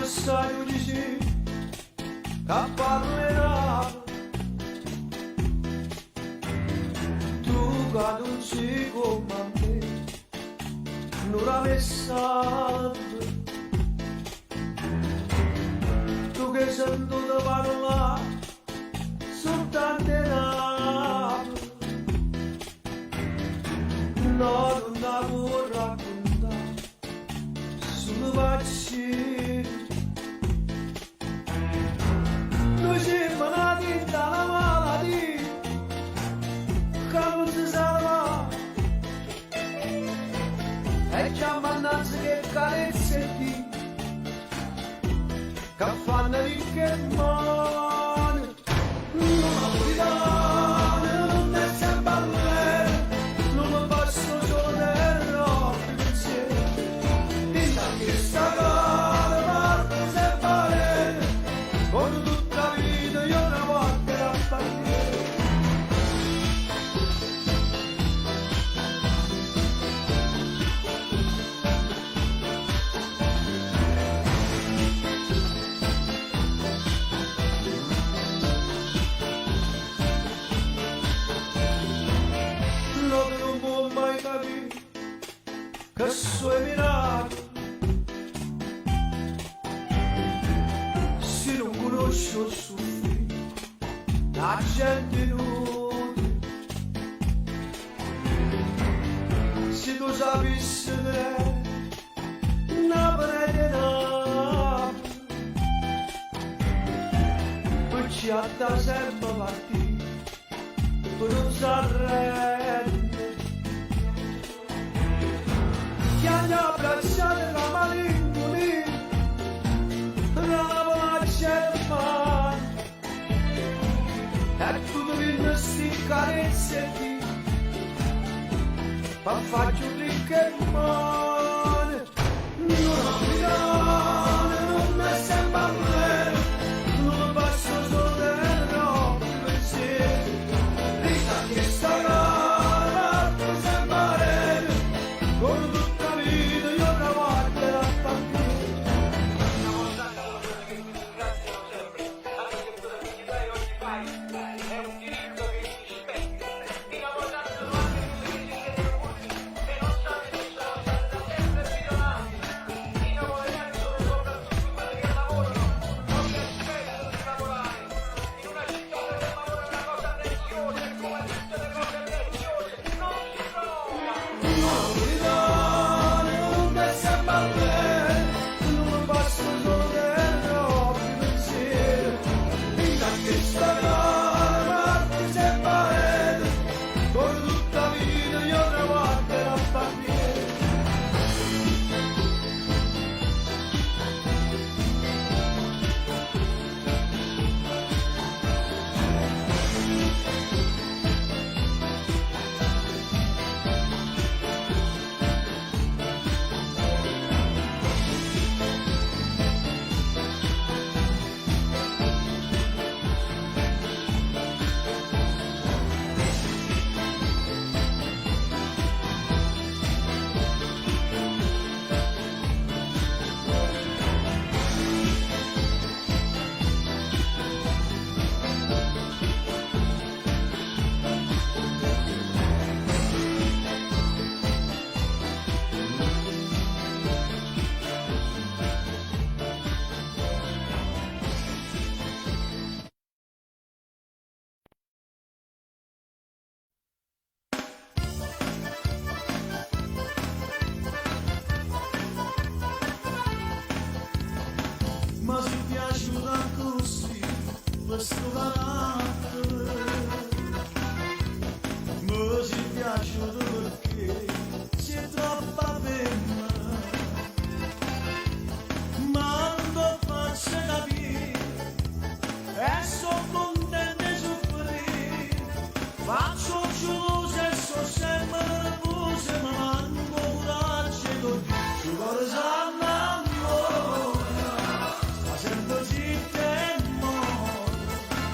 sai tu dici che parlerà tu che non sei come me non la messa tu che sento da parlare soltanto no, non la vuoi raccontare solo vaccini noi siamo nati dalla malattia che non si salva e già mannaggia che carezze di che fanno ricche mani non ho guidare non mi sembra bene non mi posso solo terra pensiero di che sta cara parte se pare con tutta la vita io una volta la partire lo che non può mai capire che suoi miracoli se non conosci il suo figlio la gente inutile se tu sapessi una parete Napoli poi ci atta sempre partire poi non s'arrende che hanno abbracciato la malinconia la pace e mano e tu devi queste carezze di ma faccio ricche mani non ho mirare non mi sembra bene non mi passo solo del no pensiero rita che sta cara tu sembra bene con tutta la vita io una volta la partita ma si piaciuta così questo carattere ma si piaciuta perché c'è troppa pena ma non faccio capire e sono contento di soffrire faccio giusto e so sempre nervoso ma manco coraggio ci vuole sanno sempre zitta e morta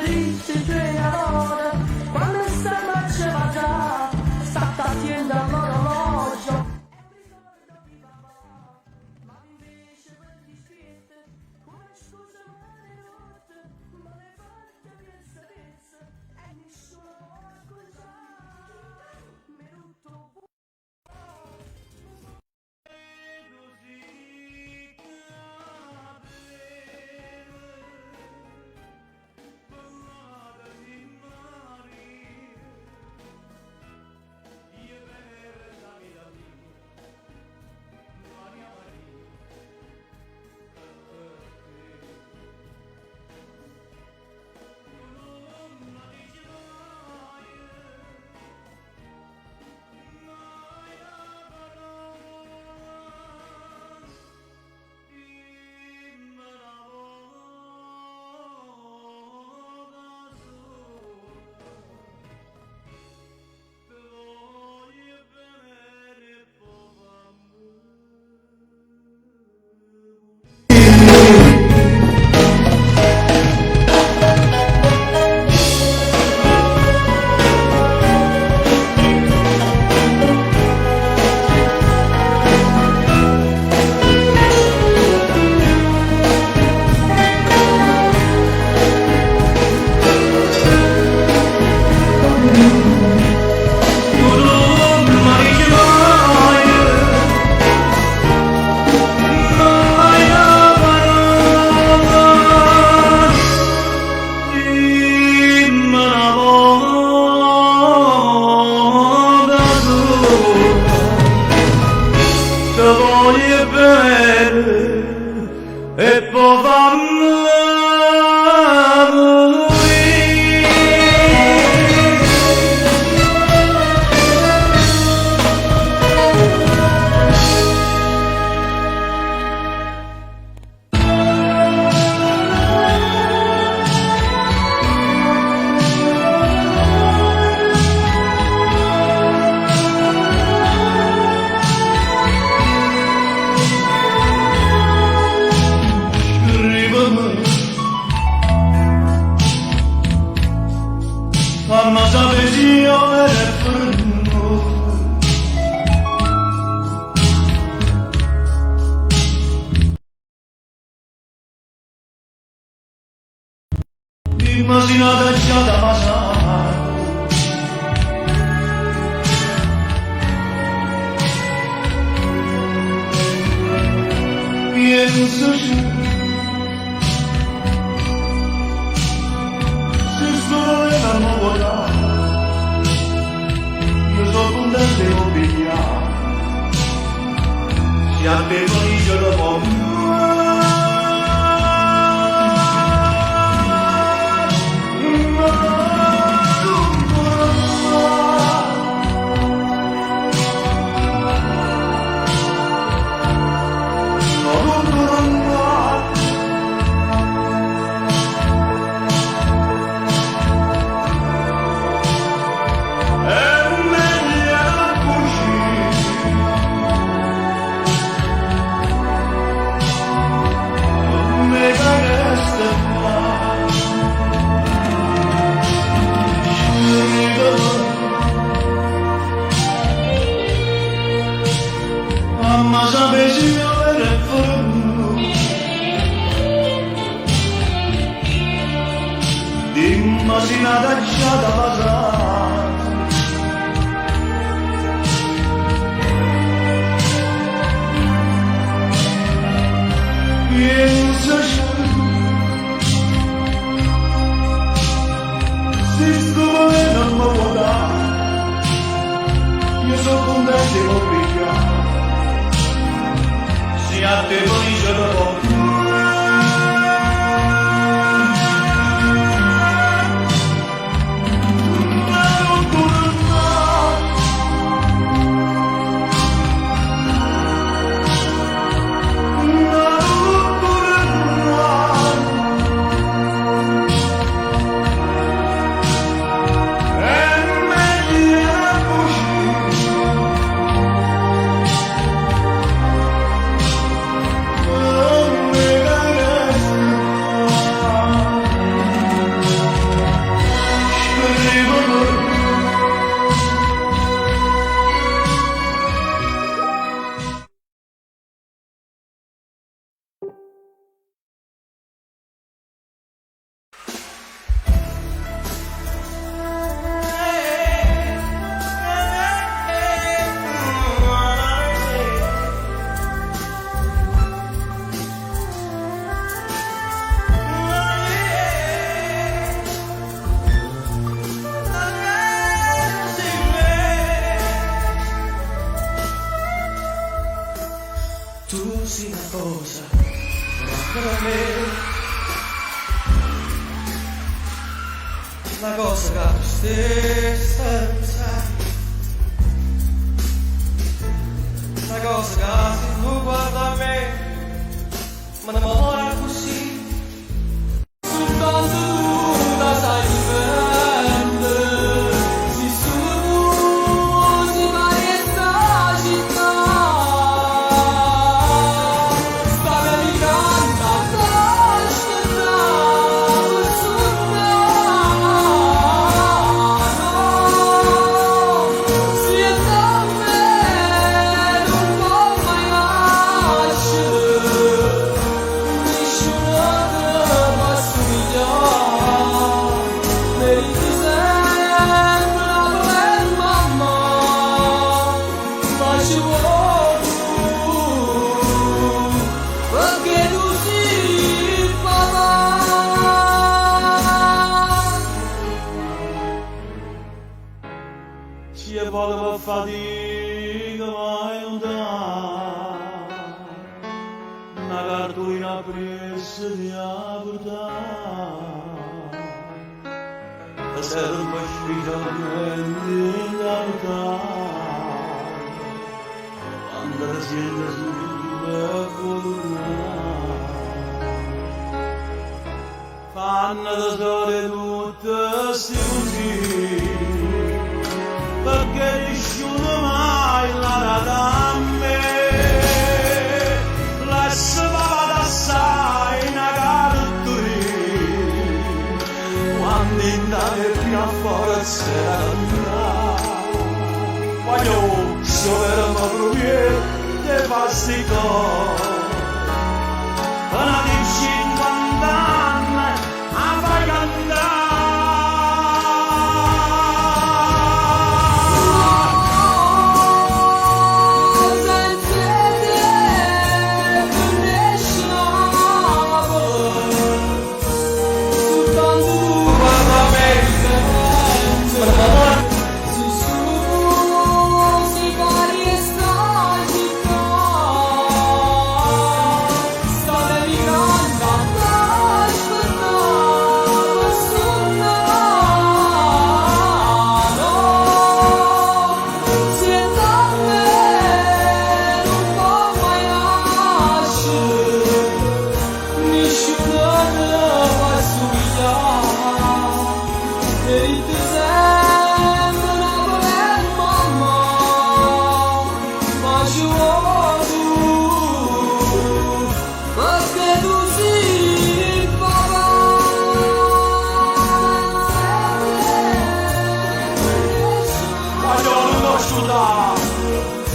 triste entrenador, quando sta faceva sta attento all'orologio. Ma invece per dispierte, come scusa male rotte, ma le fatte piezza piezza, e nessuno può accusare, mi rutto voglio bene e poi fammi ma sapessi io per immaginata già da passare penso se solo è la nuova io sono contento di obbediare se a te non io lo voglio ma sapessi io per forno di immaginata già da passare penso se sto e non mi può dare io sono contento di obbediare a te poi ce lo voglio una cosa che tu stessa non sai, una cosa che se tu guarda me, ma non muore così, soltanto tu la sai difendere, se solo tu si pari e sta città, stavi abitando a t'aspettare, ci volevo fatica mai lontano, una cartolina presa di portare, e se non mi sfido niente da lontano, quando la siente sulla colonna, fanno tesoro tutte sti così, perché nessuno mai l'ha da me, lasciava assai una cartolina, quando andai più a forza andare, voglio solo ma proprio te fasti cose, una di 50 anni a fai cantare.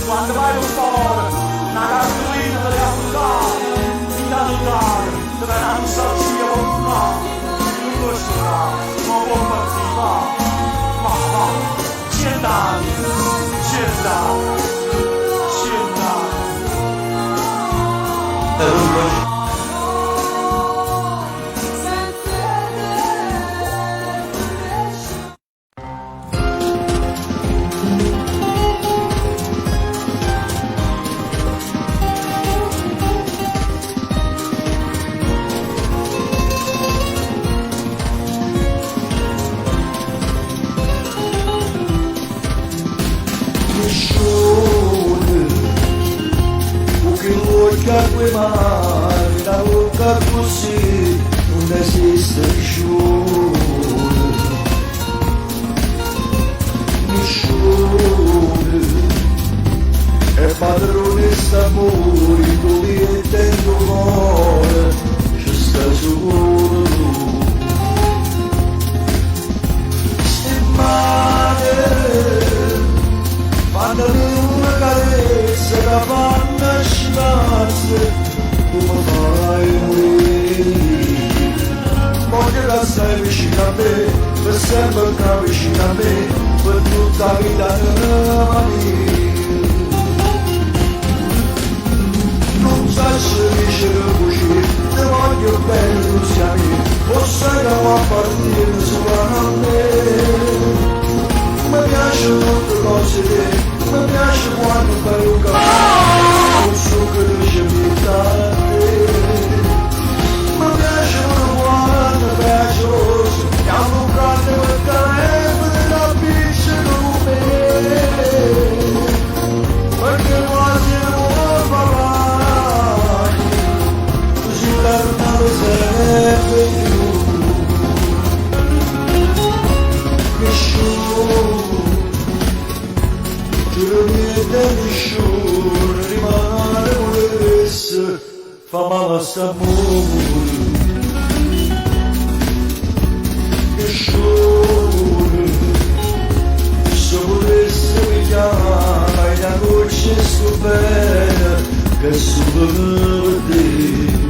Quando vai un po', una cartolina per affrontare, in da lottare, dove non so se io non lo so, ma buon partito, ma va, 100 anni, 100 anni, 100 anni. Quei mari, la bocca così, non esiste nessuno, nessuno, è padrone st'amore, dove dentro cuore, ci sta solo tu, ste mani, fanno una carezza che fanno scivolare, come fai morire, voglio che stai vicino a me, per sempre che vicino a me, per tutta la vita mia. Non sai se dice così, ti voglio bene tu sei, o sai che va a partire sopra a me. Mi piacciono tutte cose che, mi piace quando fai un caffè, non so che dice vita a te. Mi piace quando piace, che hanno un grande fa male a sapore, che sciore, se potesse pigliare la goccia stupenda che solo te.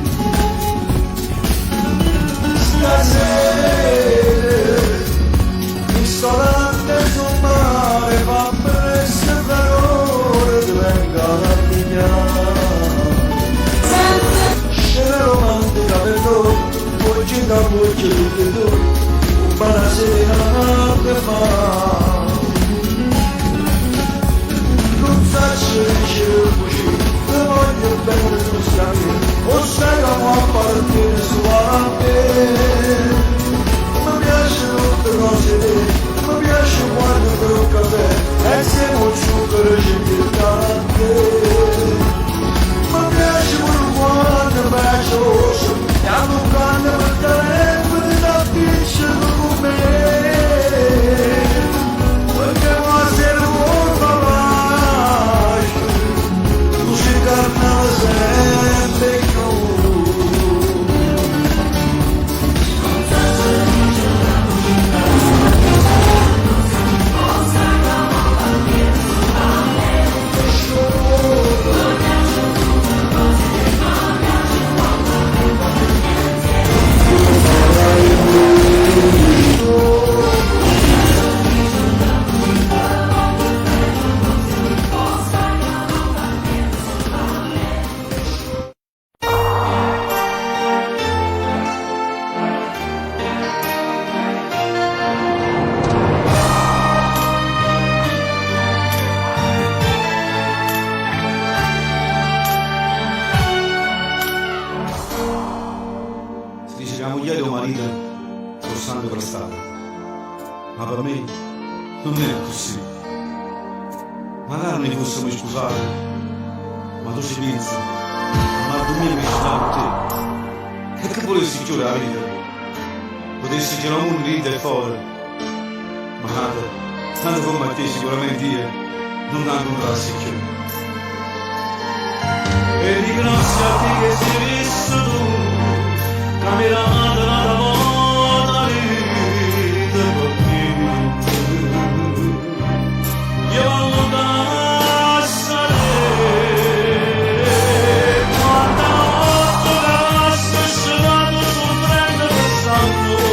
Stasera, il ristorante sul mare fa presto parole, ti vengono a pigliare. Scena romantica per noi, voce da voce di noi, buonasera notte fa. Non faccio ricevere così, ti voglio bene tu sai, o sai come a partire su a te. Mi piace tutte cose te, mi piace quando te lo caffè, e siamo zucchero e città. Mi piace pure quando bacio l'osso, e avvocando per telefono da piccolo come me. Perché qua sera vuoi parlare, tu si carnava sempre più. Dice che la moglie di un marito col sangue per la strada, ma per me non è così. Magari ne fossimo scusati, ma tu ci pensi, ma tu mi hai vicinato te. E che volessi chiudere la vita? Potessi girare un mondo di e fuori, ma tanto come a te sicuramente io non incontrassi più. E ringrazio a te che sei visto tu, camminando nella buona vita per me. Io voglio lasciare quanta notte casta scenato sul treno del sangue,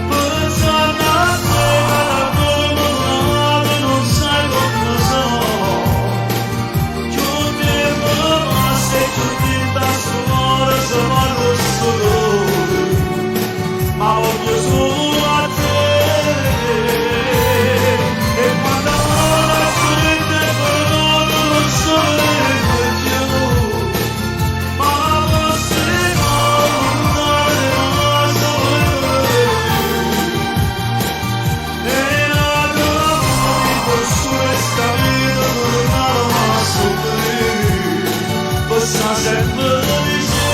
pensando a te da come non sai come sono. Più tempo passa e più tinta suore se va lo sudore, ma voglio solo a te. E quando la gente perdono non sarebbe più, ma possiamo andare a sapere. E la tua vita su questa vita non va a soffrire, possa sempre vicino.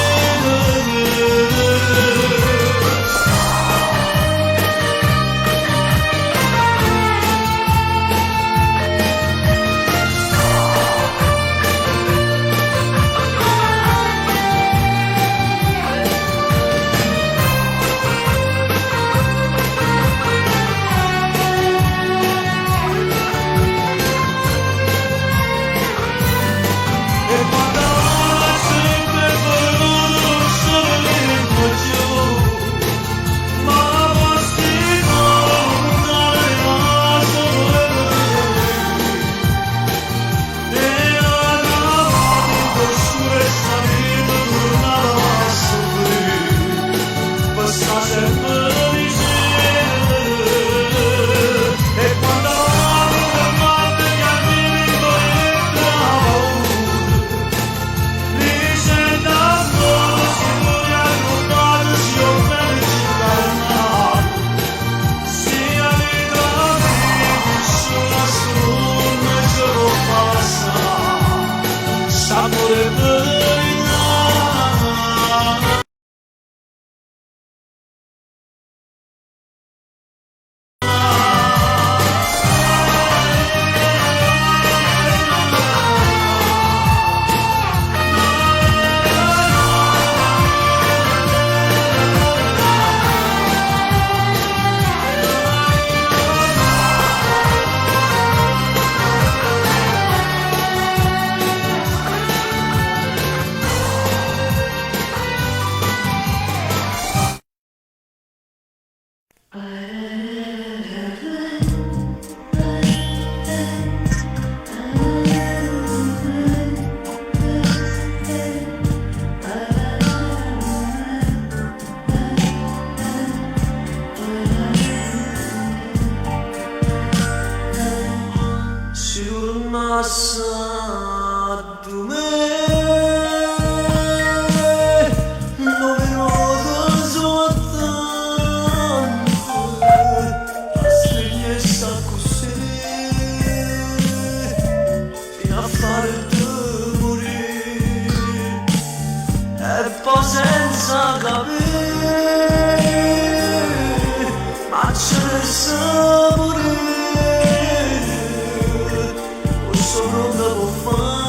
Si tornasse a me dove non soltanto la svegliezza così fino a farti morire e poi senza capire ma ce ne sapore pronta può fare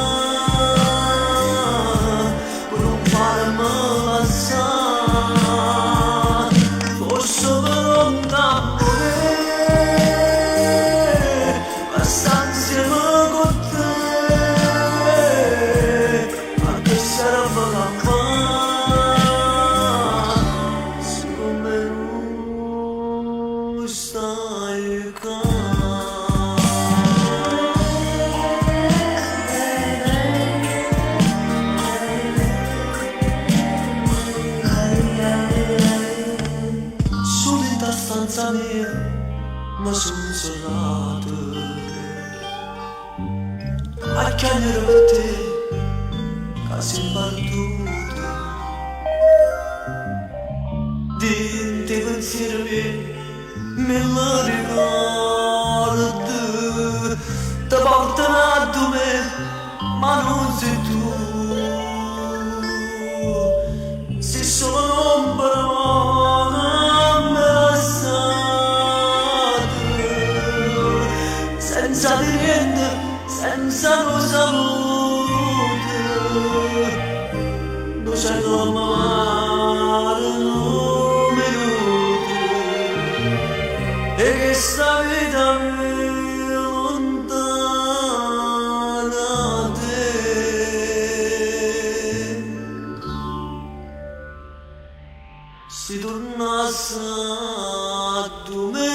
per non farmi passare forse pronta a morire per stare insieme con te anche se sarebbe campare siccome non stai qua. Stanza mia, ma sono isolata a chiamare per te, quasi imbattuta dentro i pensieri miei, me la ricordo ti portano a me, ma non sei tu sei solo un'ombra senza niente, senza cosa salute, non c'è domani un minuto, e che sta vita mia lontana da te, si tornasse a me.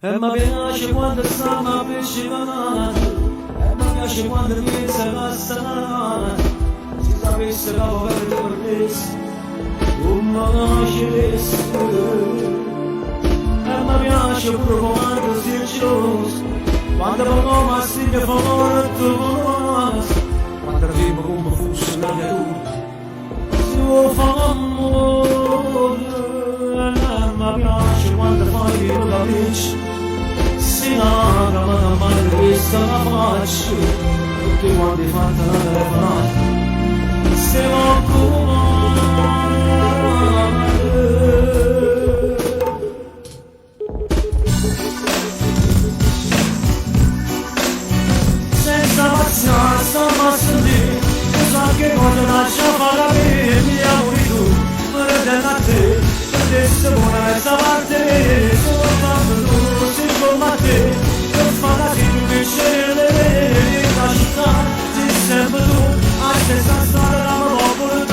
E mi piace quando stanno avvicinati, e mi piace quando pensa che stanno, si sapesse che avevo perso, come nascesse. E mi piace pure quando si è geloso, quando parlo ma si mi fa molto male, quando vivo come fosse una creatura, si vuole fare amore. E mi piace quando fai la legge, si naga ma non mai questa la faccio, tutti quanti fanno la telefonata, stiamo senza pazienza ma sentire, non so che cosa lascia fare, mi amori tu, mi rende a te, adesso buona mezza parte, soltanto tu. Con te, per fare più scendere la città, sei sempre tu, a stessa strada la popolo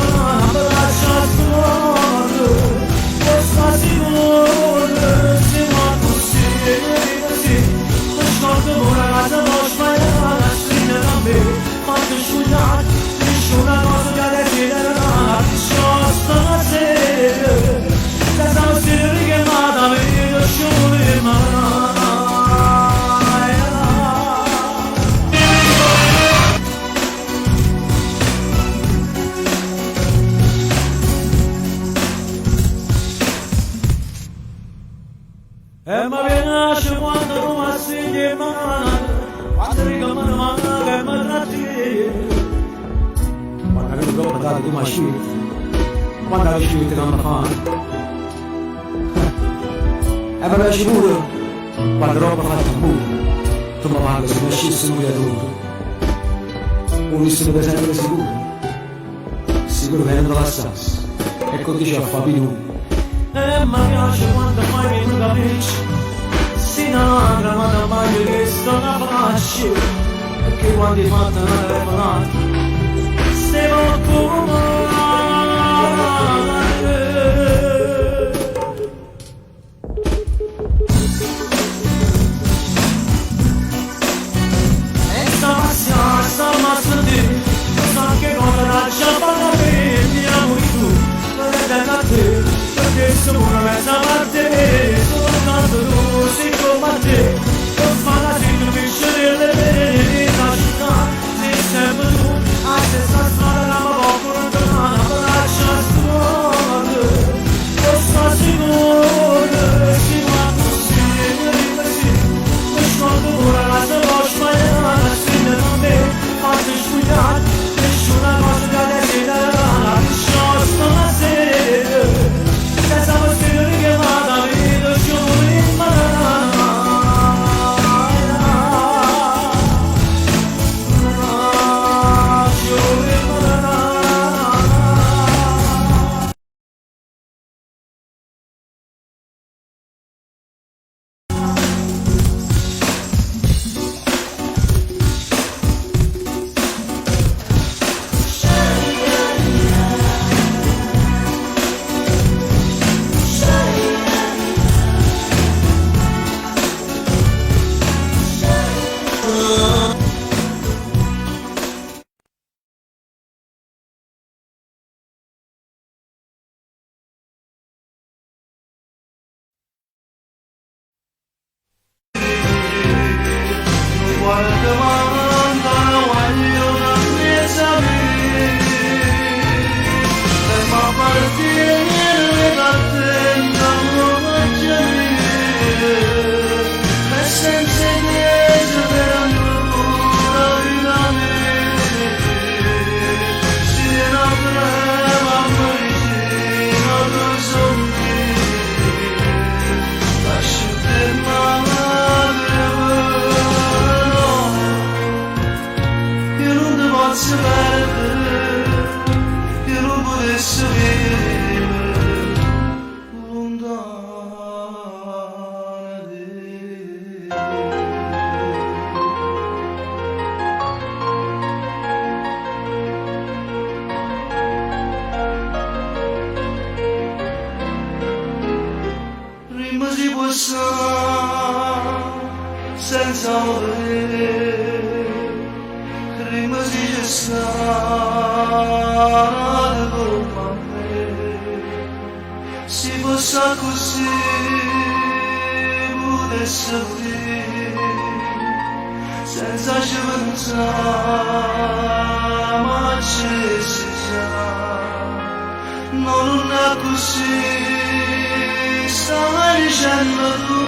E mi piace quando tu mi stringi in mano, quando richiamano mano che mi tratti. Quando che dopo dare tu mi scivoli, quando la scivoli che mi fanno. E mi piace pure quando roba fatta pure, tu mi parli se mi scivoli lui da tutto. Un visto per sempre sicuro venendo dalla stessa, e così ci fa più. E mi piace quando fai mi capisci, si nagra ma da bagno che sto una faccia, perché quando hai fatto una telefonata, stiamo come e sta passione, sta ammazzo di lo so che cosa la ciappa per andiamo tu, non è da te, perché sono una mezza parte, soltanto tu sei come te, non fa la semplice delle vere la città, sei sempre tu, a stessa strada la ma poco lontana, ma lascia scuola, lo sta sicuro, si va così, mi scordo ora la tua sbagliata, stringe con me, fate scugliare, nessuna cosa da desiderare, lascia stasera, senza postino richiamata, vedo giù in banana. Guarda lontano voglio una mia e ma partire da te non mangiare e senza idea per ancora rinamere si inapreva maricina non sogni lasciate male posso perdere, che non potessi vivere lontano da te. Rimasi passare senza volere, rimasi gestare come me, si fosse così potesse vivere senza ci pensare, ma ci si sa, non è così, stai dicendo tu,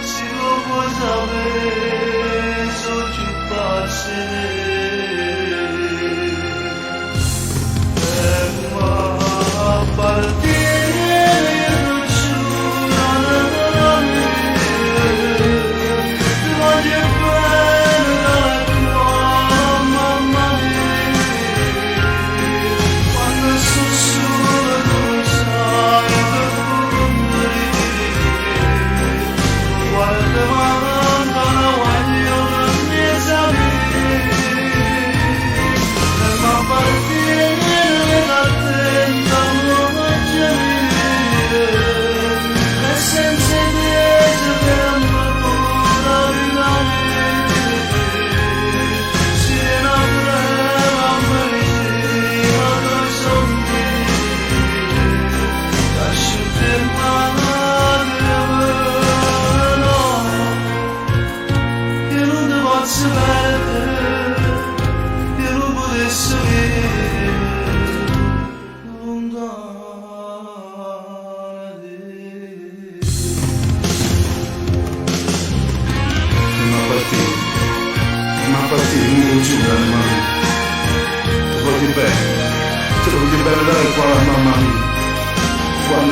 si lo può sapere, so ci passi. Guarda, ma non voglio una mia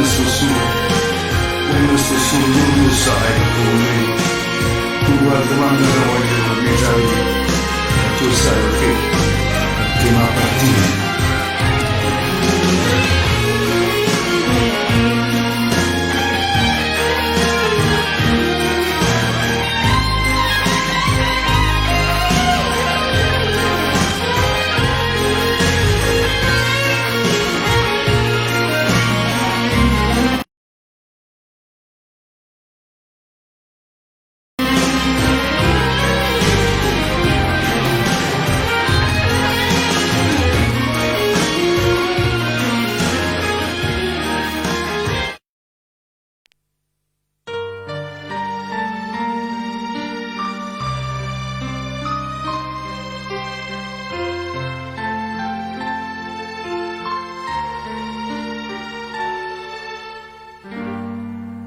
quando sto solo, tu lo sai con me. Tu guardi quando ne voglio dormire già lì, e tu sai perché mi appartiene.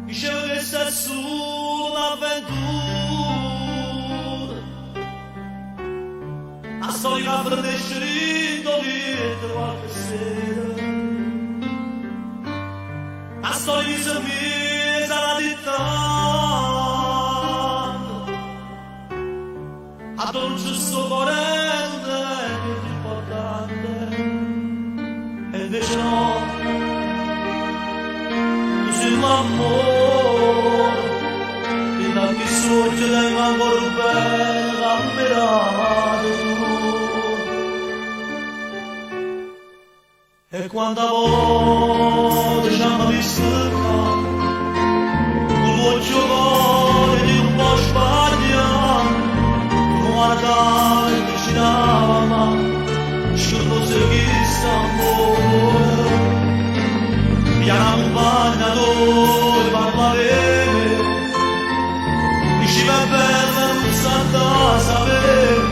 Dicevo che sei solo un'avventura, la solita fredescerito dietro qualche sera, la storia di sorpresa la dittata, a dolce sto corrente che è importante, e invece no, l'amore e da chi sorge dai ancora bella ammirato e quanta volte ci hanno visto un tuo giocare di un po' sbagliato tu guardavi e ti girava ma ci non seguiste amore Piana compagna dove parlaremo diceva bella non sa da sapere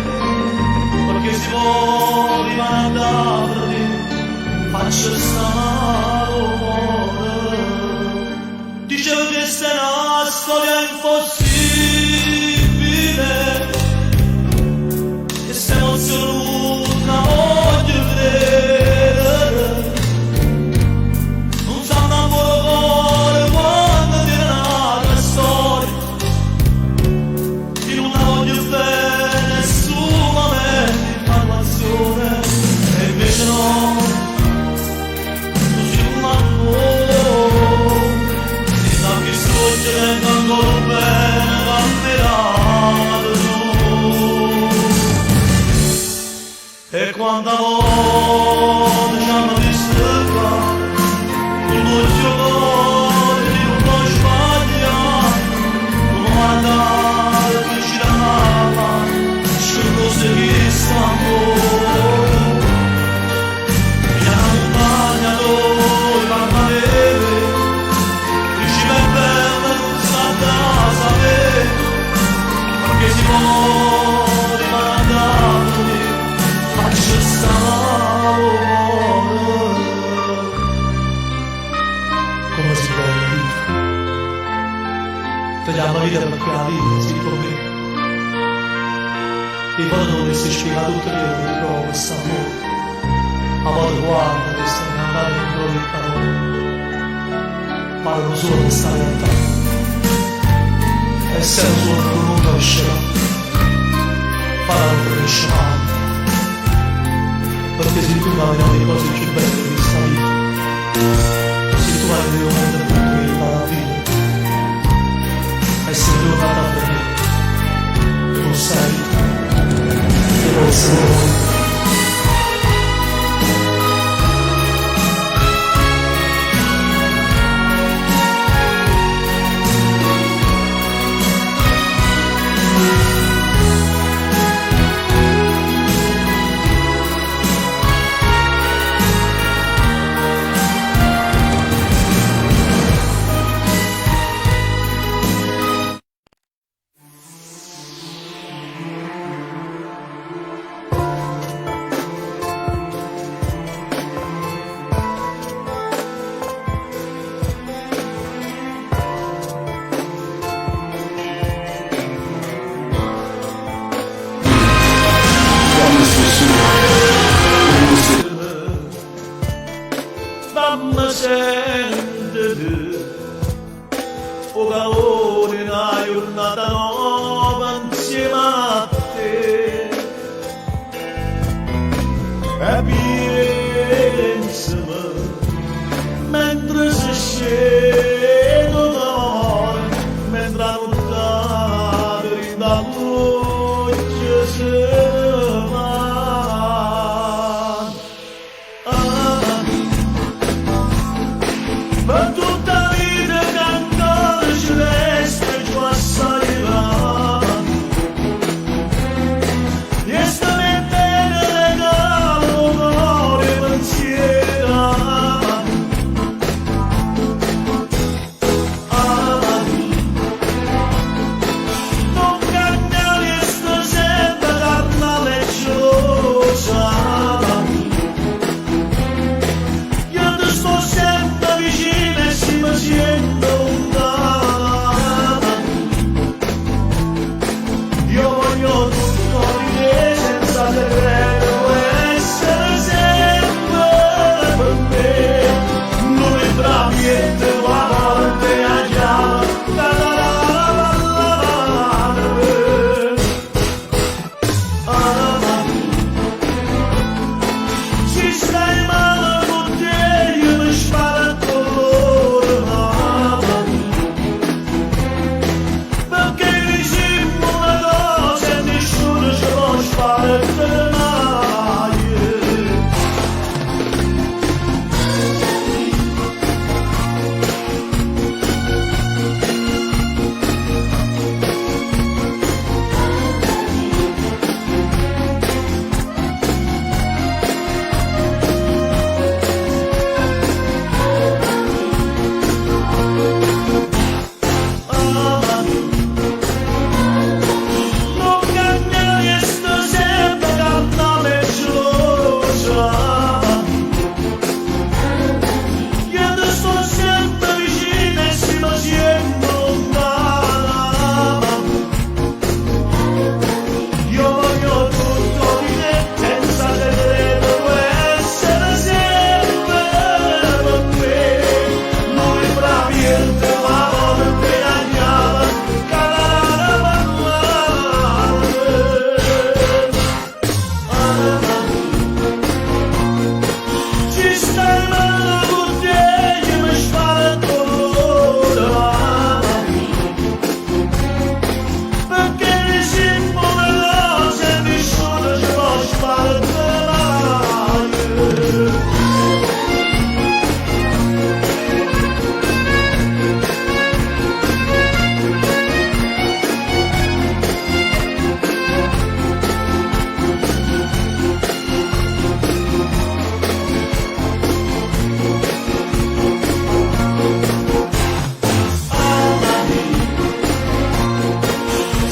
perché si può rimandare faccio stare amore dicevo che questa è una storia impossibile che se emozioni non voglio credere e quando volte ci hanno visto qua un tuo giocare di un po' sbagliato non guardare che girava scelgo se chi sta amore mi accompagna dove parlaremo diceva è bella non sa da sapere perché si può rimandare faccio stare come si può la vita tagliamo la vita perché la vita si ritorna e poi dovresti spiegare tutto io che ritrovo questo amore a volte guarda che sto andando in un di parole parlano solo di questa realtà e se lo suono non crescerà parlano cresce male perché se tu non hai le cose più belle di questa vita se tu hai il momento in cui ti fa la vita e se tu non hai per me tu lo sai che lo sai Vamos a ser Ora una giornata nuova insieme a te e pensa mentre si scende d'amore mentre la notte rinda luce si va per tutta la vita cantare ci resta giù a salire e sta mettendo regalo l'onore pensiero non cambiare sta sempre carnale e gelosa io ti sto sempre vicino e si mi sento lontana io voglio tutto di te senza segreto essere sempre per me non mi traviette la morte allá ci stai male con te io mi sparo con loro perché mi sembra una cosa e nessuno ce lo spara mai non cambiare sto sempre carnale e gelosa io ti sto sempre vicino e si mi sento lontana io voglio tutto di te senza segreto essere sempre per me non mi travierte la morte agnata ci stai male con te io mi sparo con loro perché mi sembra una cosa e nessuno ce lo spara mai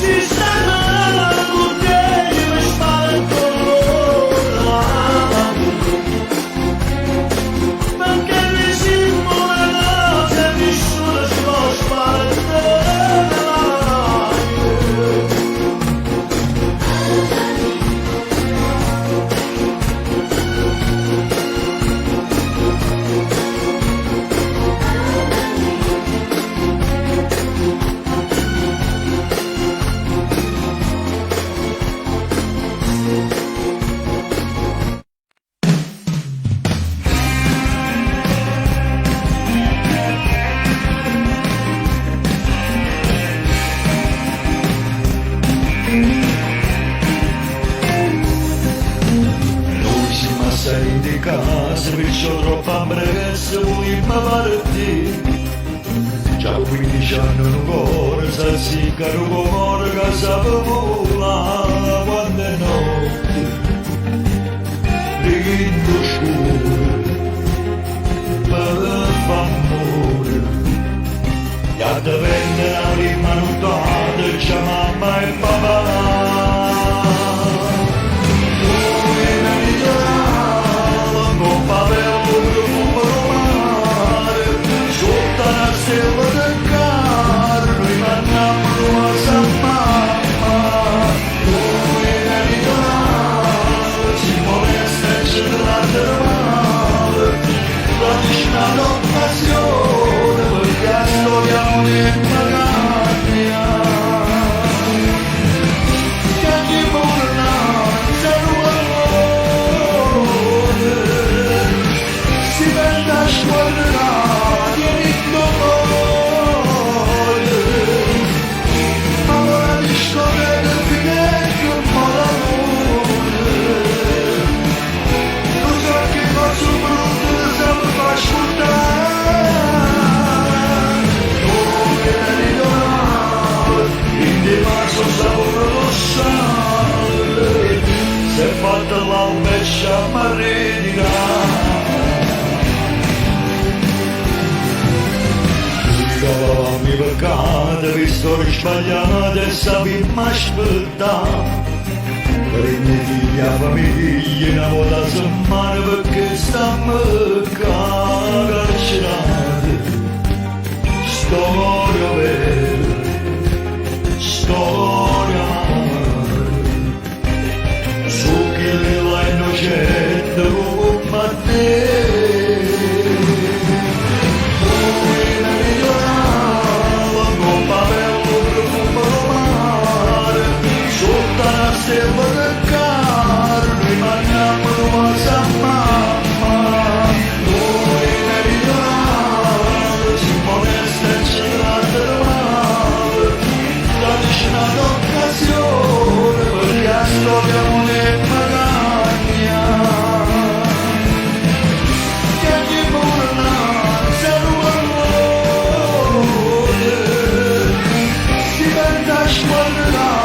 ci stai male con te io mi sparo con loro perché mi sembra una cosa e nessuno ce lo spara mai noi siamo assai di casa perciò troppo ambrezza vogliamo partire già 15 anni non cuore salsicca non cuore che sapeva quando è notte richindo scuro per f'amore già te prende la prima nottata c'è mamma e papà con papel profumo mare sotto la selva del caro noi parliamo a San Mamma noi un'occasione perché la storia non è magagna che ti burla se ruolone si vende a squadrati e rindomone amore di scorrere fineggio un po' d'amore non so che cosa brutto sempre fa ascoltare come meridionale in dimaso sapore lo sale se fatta l'albeccia maridina mi peccate, vi sto risbagliate e sappiamo aspettare per i miei figli e famiglia una volta a settimana perché stiamo carcerati storia vera storia amara su chi la innocente come te stella del carne rimaniamo a mamma noi meridionali si modesta e celata del mare dateci un'occasione perché la storia non è magagna che ti burla se ruolone si vende a squadrati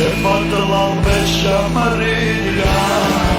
e fatta l'albeccia maridina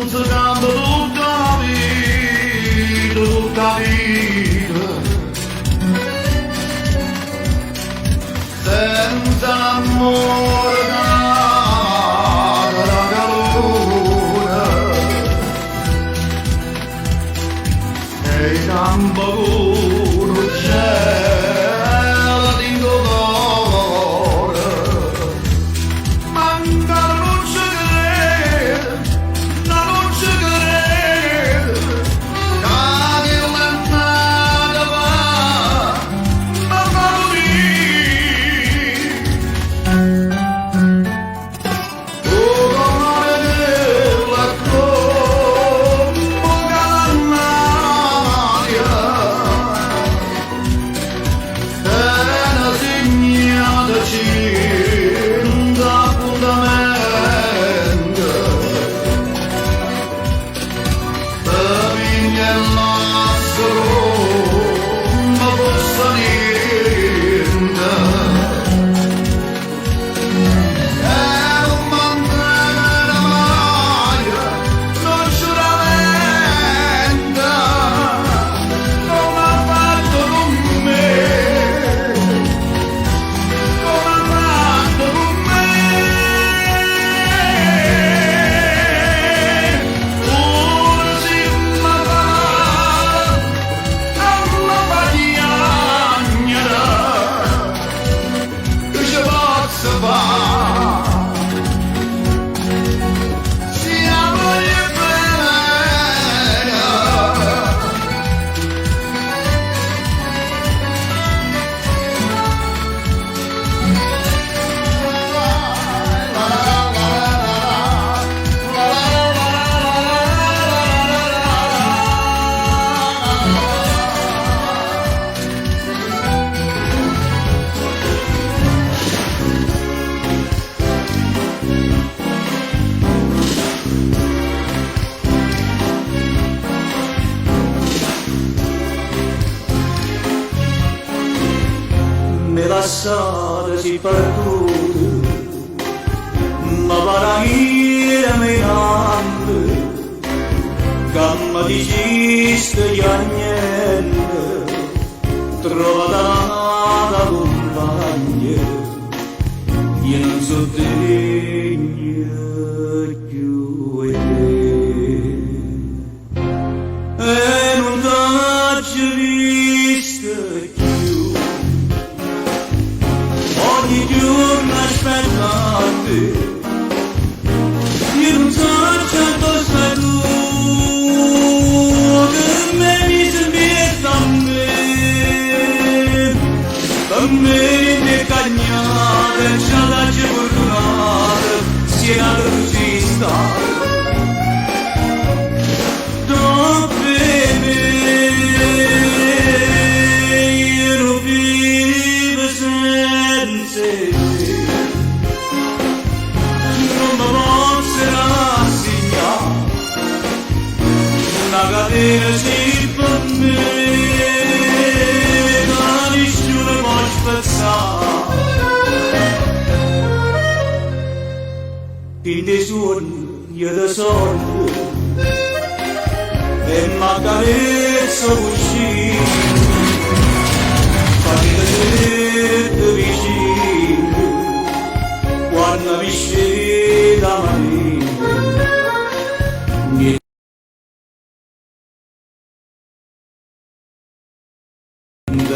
si canta tutta la vita, tutta la vita. Senza l'amore della calore e il campo puro cielo di dolore. Manca non ci crede, non ci crede, che l'annata va, ma va la strada si perdute, ma paragire menante, gamma di ciste di agnelle, trovata la compagna, io non so degna più e non t'ho vista più. Ogni giorno aspettate, io non so certo sei tu, che me mi sembri a me mi cagnate, c'è la fortunata, si è la rusista, dove me, io non vivo senza te. Non mi posso rassegnare, una catena si per me, ma nessuno può spezzare. In dei suoni io da sogno e m'accarezzo uscire, fammi vedere vicino quando mi scegli da marina. Niente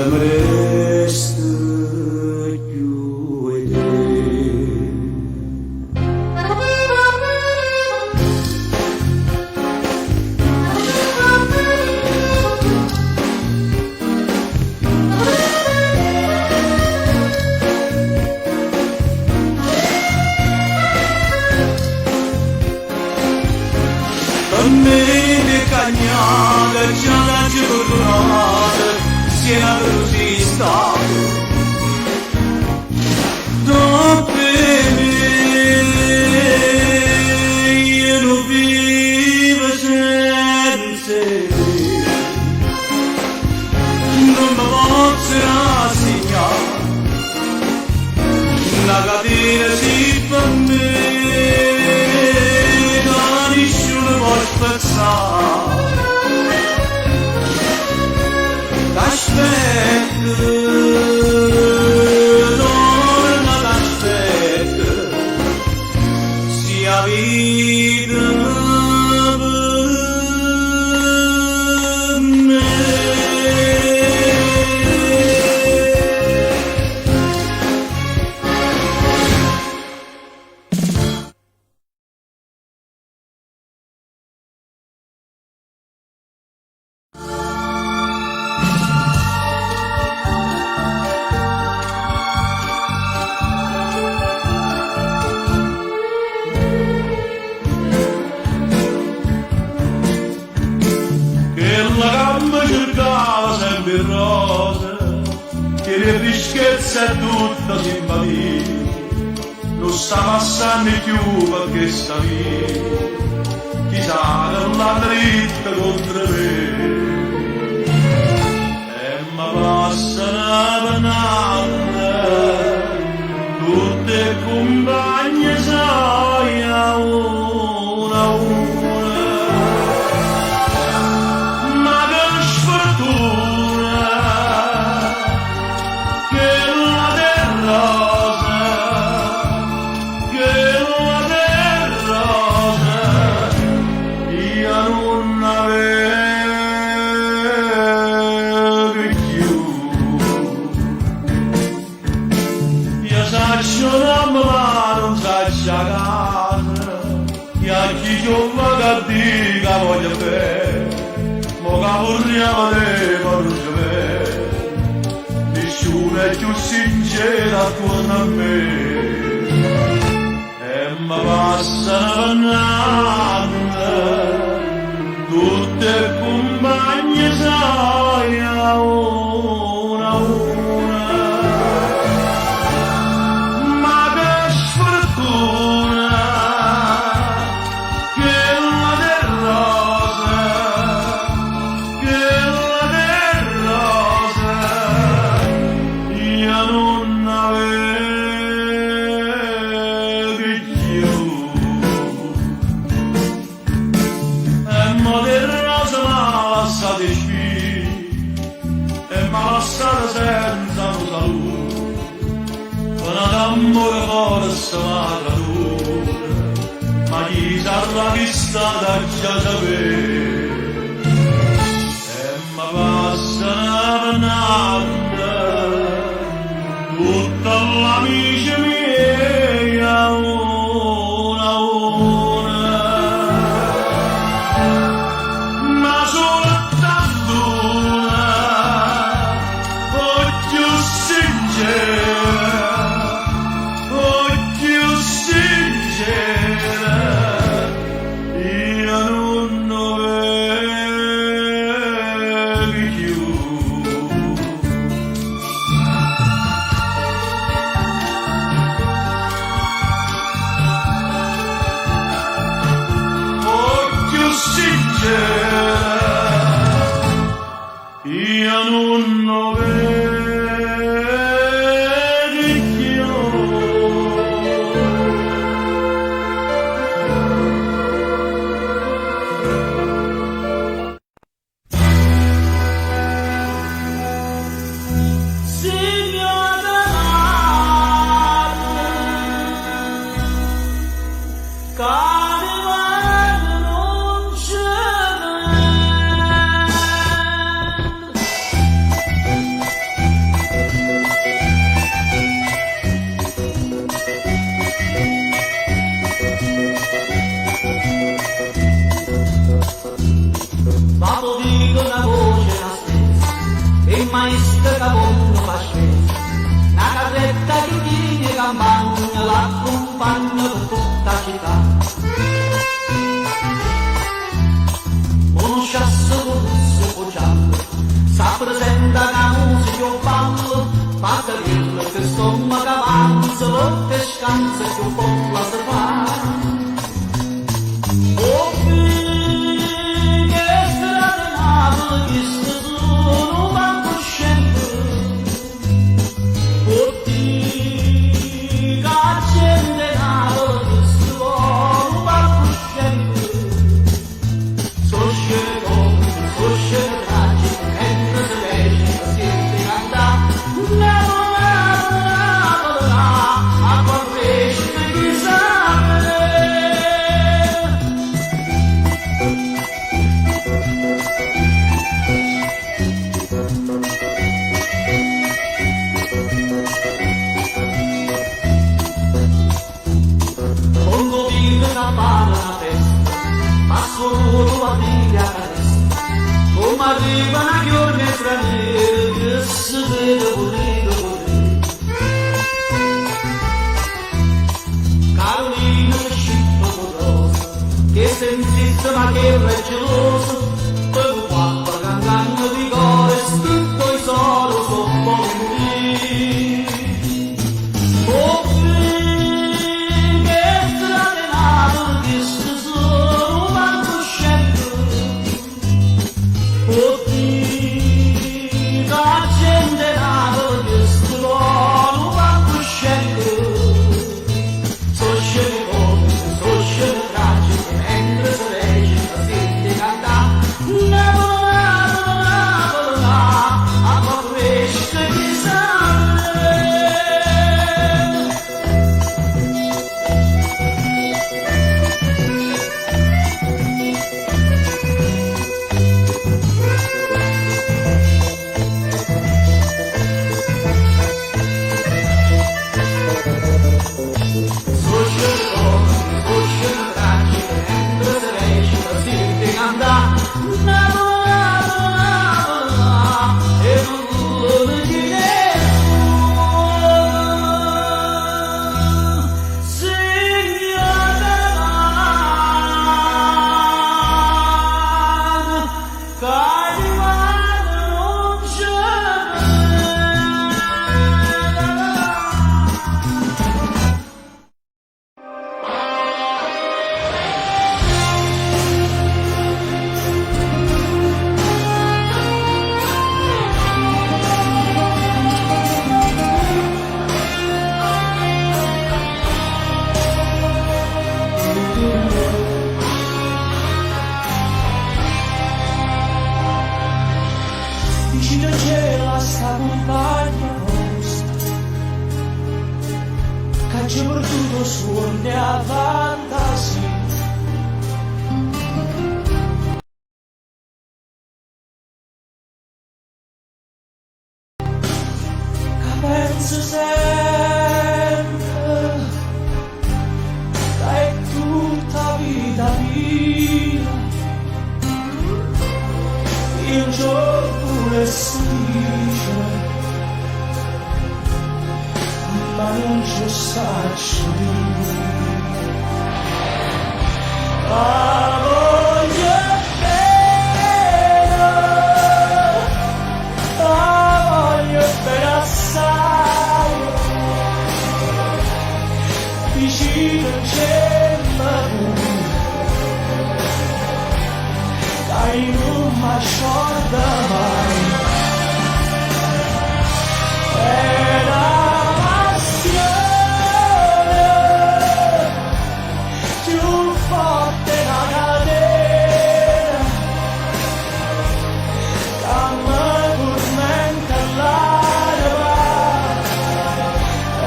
mi resta più e te. A me mi cagnate, c'è la giornata, si è la rusista, dopo me io non vivo senza te. Non mi posso rassegnare, una catena si per me, da nessuno può t'aspetto, torna t'aspetto, sia vita per me. Che la gamba cercava sempre rosa, che le freschezza è tutta simpatia, non sta passando più perché sta via, chissà che l'ha dritta contro me, e mi passa una penata, tutte compagne sai a una a una. Ma che sfortuna che la rosa, che la rosa, io non avevo più. Io saccio l'amore ma non saccio la casa, io a chi giova che dica voglio bene. Moga vorriamo te paruggiare, nessuno è più sincera attorno a me, e mi passa una pannata, tutte compagne sai a una a una, ma che sfortuna che la del rosa, io non avevo più. E mo del rosa m'ha lasciato i spigli, e m'ha lasciato senza un saluto, una d'amore forse m'ha tradura, ma chi sarà chi stata già sapere. Ma passa una tutta l'amici miei a una a una, ma soltanto una, o più sincera, o più sincera, io non avevo più. Io non vedi più. Signora Carivano non Vado dico una voce la stessa, e il maestro Cavone fa scesa, una carretta che tiene campagna, l'accompagna per tutta la città. Un sciasso con suo giallo, sa presenta la musica o ballo, fa capire che stomaco avanza, lotte scansa che un po' la si fa. Oh, So assoluto a vita come arriva una giornata straniera che si vede pulito Carolina scitto potosa che sentisse ma che è geloso per quattro cantando di cuore scritto i solo sotto morire oh che stratenato che solo manco scendo oh la gente nato che solo manco scendo vicino c'è la sta compagna vostra che ci ha perduto suoni a fantasia che penso sempre che è tutta vita mia il giorno le si dice ma non ci saccio di la voglio bene assai vicino c'è dai non mi scorda mai è la passione più forte da catena che mi tormenta l'anima e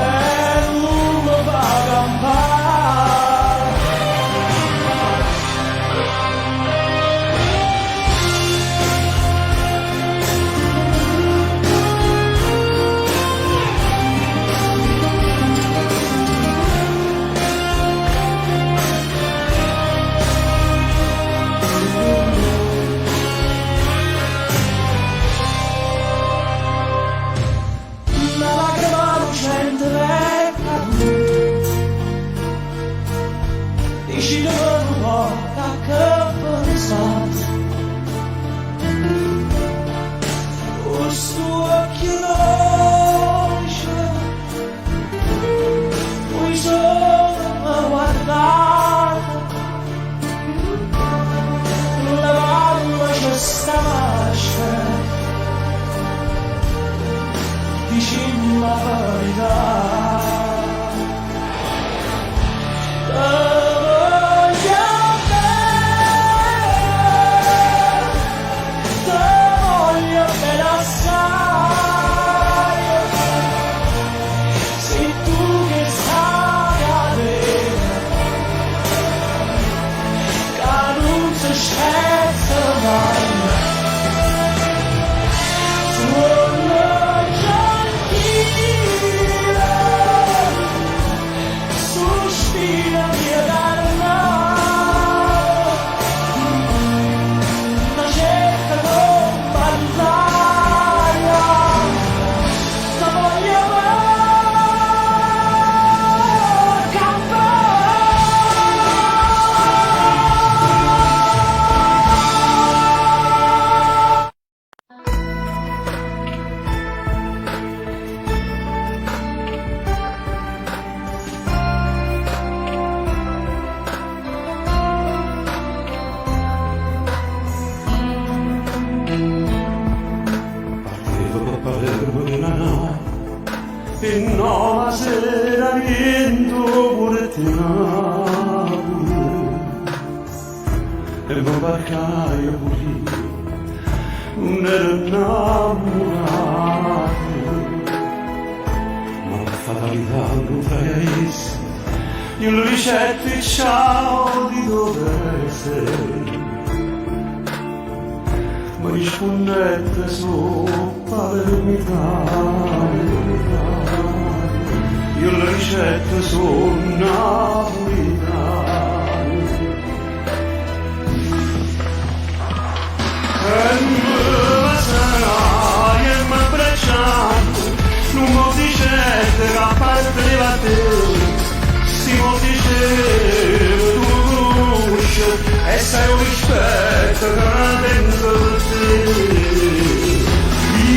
non mi fa campare una lacrima lucente vecchia dici che non porta che pensate questo occhio dolce poi solo guardate la mamma c'è sta maschera dicimi la verità te voglio bene assai sei tu che sai a vedere che non si scherza mai suona gentile sospira via dal mare no, la sera viento pure te e non barcai a morire, non ero innamorato, ma la fatalità non paese, io lo ricetti ciao di dove sei, ma rispondette sopra io le ricette sono napolitane e me la sarai e mi abbracciando non mi dicete che a parte la te si mi diceva tu conosci e sai un rispetto che non dentro te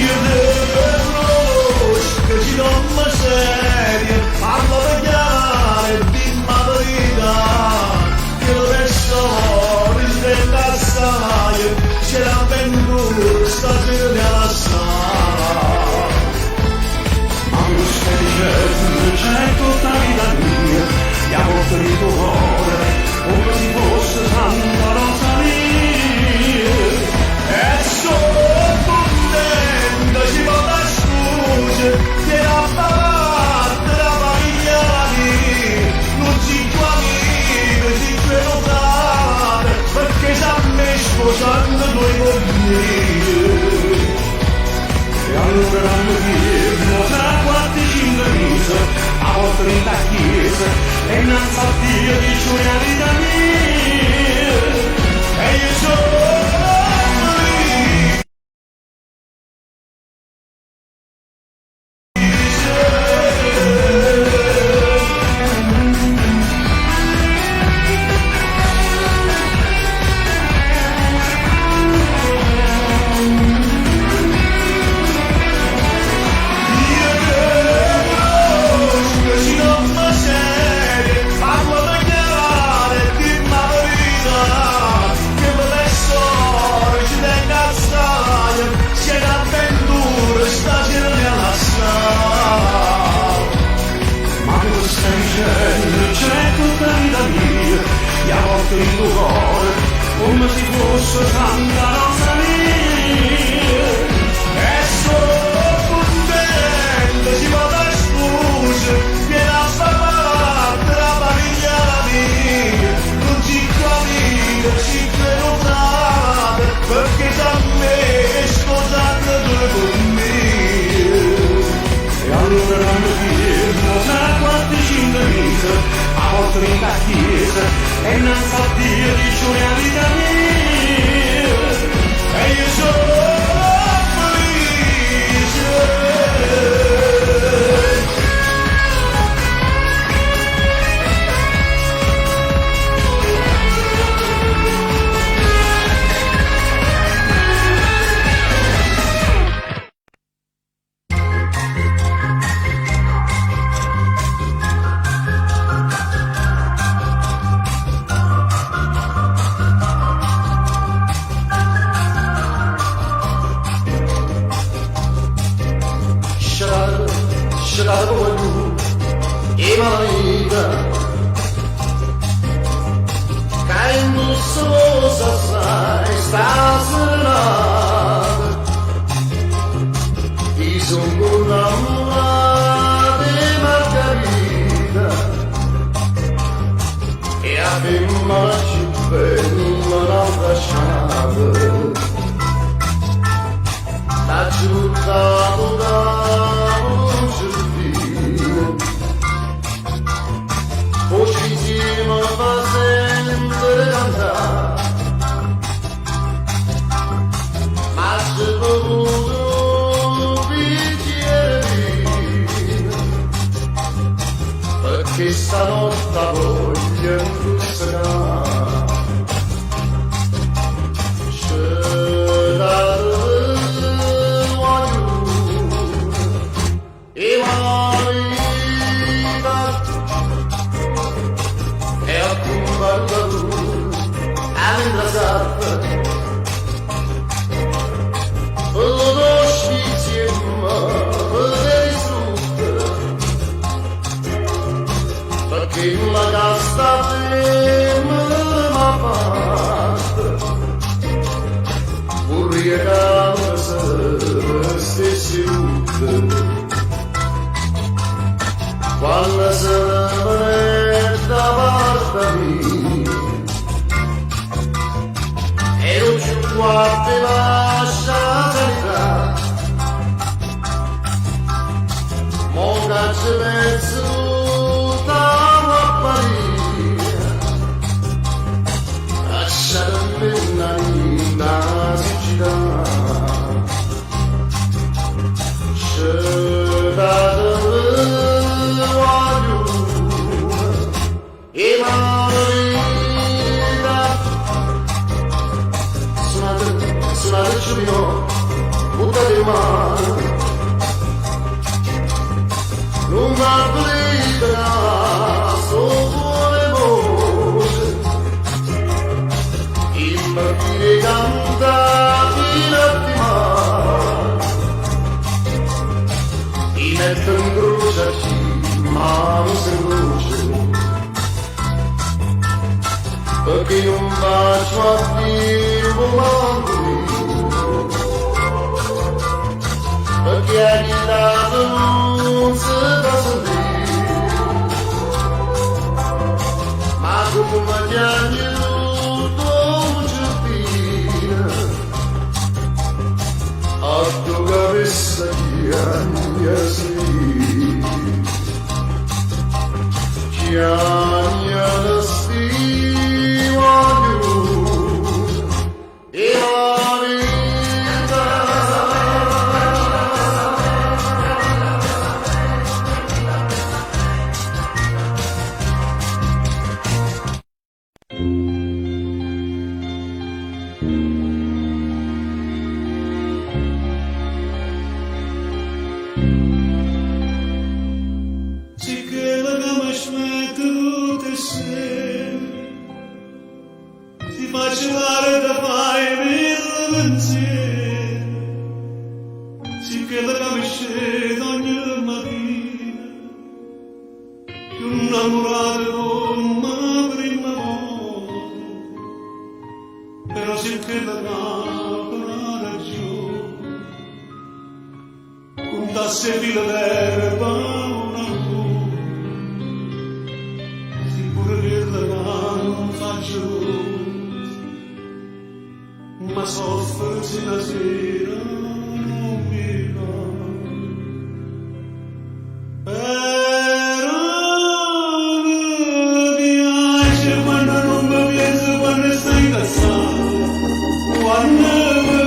io devo che ci do una serie parlo per chiare dimmi la verità che lo resto risveglia assai c'è la ventura stasera della sala ma non stai dicendo c'è tutta la vita mia gli ha portato il tuo cuore come si fosse Santa Rosalia e sono contenta ci va da scusa che la parte la famiglia mia non si tua amica si tua frate perché sa me sposando due mogli e allora l'anno dietro tra 4-5 mesi a volte in la chiesa e non sa Dio di giuria vita mia e io sono il tuo cuore come si fosse Santa Rosalia e sono contento si va da scusa viene a far parte la famiglia mia non si tua amica si credo frate perché da me è sposato due con me e allora l'anno dietro tra 4-5 mesi a volte in la chiesa e non sa Dio di giuria vita mia e io sono felice che stanotte voglio infussare c'è la voglio già state ma fatta vorrei che stessi tutte quando se ne da parte mia e non ci guardi lascia sanità mo cazzo penso da apparire lasciatemi una linda siccità c'è da voglio e la vita suonate il mio buttate in mano non va libera sopra voce il partire canta in ottima i metto in croce ma non si incrocia perché non faccio a dire perché agitato non si fa sentire ma come ti aiuto un giardino a tua cabeça che sì che agna sti voglio e la vita ti facilare da fare mille pensieri, sì che la capisci ogni mattina, più innamorato come prima volta, però sì che la capra ragione, con tasse fila d'erba una luna, sicuro che la non faccio ma soffrirsi la sera non mi va. Però mi piace quando non mi piace quando stai incazzato, quando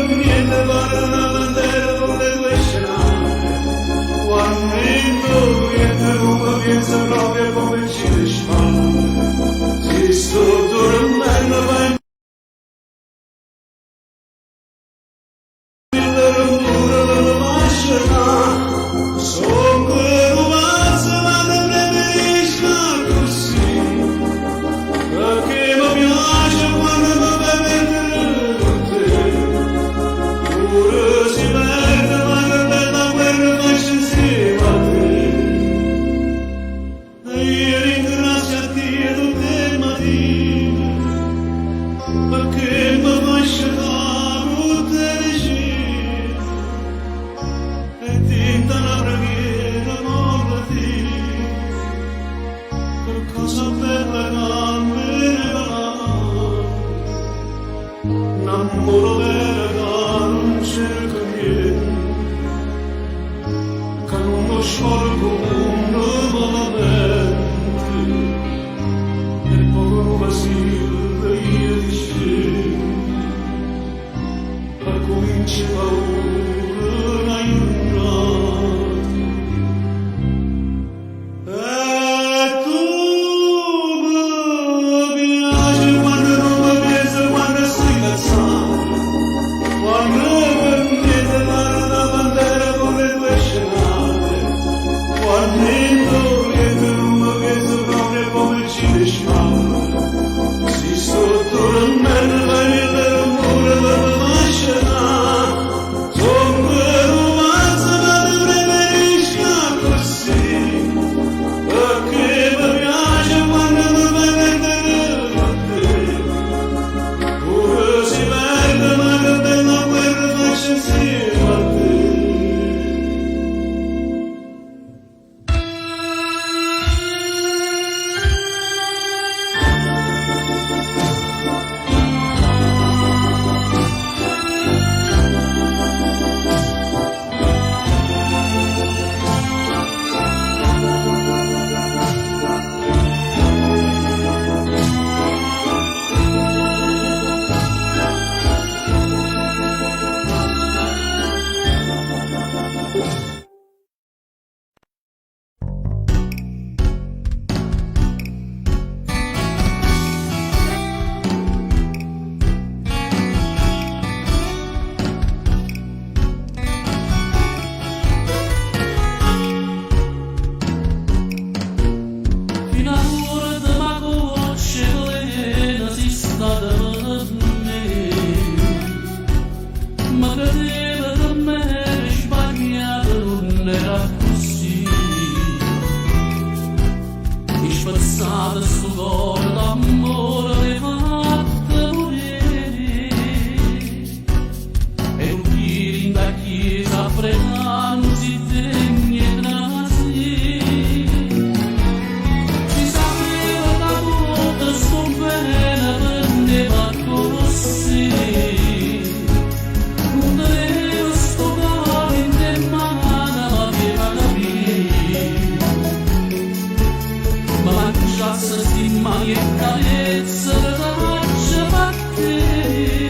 mi viene fare una bandera con le tue scenate, quando mi viene come pensa proprio come ci risparmia, si sto dormendo vai l'ultima mia carezza da faccia te.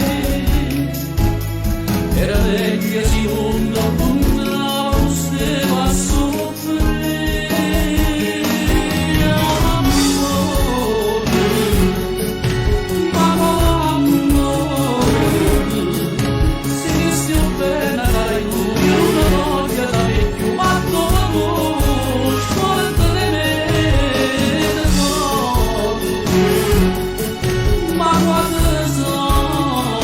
Era vecchia seconda punta, non stava a soffrire. Amore, ma amore, se ne stia bene dai lui, una voglia da vecchio matto d'amore, scorda di me, ma guarda sono,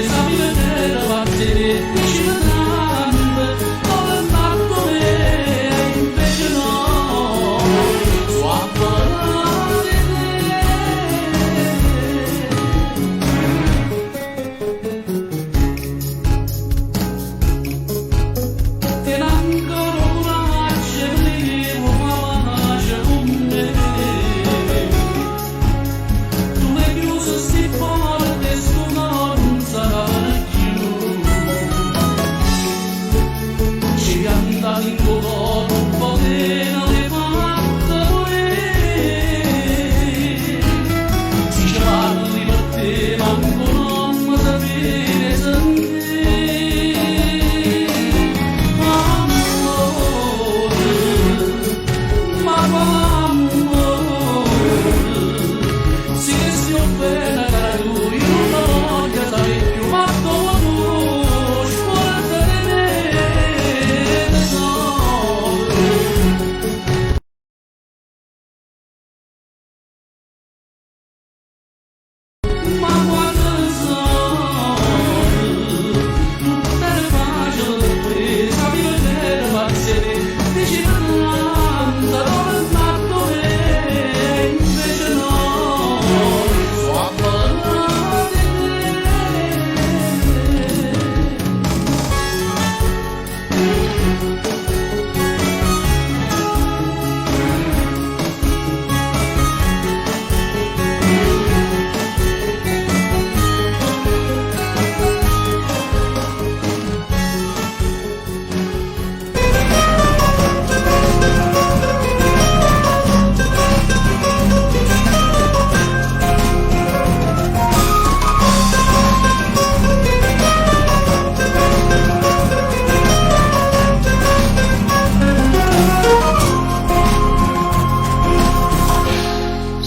sa mi vedere battere, vicino tanto, come un matto me, invece no, so a parlare di te. E ancora una faccia vivo pace con me. Tu l'hai chiuso sti porte e sto non sarà più. Ci piantavi in cuore un po' che non le fatta morire. Si parli per te ma non mi sapere sentire. Amore, ma amore, si che stia bene cara lui, non voglio sapere più, ma tu, scorda di me, tesoro. Ma guarda sono, tutta le facile presa, mi vedere pazzere, vicino tanto, dove è stato me, invece no, so a parlare di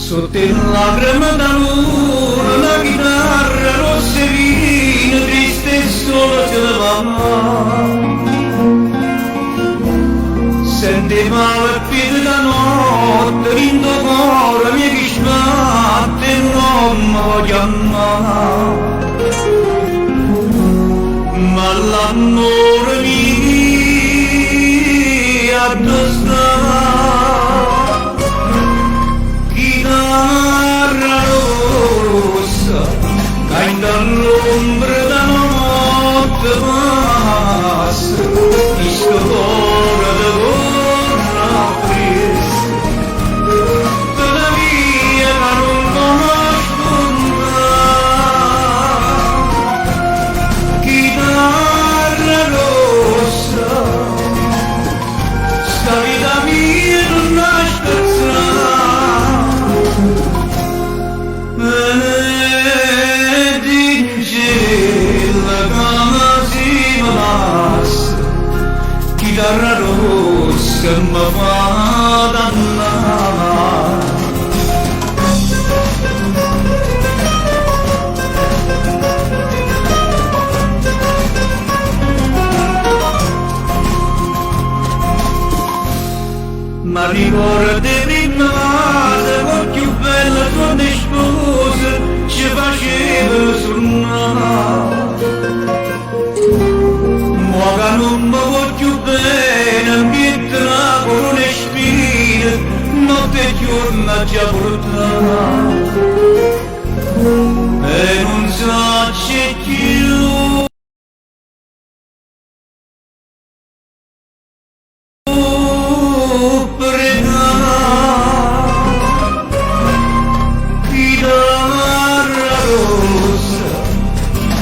Sotto il lacrima da luna, la chitarra rossa e vina, triste e sola se ne va. Sentiva il piede da notte, rindo cuore mi che sbatte e non mi voglio amare. Ma l'amore mio addossa chitarra rossa, cai dall'ombra da notte passa, chi sto cuore da corra presa, per la via ma non conosco mai. Chitarra rossa, sta vita mia non nasce chitarra rossa mi fa dannare. Ma ricordi prima volta più bella tua sposa ci faceva suonare. Muoga non mi voglio bene, mi trago le spine, notte e giorno già portata. E non so c'è più chitarra rossa,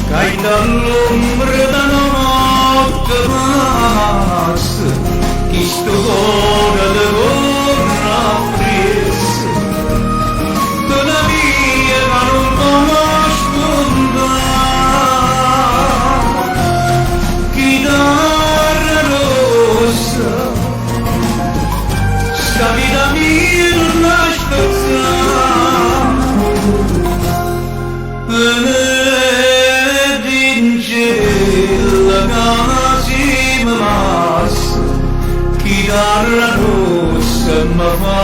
cai dall'ombra da notte passa, chi sto cuore Chitarra rossa mi fa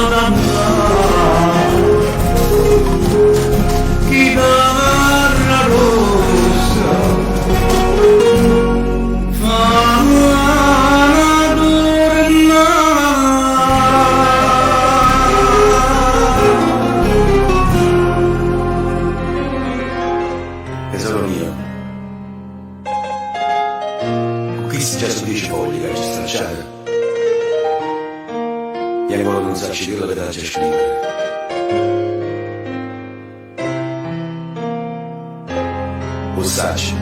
dannare, chitarra rossa fa tornare. Tesoro mio, questi già sono 10 fogli che ci stracciate. E ancora non sa quello che dà già scrivere. O sacci,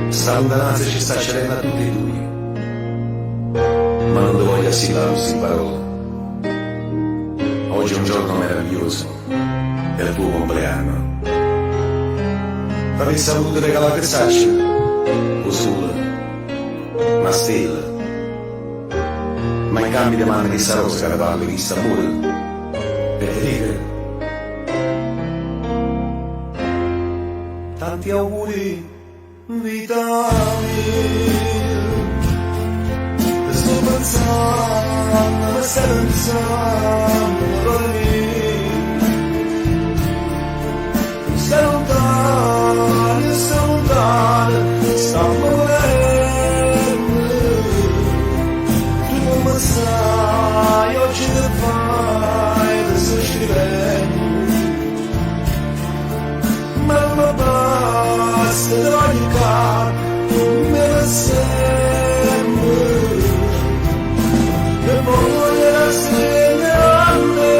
sta lontananza ci sta celendo a tutti e due, ma non ti voglio assillare queste parole. Oggi è un giorno meraviglioso, è il tuo compleanno. Ti avessi voluto regalare che sacci, o sole, una stella, ma in cambio ti manda questa rosa che ne parla di questo amore per dire tanti auguri vita mia, ti sto pensando, mi stai pensando, cuore mio, stai lontano, stiamo sai, oggi che fai, adesso scrivendo, ma non basta, te voglio caro, me lo sembra, e voglio la stella a me,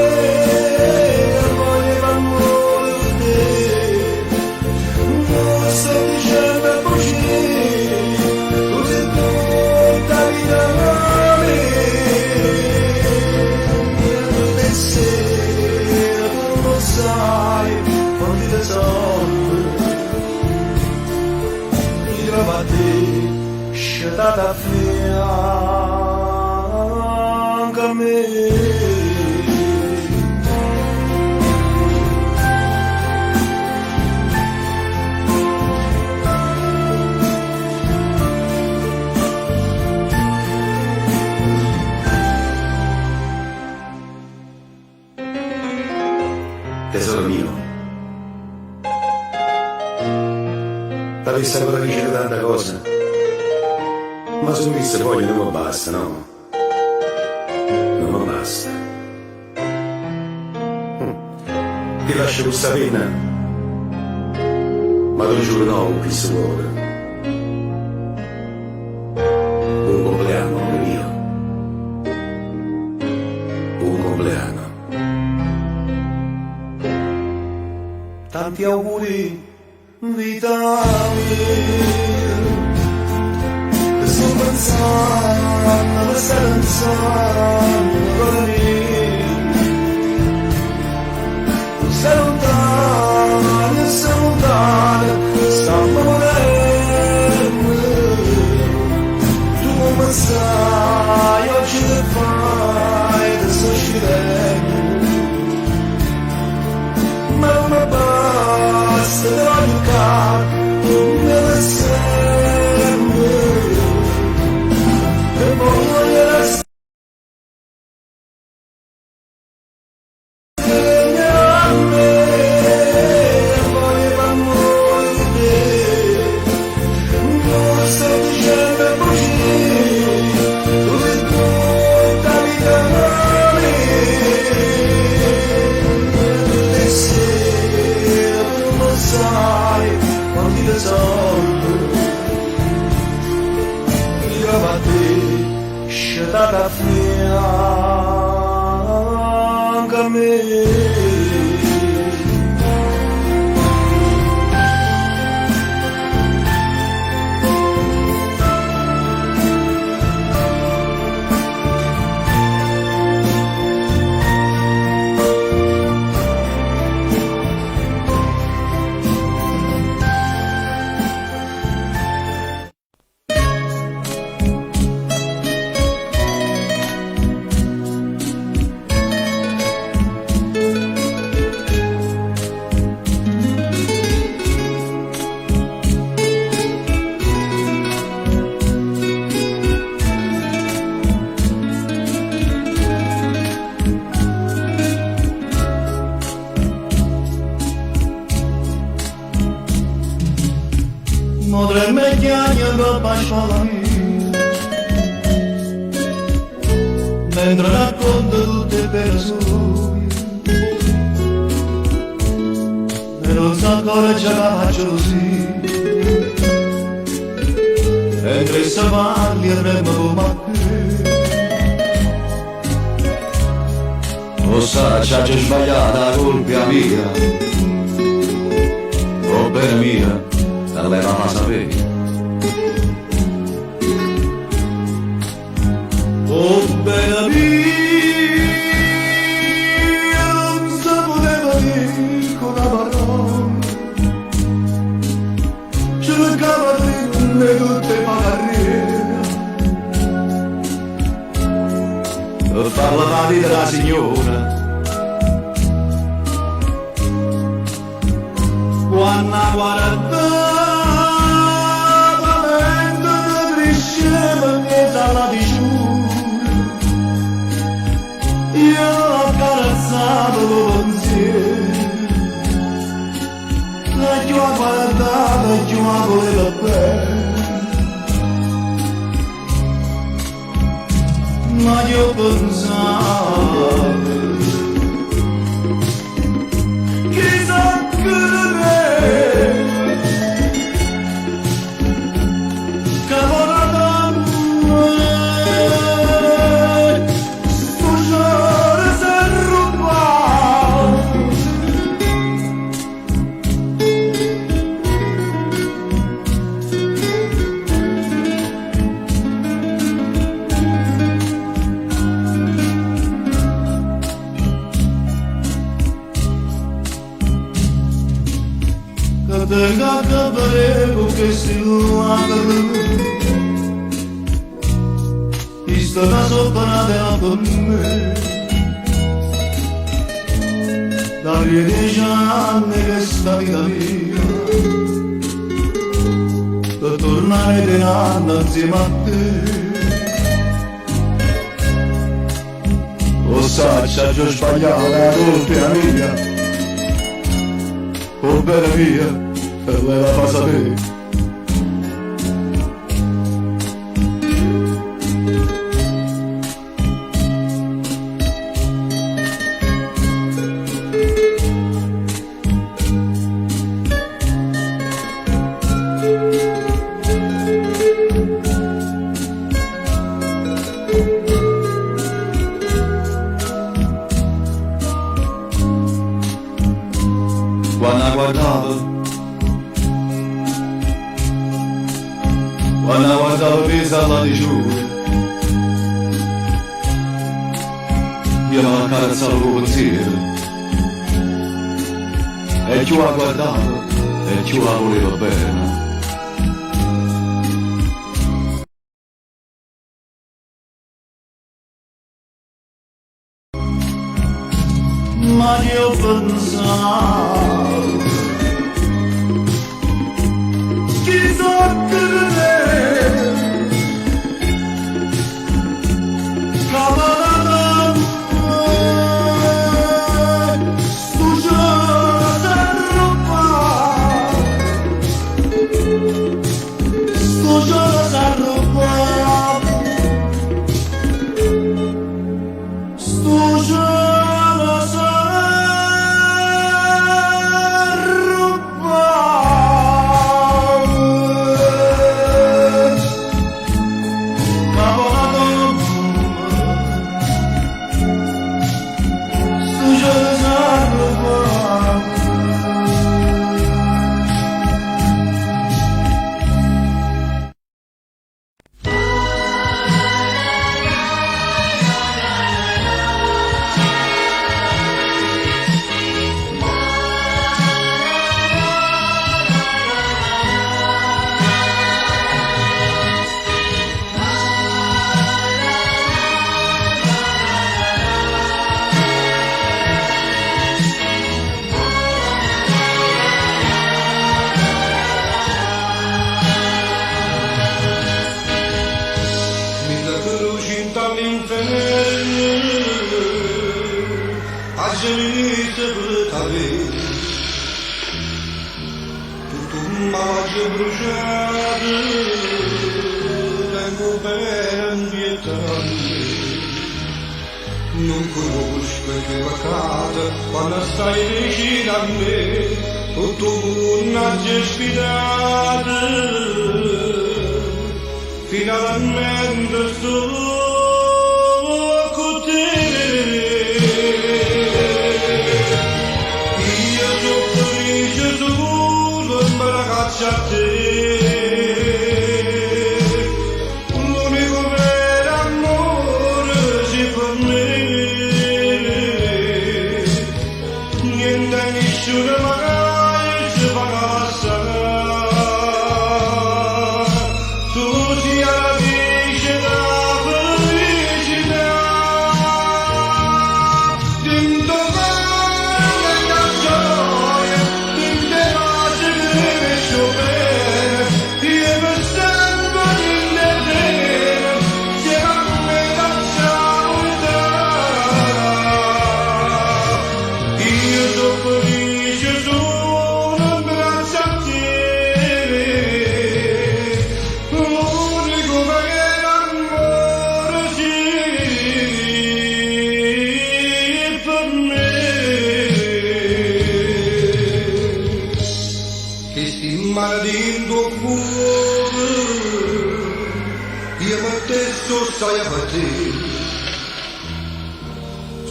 e voglio l'amore di te, non sto dicendo così, così tutta vita mia. Scelta a fianco a me. Tesoro mio, t'avessi ancora dice tanta cosa, ma su queste foglie non mi basta, no? Non mi basta. Ti lascio questa pena, ma ti giuro no, con questo cuore. Buon compleanno, amore mio. Buon compleanno. Tanti auguri, vita mia. Sto pensando, mi stai pensando, cuore mio. Sei lontano, stiamo morendo. Tu come sai, oggi che fai, adesso scrivendo. Ma non mi basta, te voglio caro, me lo sembra. E voglio restare a me, voglio l'amore di te, non sto dicendo così, così tutta vita mia. E se tu non sai quanti tesori io a te scelta a fianco a me. chiagliano pasciolami mentre racconto tutte le persone e non so ancora già la faccio così mentre se parli e remmo come Lo sa, c'ha già sbagliata la colpa mia. Oh bene mia, te lei la fa sapere. oh bella mia non si poteva dire con una parola cercava di tutte le carriere Per farla la vita della signora. quando guardava mentre cresceva che dalla diciura io accarezzato lo pensiero la più guardava e più voleva bene ma io pensavo chissà che tenga que veremos que si lo haga y sta sopra de me dalle 10 anni che sta vita mia per tornare di nanna insieme a te lo sa c'ha già sbagliato la colpa mia oh bella mia per lei la fa sapere Quando guardavo pesa alla di giù io non accarezzavo il pensiero e più la guardavo e più la volevo bene ma io pensavo chissà che Acemi se bırakır tutum Maggio bruciato, tengo ben vietante. Non conosco che vacata quando stai vicino a me, tutto una sfidata, finalmente sto con te. Io sono felice solo in ragazza a te. L'unico vero amore si per me. Niente nessuno magari ci farà stare. Tu sia la felicità, felicità. Dentro me la gioia, dentro pace che mi sto bene. Io per sempre in te bene, siamo a me da saluta. Io sono felice solo in braccio a te, l'unico vero amore sì per me. Che sti maledendo cuore, io per te stai a partire.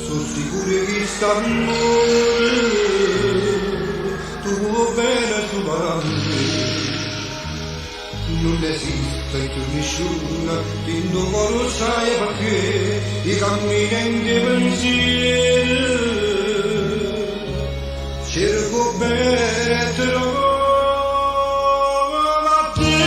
Sono sicuro che st'amore tu vuoi bene tu parli. Non esiste in tu nessuna, tinto lo sai perché i cammini in te pensieri. Cerco bene te lo a te.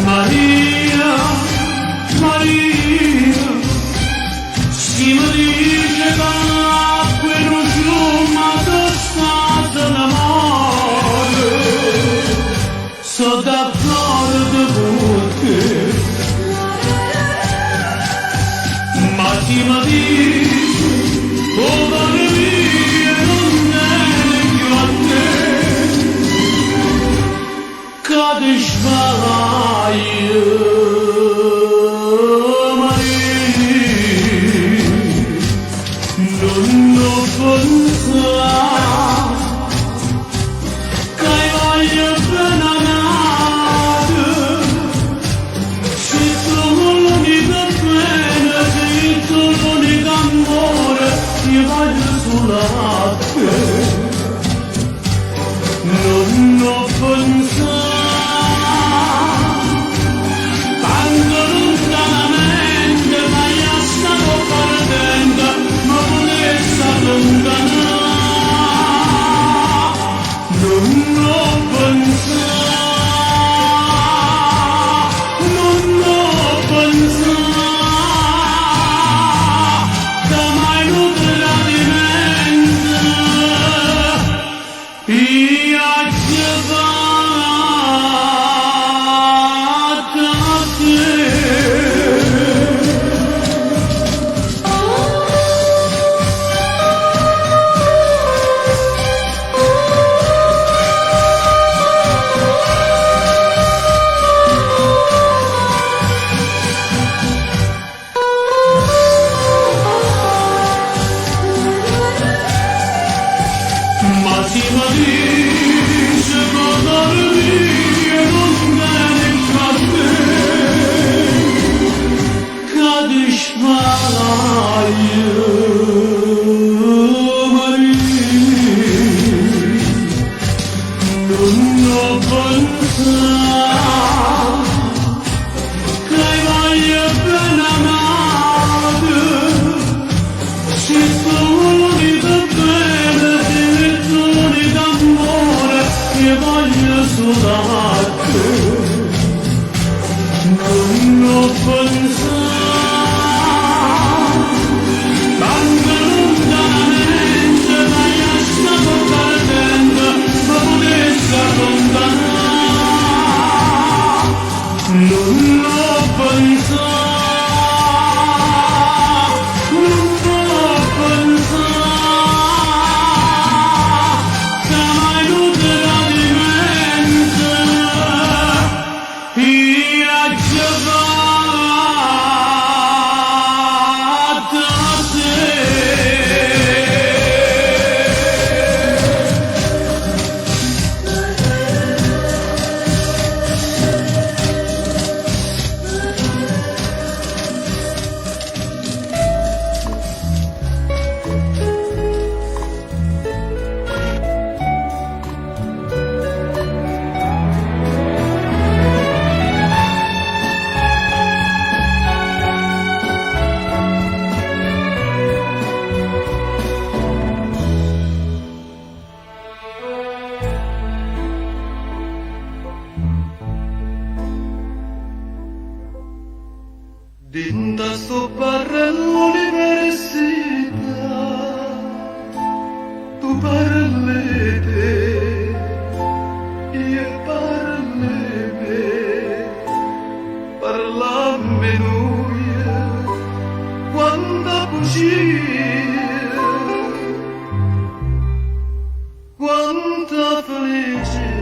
Maria, Maria, si mi dice che quello sciumato sta l'amore, so d'accordo con te, ma chi mi dice, oh mare mia, non è più a te, cade sbaglio. Io voglio Dinda sopra l'università, tu parlete, io parlete, parlamme noi, quanta bugia, quanta felicità.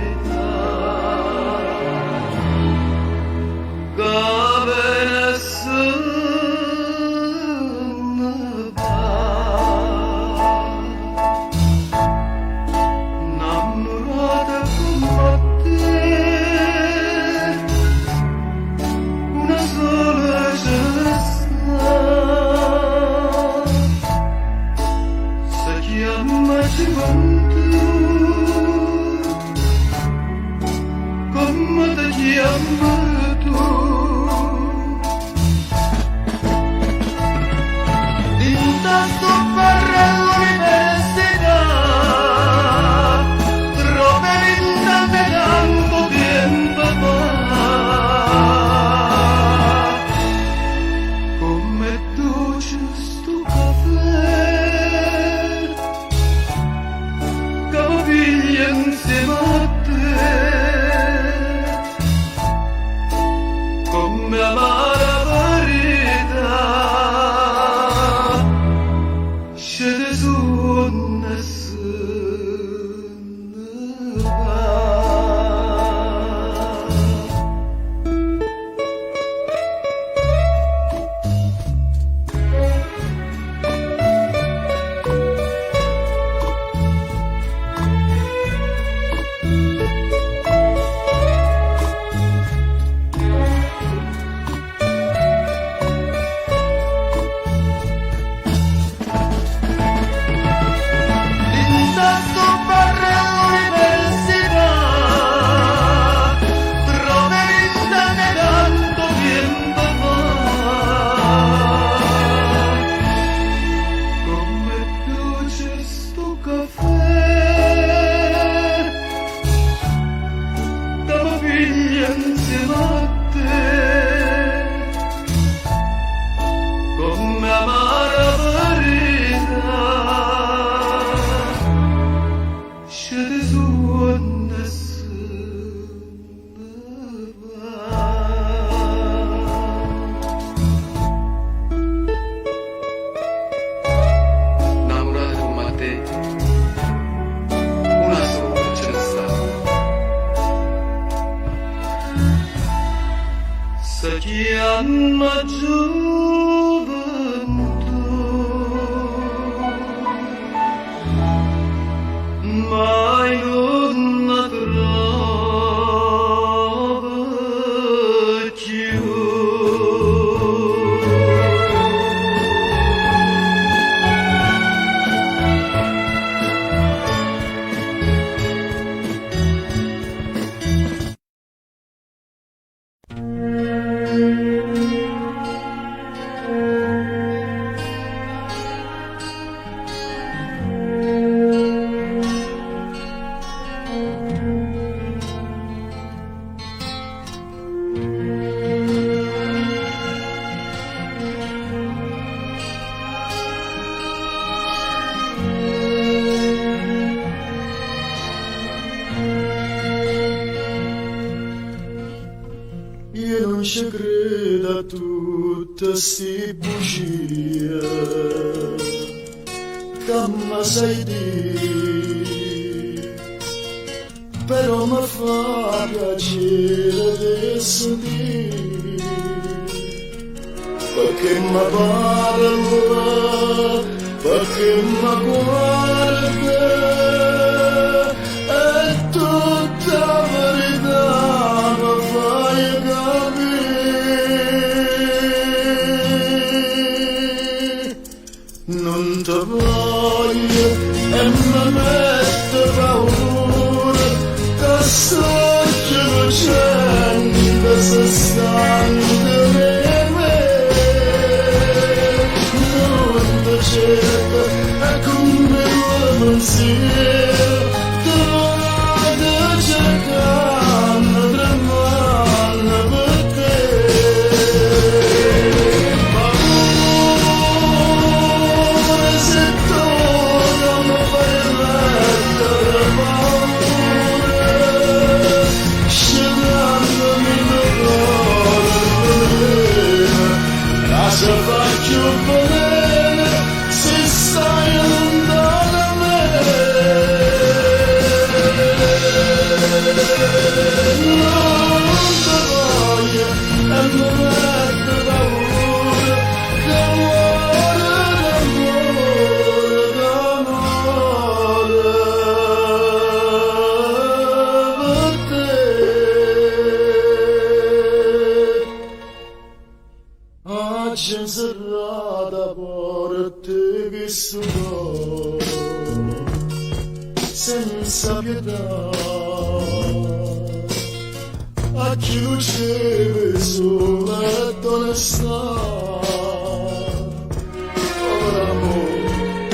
tutte sti bugie che mi sai dire, però mi fa piacere di sentire, perché mi parla, perché mi guarda, è tutta verità, mi fai capire. Non ti voglio e mi mette paura, che sto facendo se stando in me. Non ti cerco e come l'uomo insieme, ti vado cercando, tremando per te. Se tu non mi fai mettere paura, scegliendomi le parole, cosa faccio bene se stai lontano da me? Non ti voglio e mi mette paura, che oggi in serrata porti che sono senza pietà, a chi luceve sulla onestà. Ora amore,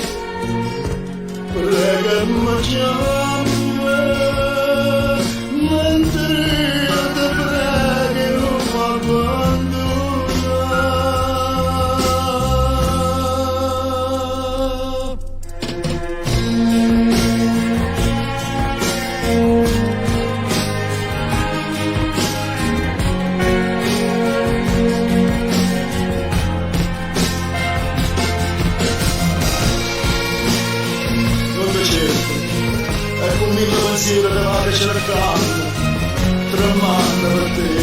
pregami chiamami, mentre io ti prego non mi abbandonare. Non ti cerco, è come il pensiero che vado cercando, tremando per te.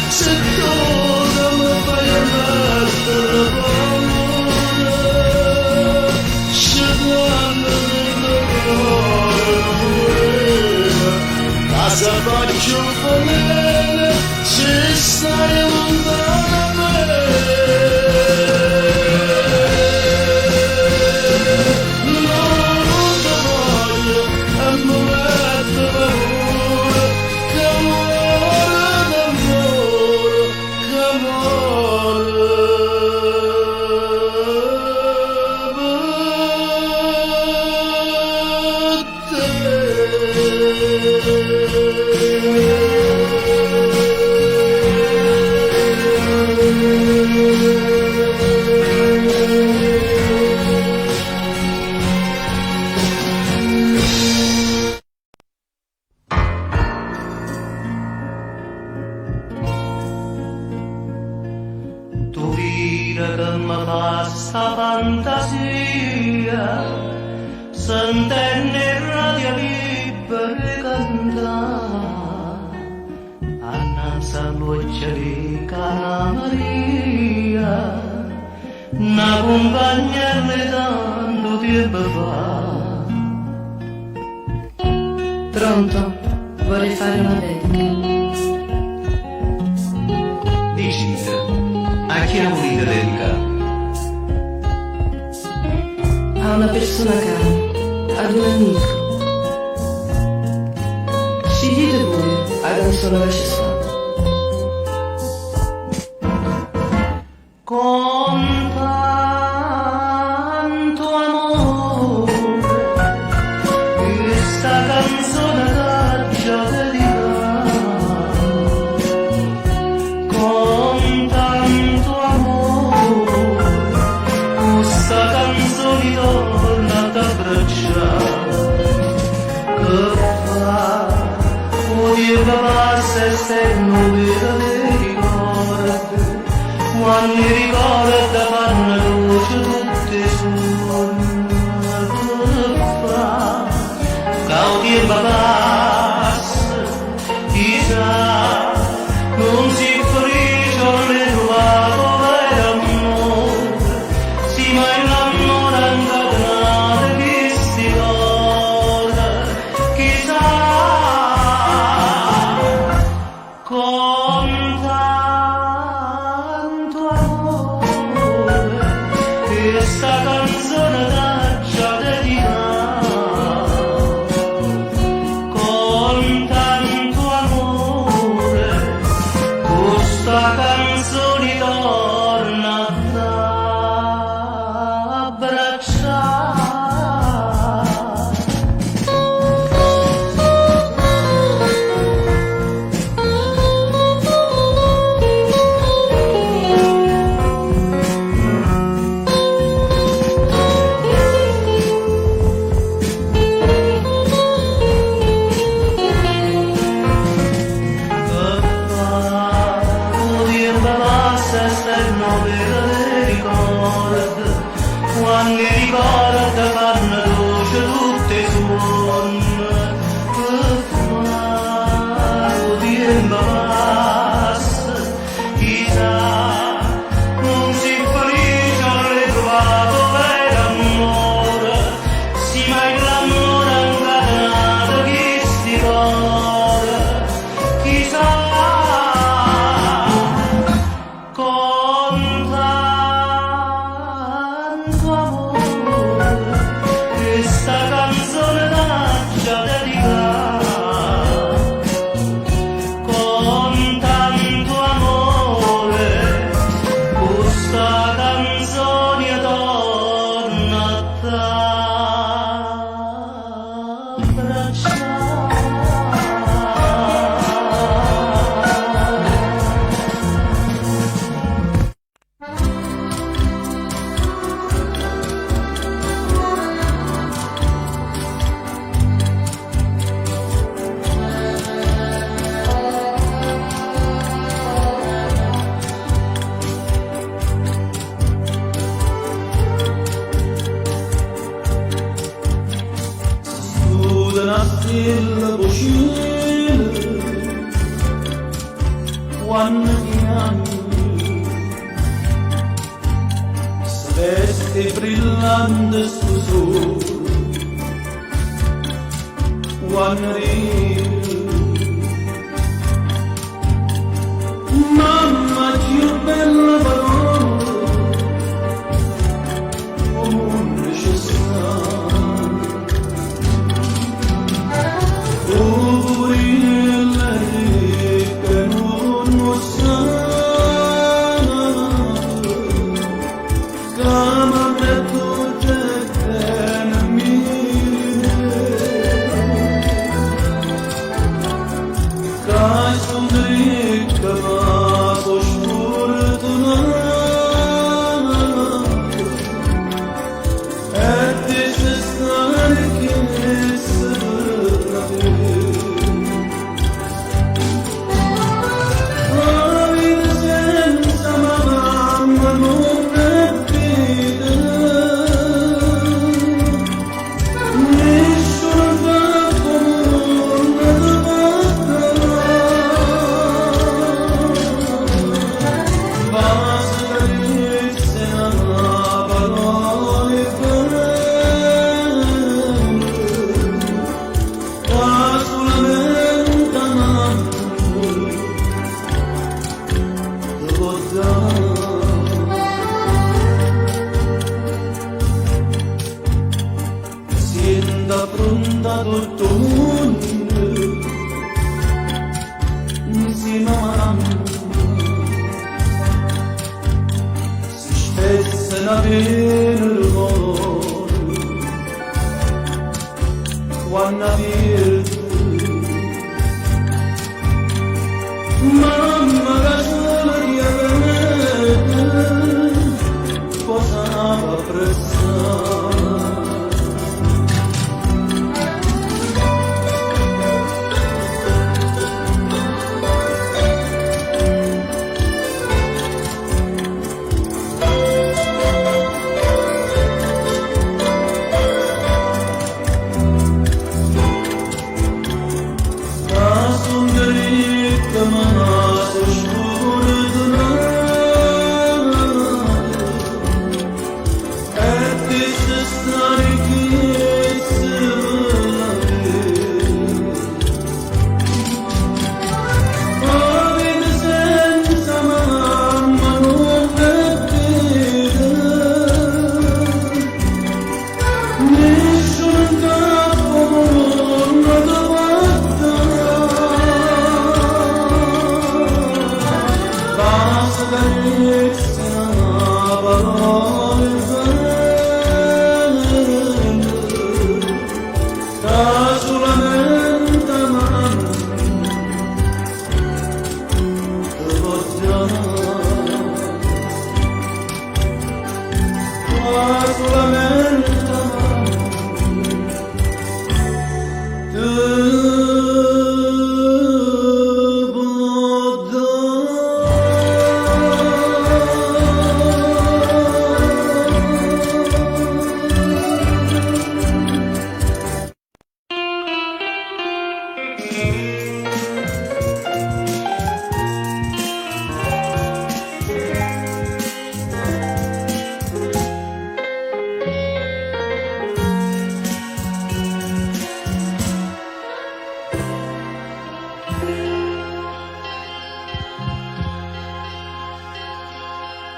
Se tu non mi fai mettere paura, scegliendomi le parole, cosa faccio bene se stai lontano da me? Non ti voglio e mi mette paura, che amore d'amore, che amore Tu vira che mi passa fantasia, sentenne radio libera cantare, annanzi all'occhio di Cara Maria, una compagna di tanto tempo fa. Pronto? Vorrei fare una dedica. Dicite, a chi la volete dedicare? A una persona cara, ad un amico. Scegliete voi la canzone che ci sta. Con tanto amore, questa canzone t'ho dedicata. Con tanto amore, questa canzone torna ad abbracciare. tempo passa e stai nuova di ricordo, quando i ricordi fanno luce tutti i suoni, il tempo passa, chissà, non si felice le trovato vero amore, si mai innamora incatenata che si cosa, chissà, con tanto amore, questa canzone da già dedicata, con tanto amore, questa canzone torna ad abbracciare. Quando i ricordi fanno luce tutti i suoni, il tempo passa, chissà, non si felice le trovato vero amore, si mai l'amore incatenato che si cuore, chissà, con tanto amore, questa canzone da già dedicata, con tanto amore, questa canzone torna ad abbracciare. Il bocino quando ti anni celeste brillante sul sole quando ridi mamma più bella parola come necessario. Pronta tutto il mondo insieme a me si spezza la pena del mondo quando avverto mamma la sola di avere cosa va apprezzare.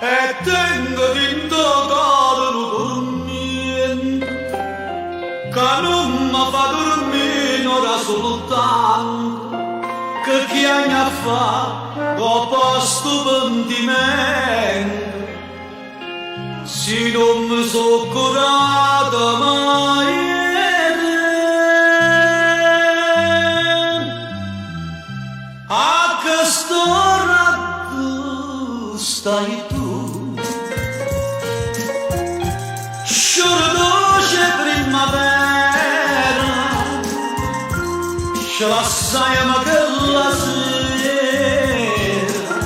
e tengo dentro caro dormire che non mi fa dormire ora soltanto che chi anni fa ho posto pentimento se non mi sono curata mai a quest'ora stai tu sciordoce primavera ce la sai ma che la sera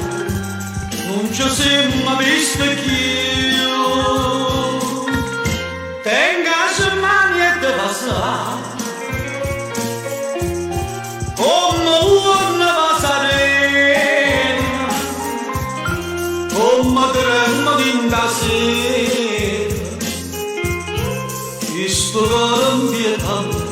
non ci siamo visto più tenga se mani e te passare come una pasarena come tremmo d'inda sera questo cuore inquietante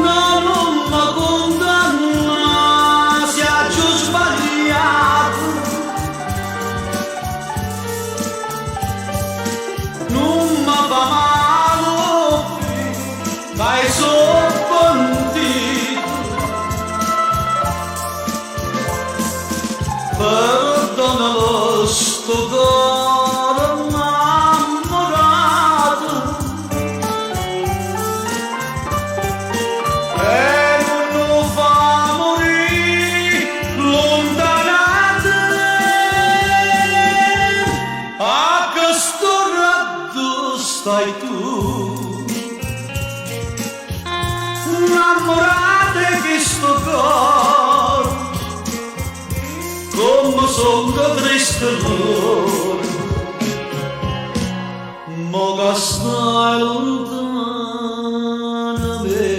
non mi condanna se ha giù sbagliato non mi fa male dai soppantito perdonalo sto cuore innamorato e non lo fa morire lontanate a questo rato stai tu innamorate che sto cuore come sono triste l'ora mo che stai lontana me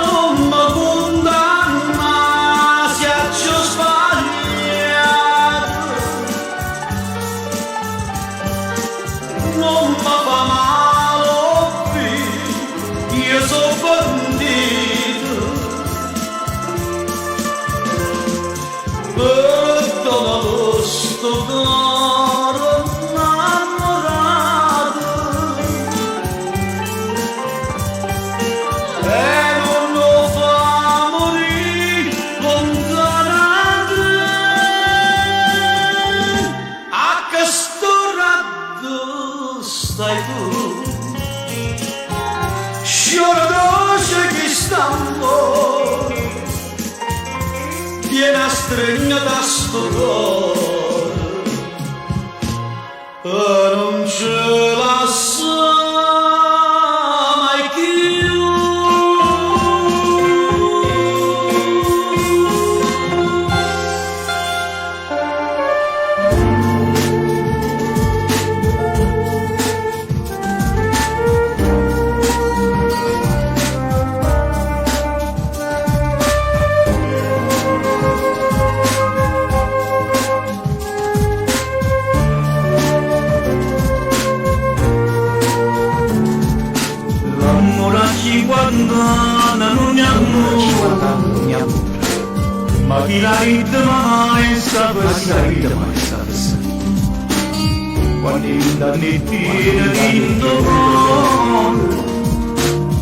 non mi condanna se ha giù sbagliato non mi fa male io sono bandito perdonalo sto cuore innamorato e non lo fa morire lontanate a questo rato stai tu sciordoce che st'amore viene a stringere da sto cuore e non ce la sa mai più non mi amore ma chi la ritma mai sapesse quando in danni tiene d'intorno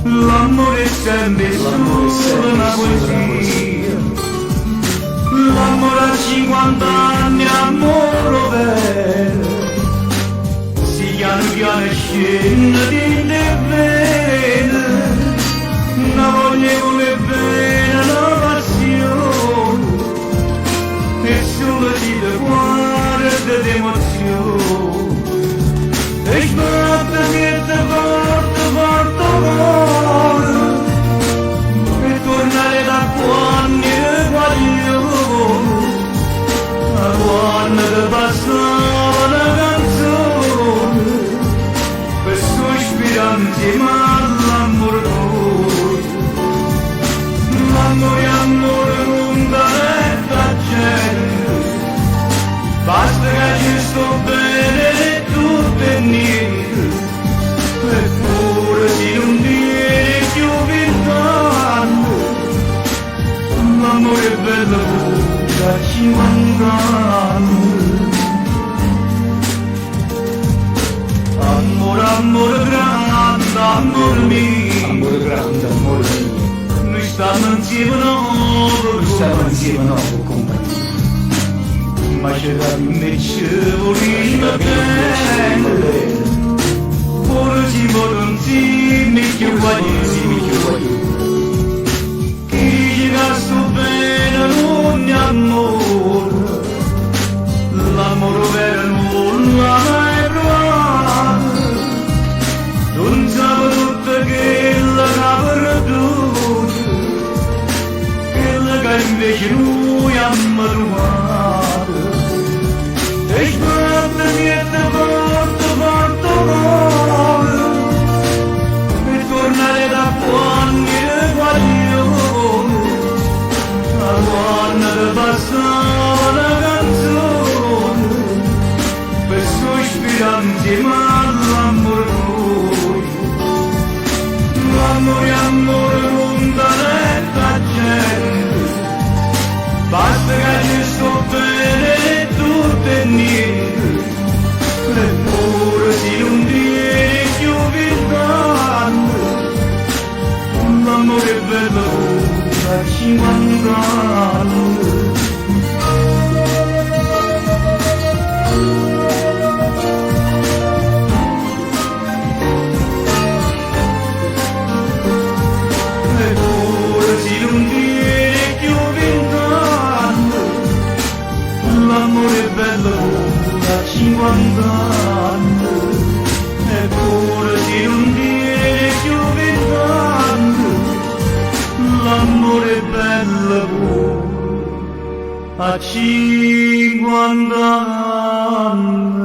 l'amore è sempre solo una poesia l'amore a 50 anni amore vero si piano piano scende di te bene una voglia come bene una passione Stiamo insieme no per compagnia. Ma c'era invece voleva bene. Ora ci vogliono insieme che voglio. Chi ci sta bene non è amore. L'amore vero non l'ha mai provato. Non sapevo tutto che l'ha perduto, quello che invece lui ha trovato. E sguardo niente forte per tornare da quando ero guaglione, a quando ti passava la canzone, per sospirare insieme all'amore. Amore lontanetta gente, basta che ci sto bene tutto e niente, eppure si non viene più vent'anni, l'amore è bello da 50 anni. L'amore è bello da 50 anni, eppure si non viene più 20 anni. L'amore è bello a 50 anni.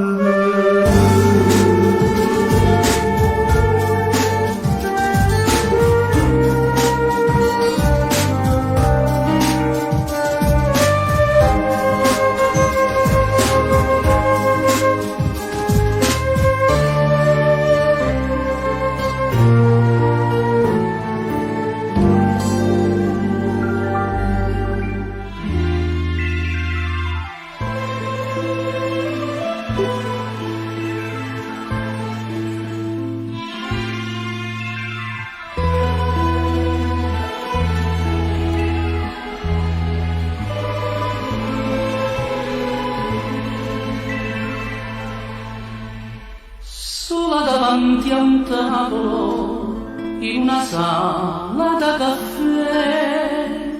Sola davanti a un tavolo, in una sala da caffè,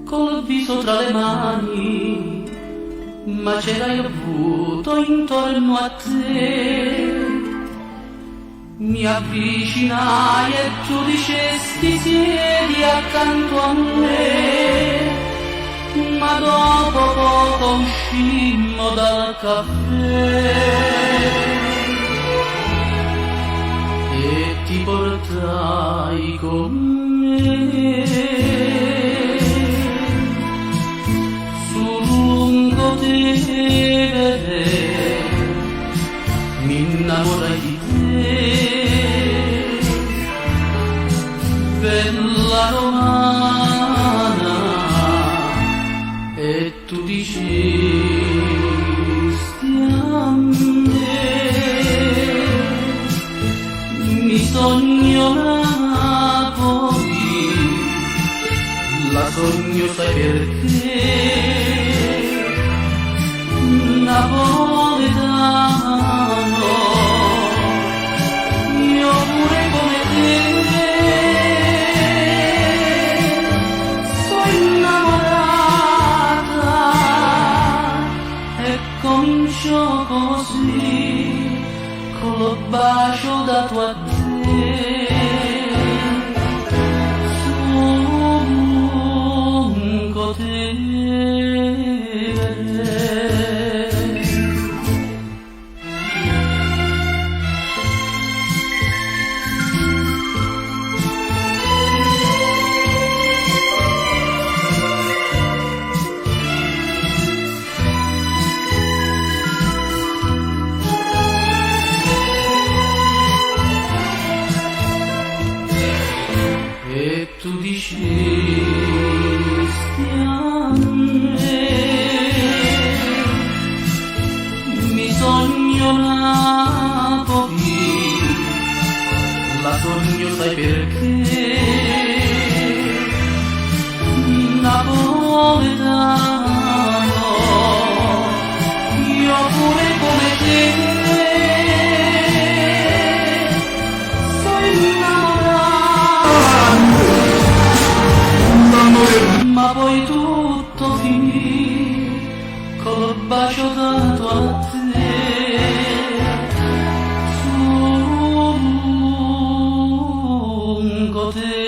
col viso tra le mani, ma c'erai avuto intorno a te. Mi avvicinai e tu dicesti siedi accanto a me, ma dopo poco uscimmo dal caffè. E ti portai con me su lungo Tevere, mi innamorai di te, bella romana, e tu dicesti a me: mi sogno Napoli, la sogno sai perché, napoletano, io pure come te, sono innamorata e comincio così, con lo bacio dato a te. Lungo Tevere. E tu dicesti a me: mi sogno Napoli, la sogno sai perché, napoletano, io pure come te sono innamorato, ma poi tutto finì col bacio dato a te. Lungo te.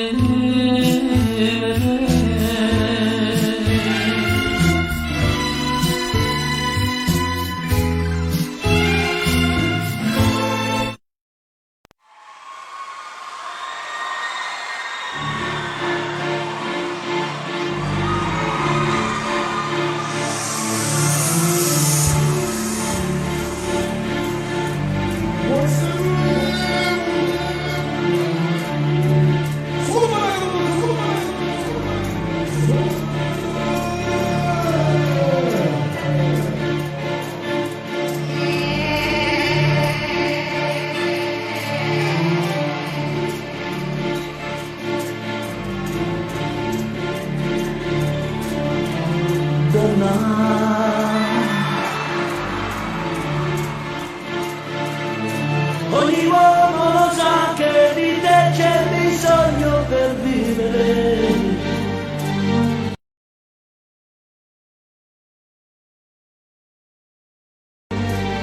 Ogni uomo lo sa che di te c'è bisogno per vivere.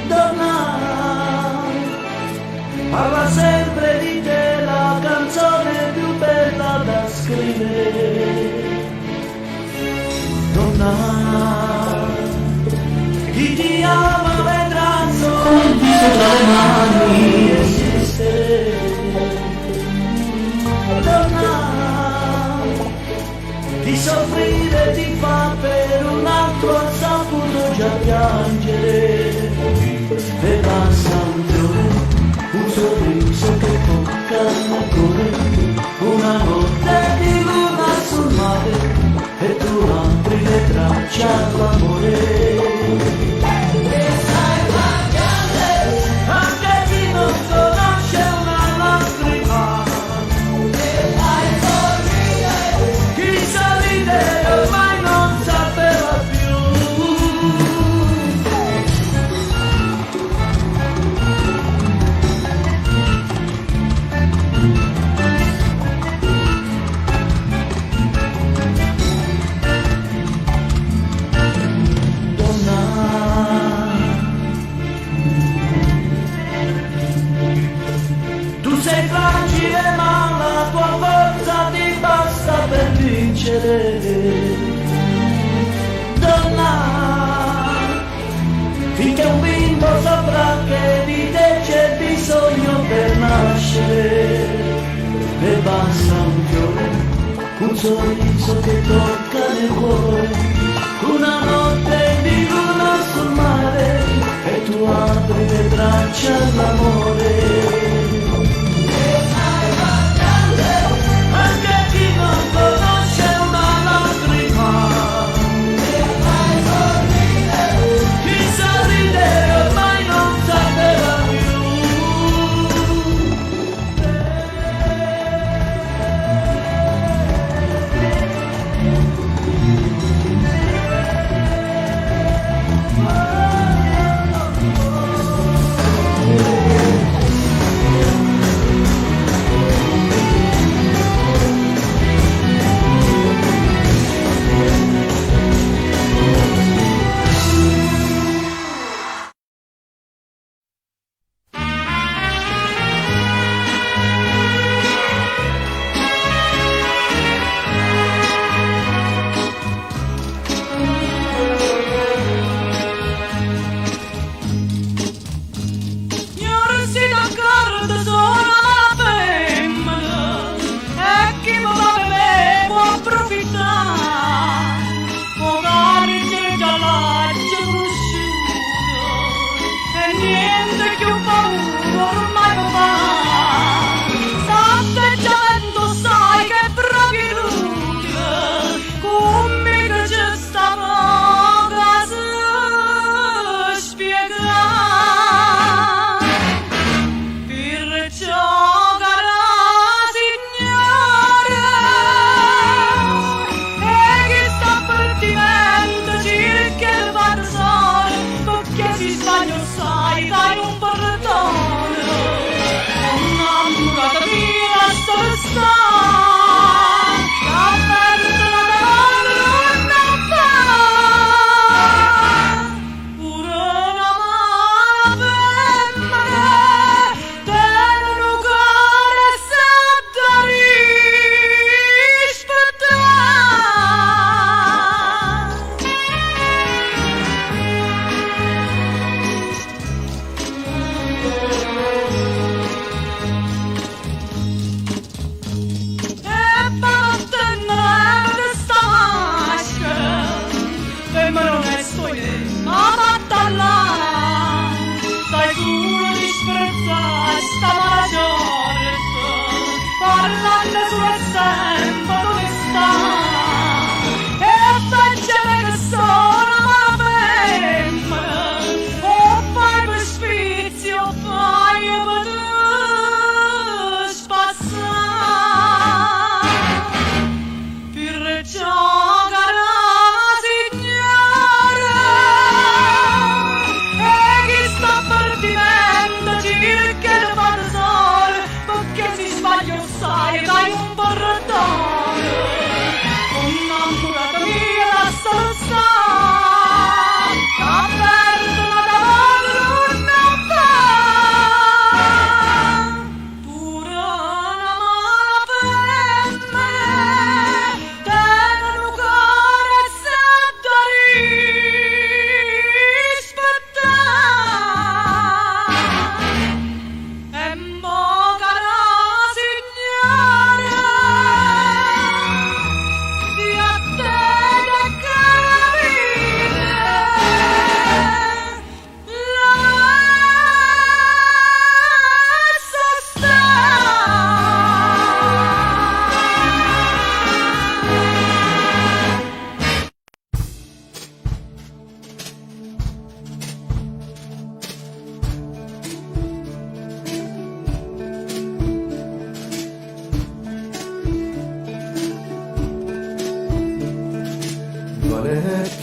Donna, parla sempre di te la canzone più bella da scrivere. Donna, chi ti ama vedrà solo tra le mani esistere. Donna, di soffrire ti fa per un altro ha saputo già piangere. E basta un fiore, un sorriso che tocca il cuore, una notte di luna sul mare e tu apri le braccia all'amore. Sei fragile ma la tua forza ti basta per vincere. Donna, finché un bimbo saprà che di te c'è bisogno per nascere. E basta un fiore, un sorriso che tocca nel cuore, una notte di luna sul mare e tu apri le braccia all'amore.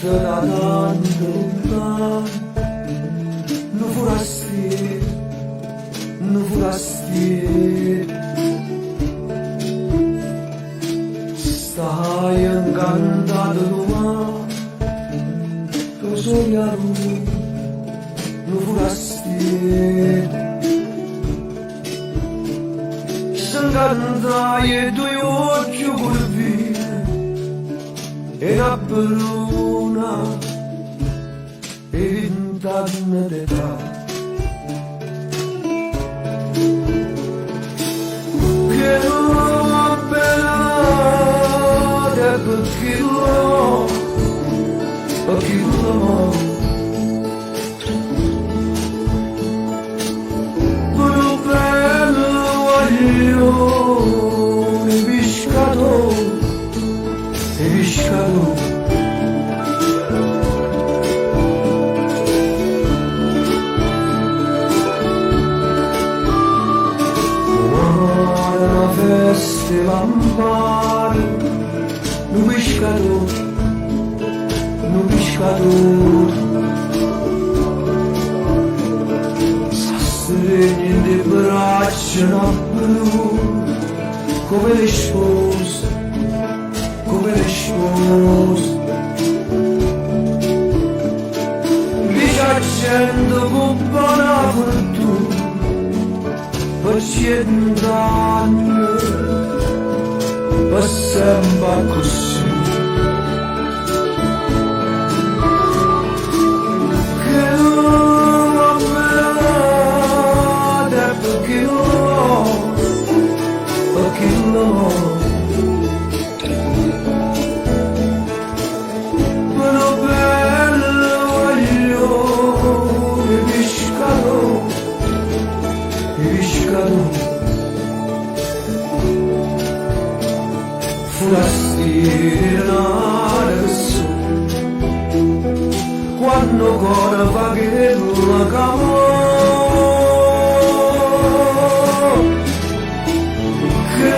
da tanto lontano, non forasti, non forasti. Stai incantato domani, tu sognato, non forasti. S'incantai i tuoi occhi colpiti e la bruna e 20 anni d'età. Che non bella perché lo quello bello voglio e pescato una festa lampare un pescato stringi le braccia blu come le spose dice accendo con buona fortuna per 100 anni per sempre così. Quando ancora va che la camo che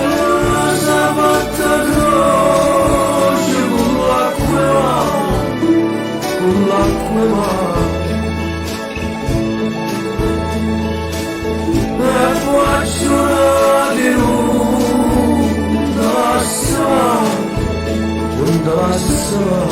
la fatta croce con l'acqua e faccio di un tasso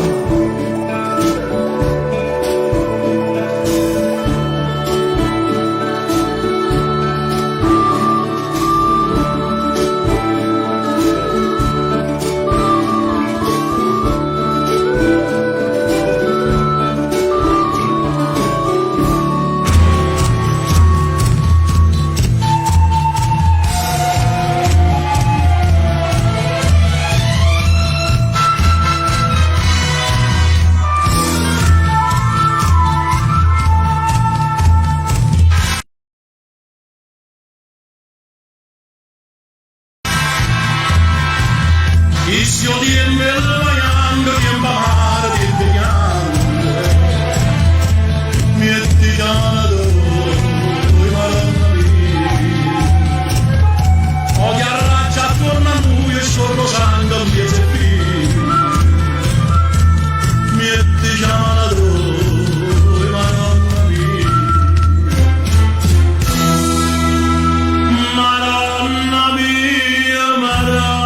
Io ti embellaiando, ti embamare, ti impegnando, mi è tirato, madonna mia. Ho chiarraccia attorno a lui e sto rosando un piede fino, mi è tirato, madonna mia. Madonna mia, madonna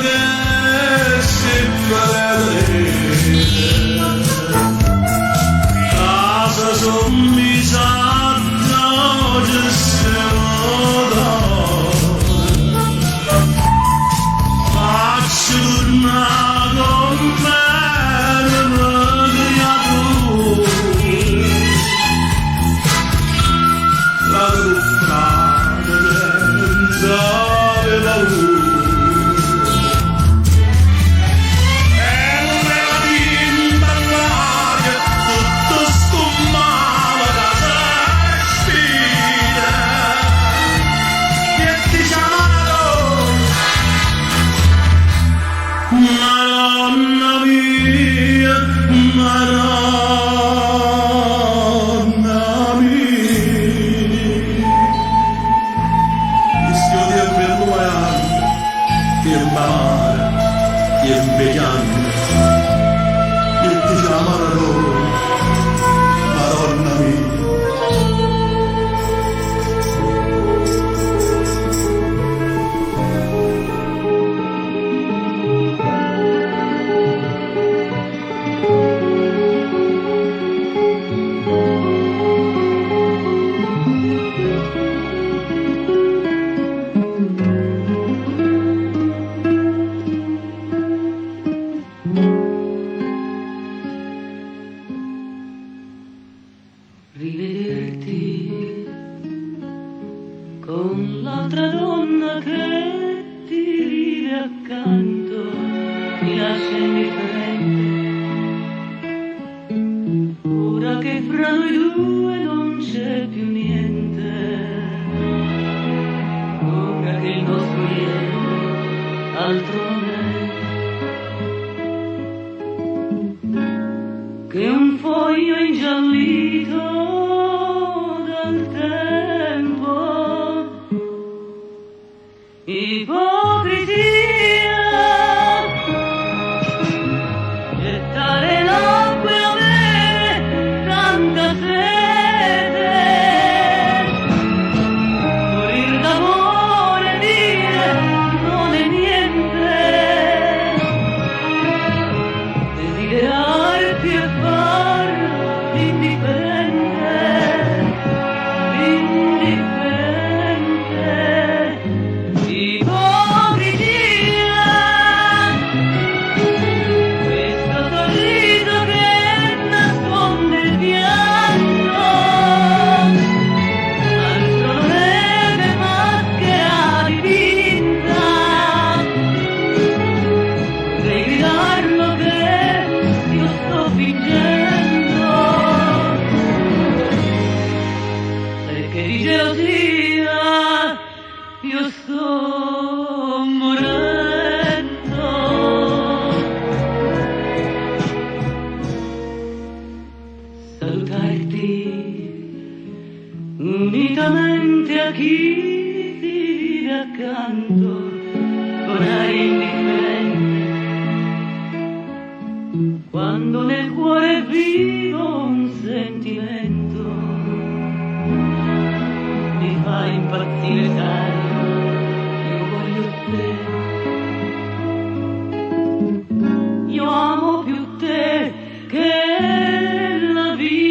che si perde casa sommisata ci siamo faccio tornare con me la truppa senza paura Madonna mia, Madonna mia, rischio di avverluare, che mare, che vegano, che ti chiamano, Madonna mia. Rivederti con l'altra donna che ti ride accanto mi lascia indifferente. Ora che fra noi due non c'è più niente, ora che il nostro ieri altro non è che un foglio ingiallito dal tempo, ipocrisia, gettare l'acqua e avere tanta sete, morir d'amore e dire non è niente, desiderarti e far l'indifferente, ipocrisia, questo sorriso che nasconde il pianto, altro non è che maschera dipinta, potrei gridarlo che io sto fingendo, perché di gelosia io sto morendo. Salutarti unitamente a chi ti vive accanto con aria indifferente, quando nel cuore è vivo un sentimento mi fa impazzire, sai, io voglio te, io amo più te che la vita.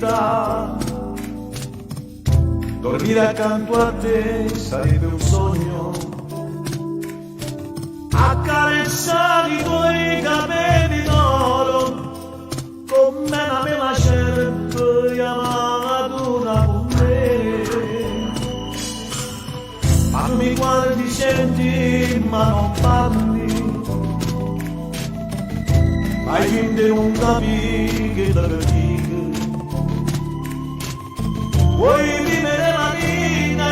vita. Dormire accanto a te sarebbe un sogno, accarezzare i tuoi capelli d'oro come una mela cerpa chiamata con me. Ma tu mi guardi, senti, ma non parli, fai finta di non capire che da capire. Vuoi vivere la vita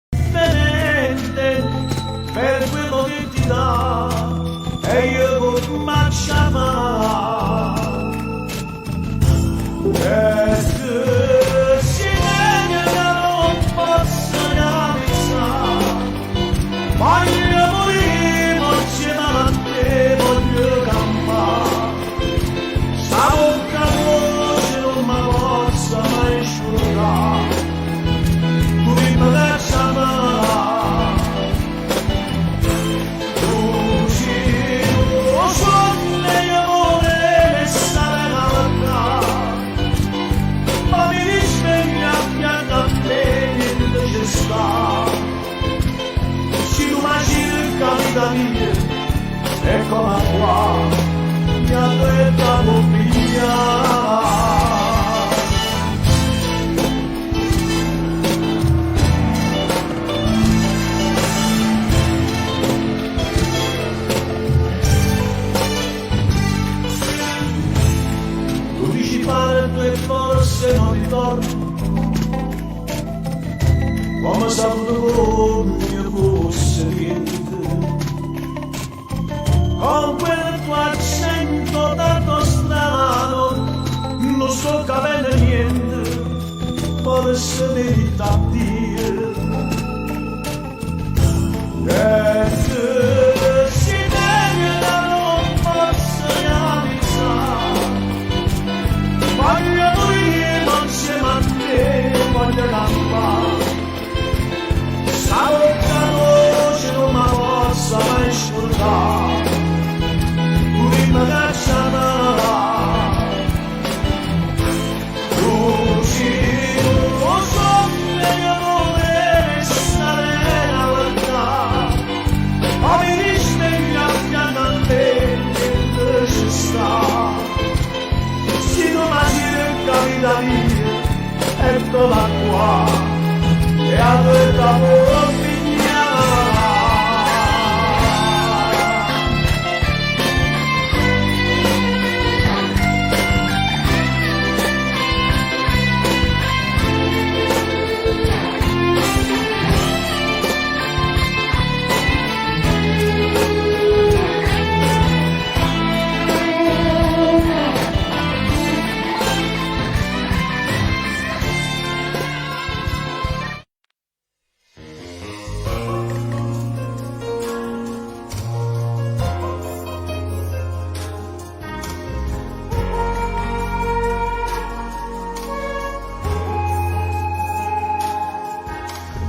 indifferente per quello che ti dà e io come chiamare. E si vede che non posso realizzare, voglio morire, voglio a te, voglio campare. La bocca voce non mi possa mai asciugare, tu mi lasci amare. Luci, lo sogno di amore che stare alla ma mi risveglia a fianco a te niente ci sta. Se tu mi cerca vita mia, eccola qua. Mi aspetta via. Tu dici parto e forse non ritorno, come saputo mio fosse niente. Con quel tuo accento tanto strano non sto capendo niente, forse merita a Dio. E se si vede da non posso realizzare, voglio morire ma insieme a te voglio campare. Sta bocca voce non mi possa mai scordare, mi lasciala. Luci, lo sogno di amore stare alla verità, ma mi risveglia a fianco a te niente ci sta. Se non la cerca vita mia, eccola qua, e a te la vuoi.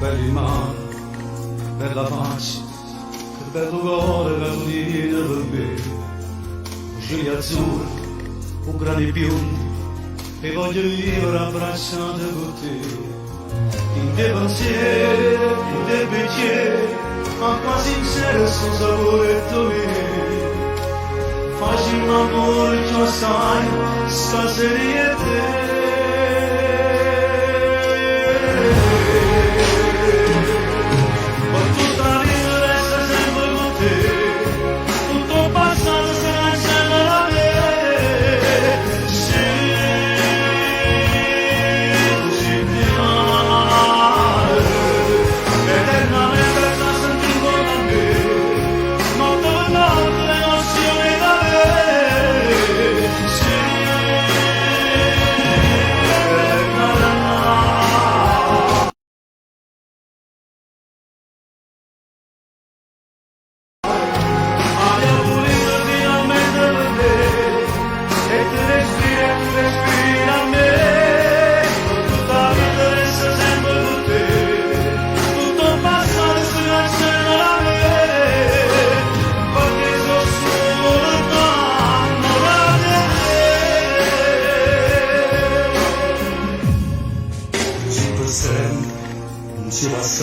Belli mani, bella faccia, che bello cuore, bello vita per me. Occhiali azzurri, un grani biondi, e voglio vivere abbracciato con te. In te pensieri, in te pensieri, ma quasi sincero sto sapore tuo. Facci un amore che sai, stasera è te.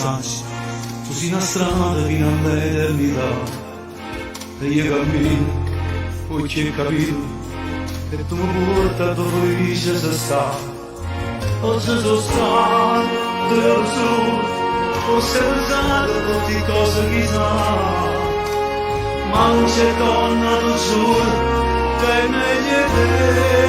distante, così una strada fino all'eternità. E io cammino, poi che ho capito, che tu mi porta dove dice se sta. O se sono stato da solo, o se ho pensato a tutte cose che sa. Ma non c'è donna, tu giuro, che è meglio te.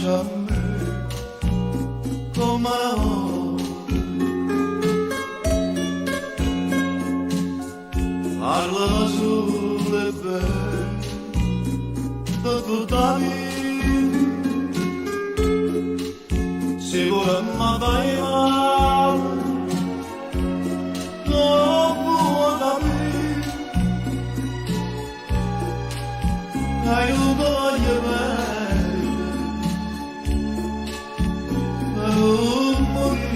abbracciami come una volta. Parlava sulle belle di tutta la vita, se vuole mi fai male, non può capire, che io voglio bene, per non morire.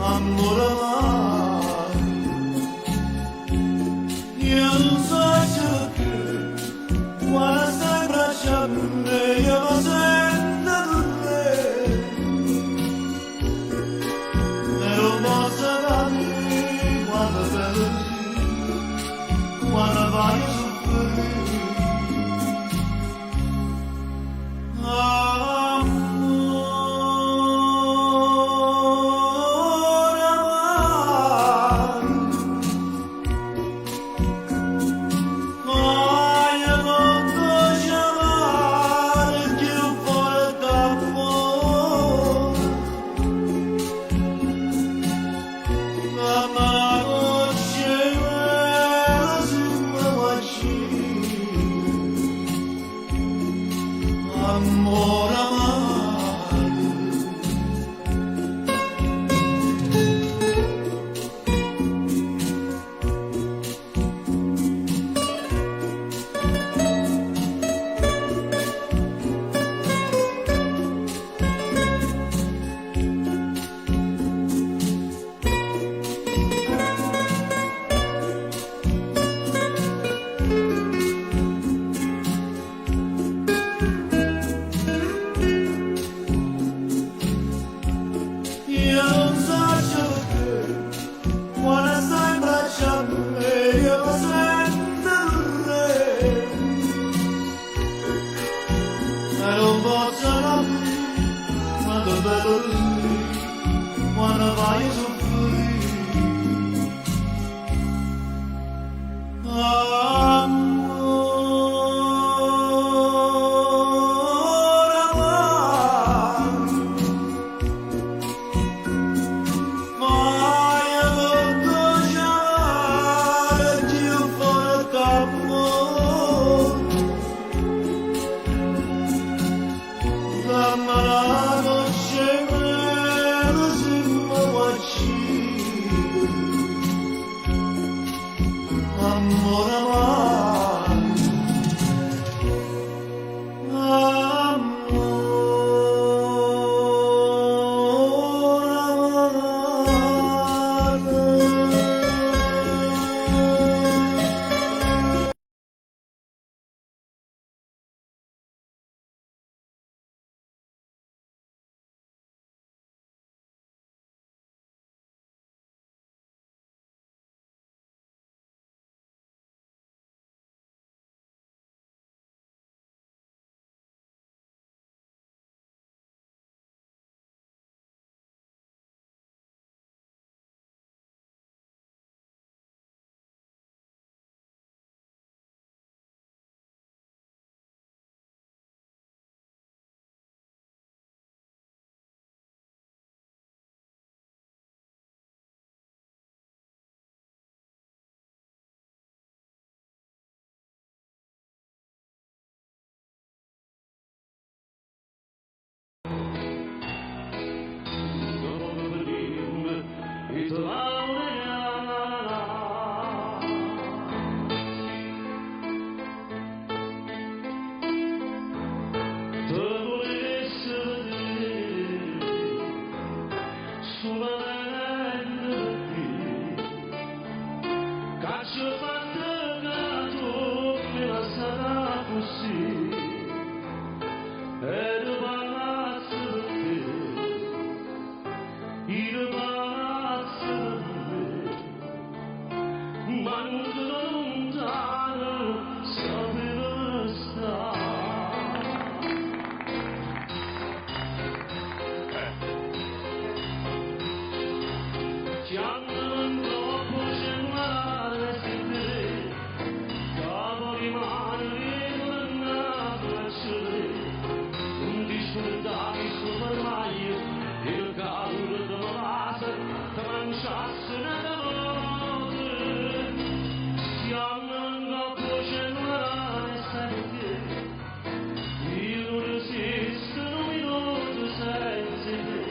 Amore amaro, io non so perché, quando stai abbracciando io mi sento te, e non posso capire quando sei lì, quando vai a soffrire. Amore amaro, io non so perché, quando stai abbracciando io mi sento re, e non posso capire quanto è bello lui, quando vai a soffrire. Amore amaro, vai a chiamare Dio fuori d'amore, dammi la noce meno se mi guacci, amore amaro, Caccio fatta che tu me la sarà così ma non lontano sapeva stare. Ci hanno troppo cellulare sempre, capo di mano e non andato a sedere, non disfruttavi sopra mai, e il calore della casa ti mangiasse una carote. Ci hanno troppo cellulare sempre, io non esisto un minuto senza te,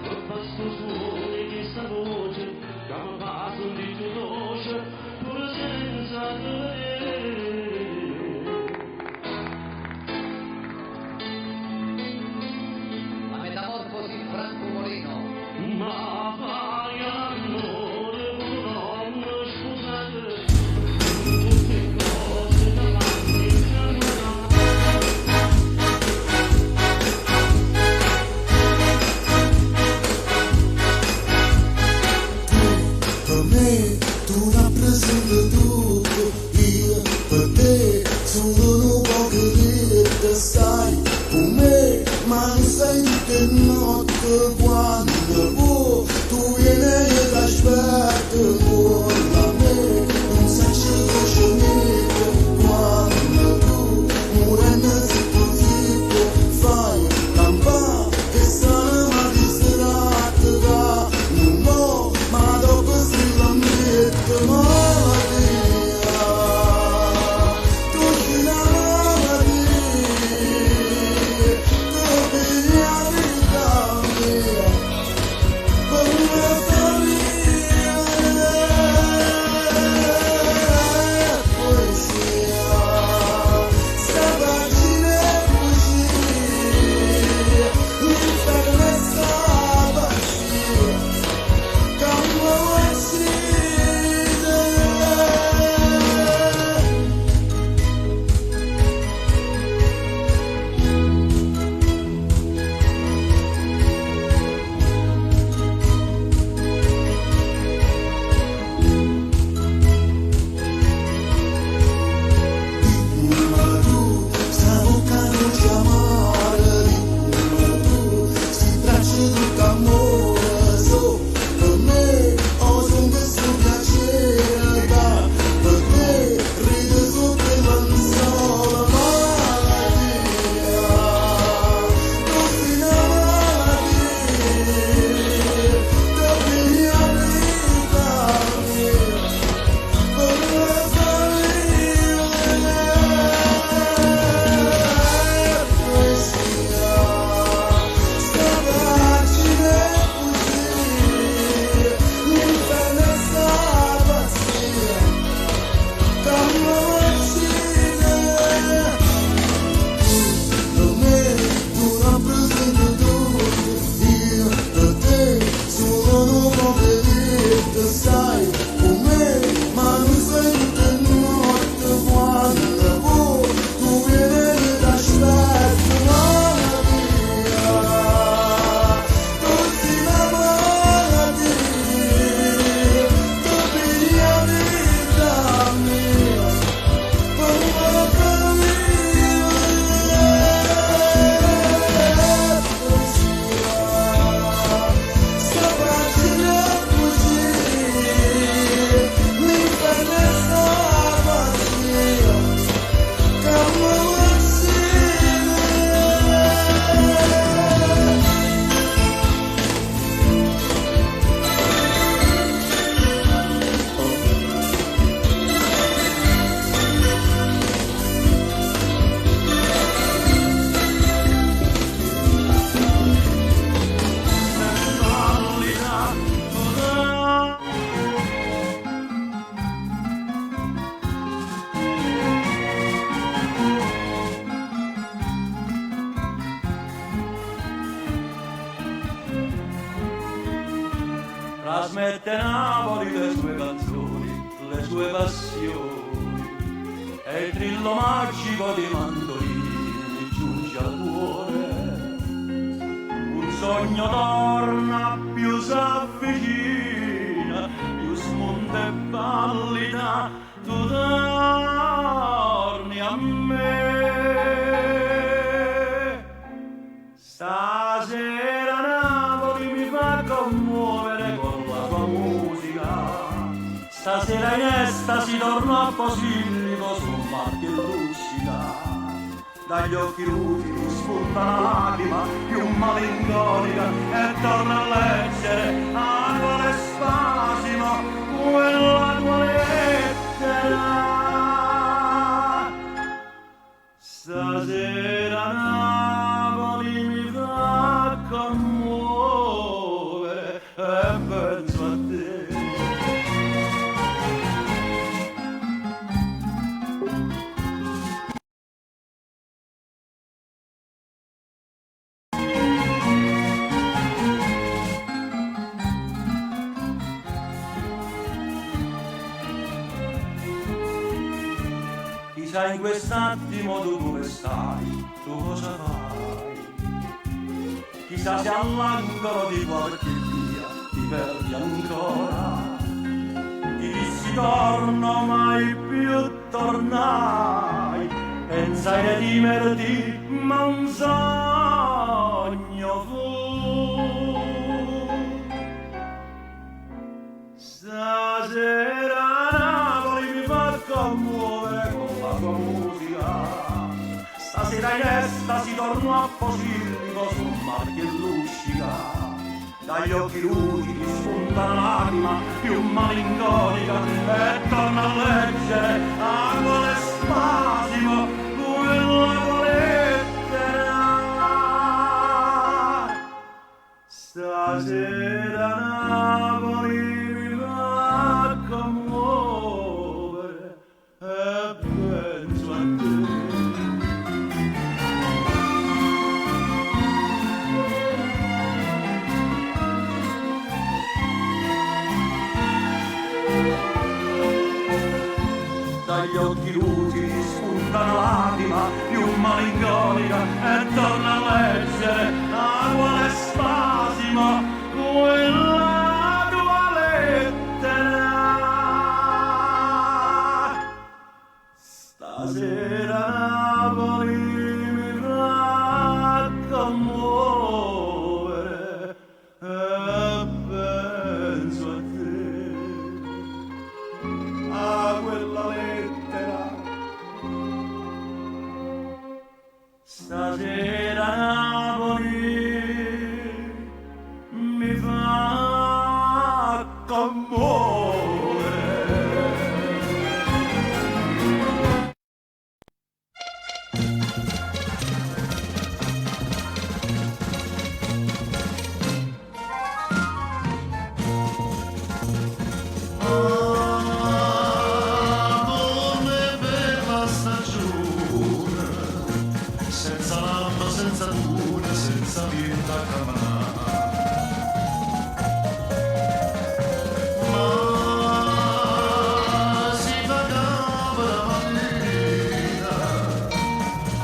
ho fatto suoni questa voce, che mi fa sentire più dolce, pure senza te. La metamorfosi di Franco Molino. Ma fai amore con non scusate, tutte cose davanti a Per me tu rappresenti tutto, io per te sono poche dirette, sai, con me, ma non sai che notte quando tu vieni e ti aspetto con la me, non sai che scenite quando tu morendo zitto fai campà che sarà ma distratta da non ho, ma dopo si la mette malattia, tu ci la malattia, tu vedi la vita mia, come famiglia, poesia, sta pagina è così, l'inferno è sta pazzia, cambia ma tu sta boccando chiamare ma tu si traccia tutto amore so per me ho son questo piacere da per te ride sotto il lenzuolo malattia tu sei una malattia tu vieni a vita mia come sai, con me, ma non sei che notte quando tu vieni e ti aspetto malattia, tu sei una malattia, tu vieni a vita mia, come famiglia, sta pagina così, l'inferno è sta pazzia, cambia trasmette Napoli le sue canzoni, le sue passioni, e il trillo magico dei mandolini giunge al cuore. Un sogno torna, più s'avvicina, più smonta e pallida tu torni a me. Stasera Napoli mi fa commuovere con la tua musica. Stasera in estasi torno a Posillipo sul mar che luccica. Dagli occhi lucidi spunta una lacrima più malinconica e torna a leggere a quale spasimo quella tua lettera. Stasera Napoli mi fa commuovere e penso a te. Chissà in quest'attimo tu dove stai, tu cosa fai? Chissà se all'angolo di qualche via ti perdi ancora. Ti dissi torno, mai più tornai, pensai di redimerti, ma un sogno fu. Stasera Napoli mi fa commuovere con la tua musica. Stasera in estasi torno a Posillipo sul mar che luccica. Dagli occhi lucidi spunta una lacrima più malinconica e torna a leggere a quale spasimo quella tua lettera. Stasera Napoli mi fa commuovere e penso a te. Dagli occhi lucidi spunta una lacrima più malinconica e torna a leggere a quale spasimo quella tua lettera. Stasera Napoli mi fa commuovere e penso a te. A quella lettera. Stasera Napoli mi fa commuovere. Senza lampo, senza luna, senza vento a camminare. Ma si vagava la mattina,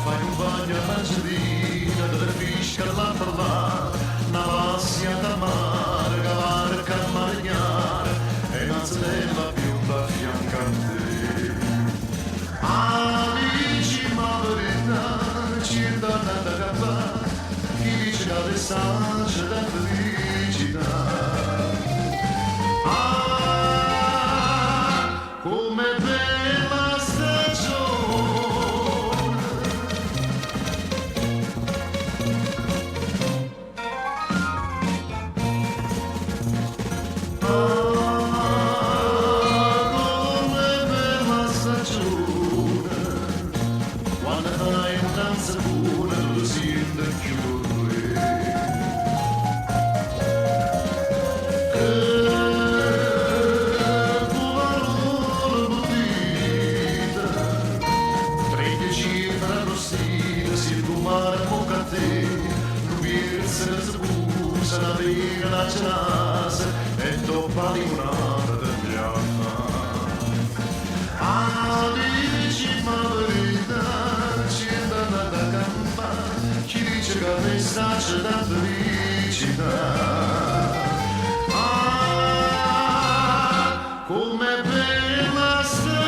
fai un bagno a mangiadina, delle fische alla parlare, una vassia da mare, cavarca a marignare, e non se ne va più da fianco a te. Amici, ma verità, ci dà da campare, chi dice che messaggio da felicità. Ah, come bella stagione. Come bella stagione, quando fai un danza buona, tu senti chiudere. La cenase e dopo limonata del bianco. Ah, dici ma verità, c'è da campare, chi dice che a me sta c'è da felicità. Ah, come bella sta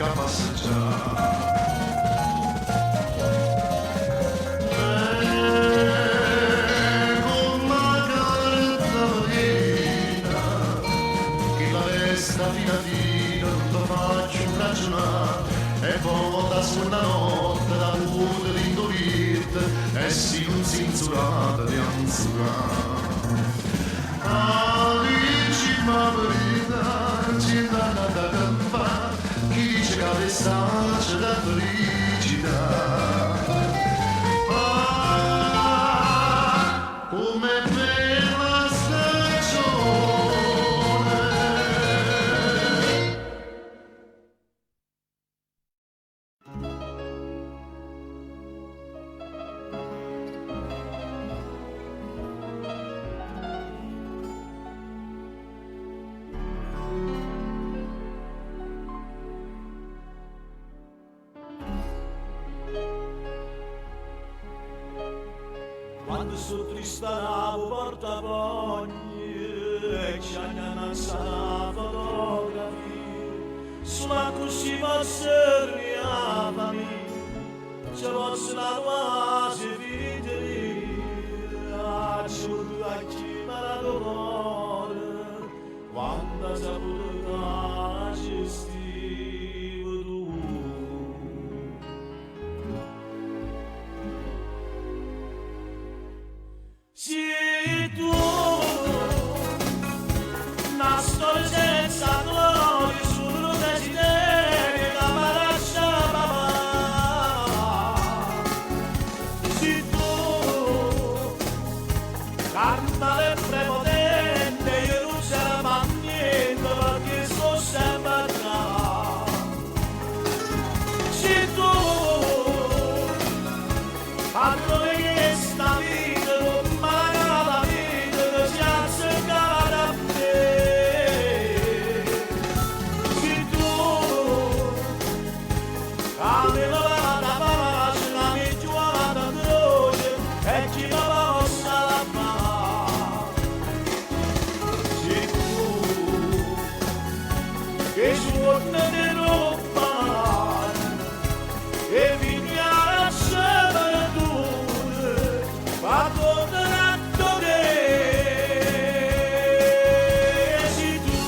esca a passeggiare. Con la carta marina, che la resta fino a fino, non lo faccio ragionare, e poi da una notte da pure l'indovirte, e si non si insurata di ansurare. Dici ma verità, c'è da campare, chi dice che l'estate da felicità. Come bella stagione. Quando sto triste navo porta pogni e c'è una fotografia sulla così passare a famiglia c'è vostra la quasi vita c'è un chi maradone quando si può gestire tu. Se tu una storia senza gloria solo desiderio da lasciare papà. Se tu canta le prepotente io non sarà mai niente perché sto sempre a trarre. Se tu allora che sta vita che suona di roba e vigna a separature fatto tanto che si tu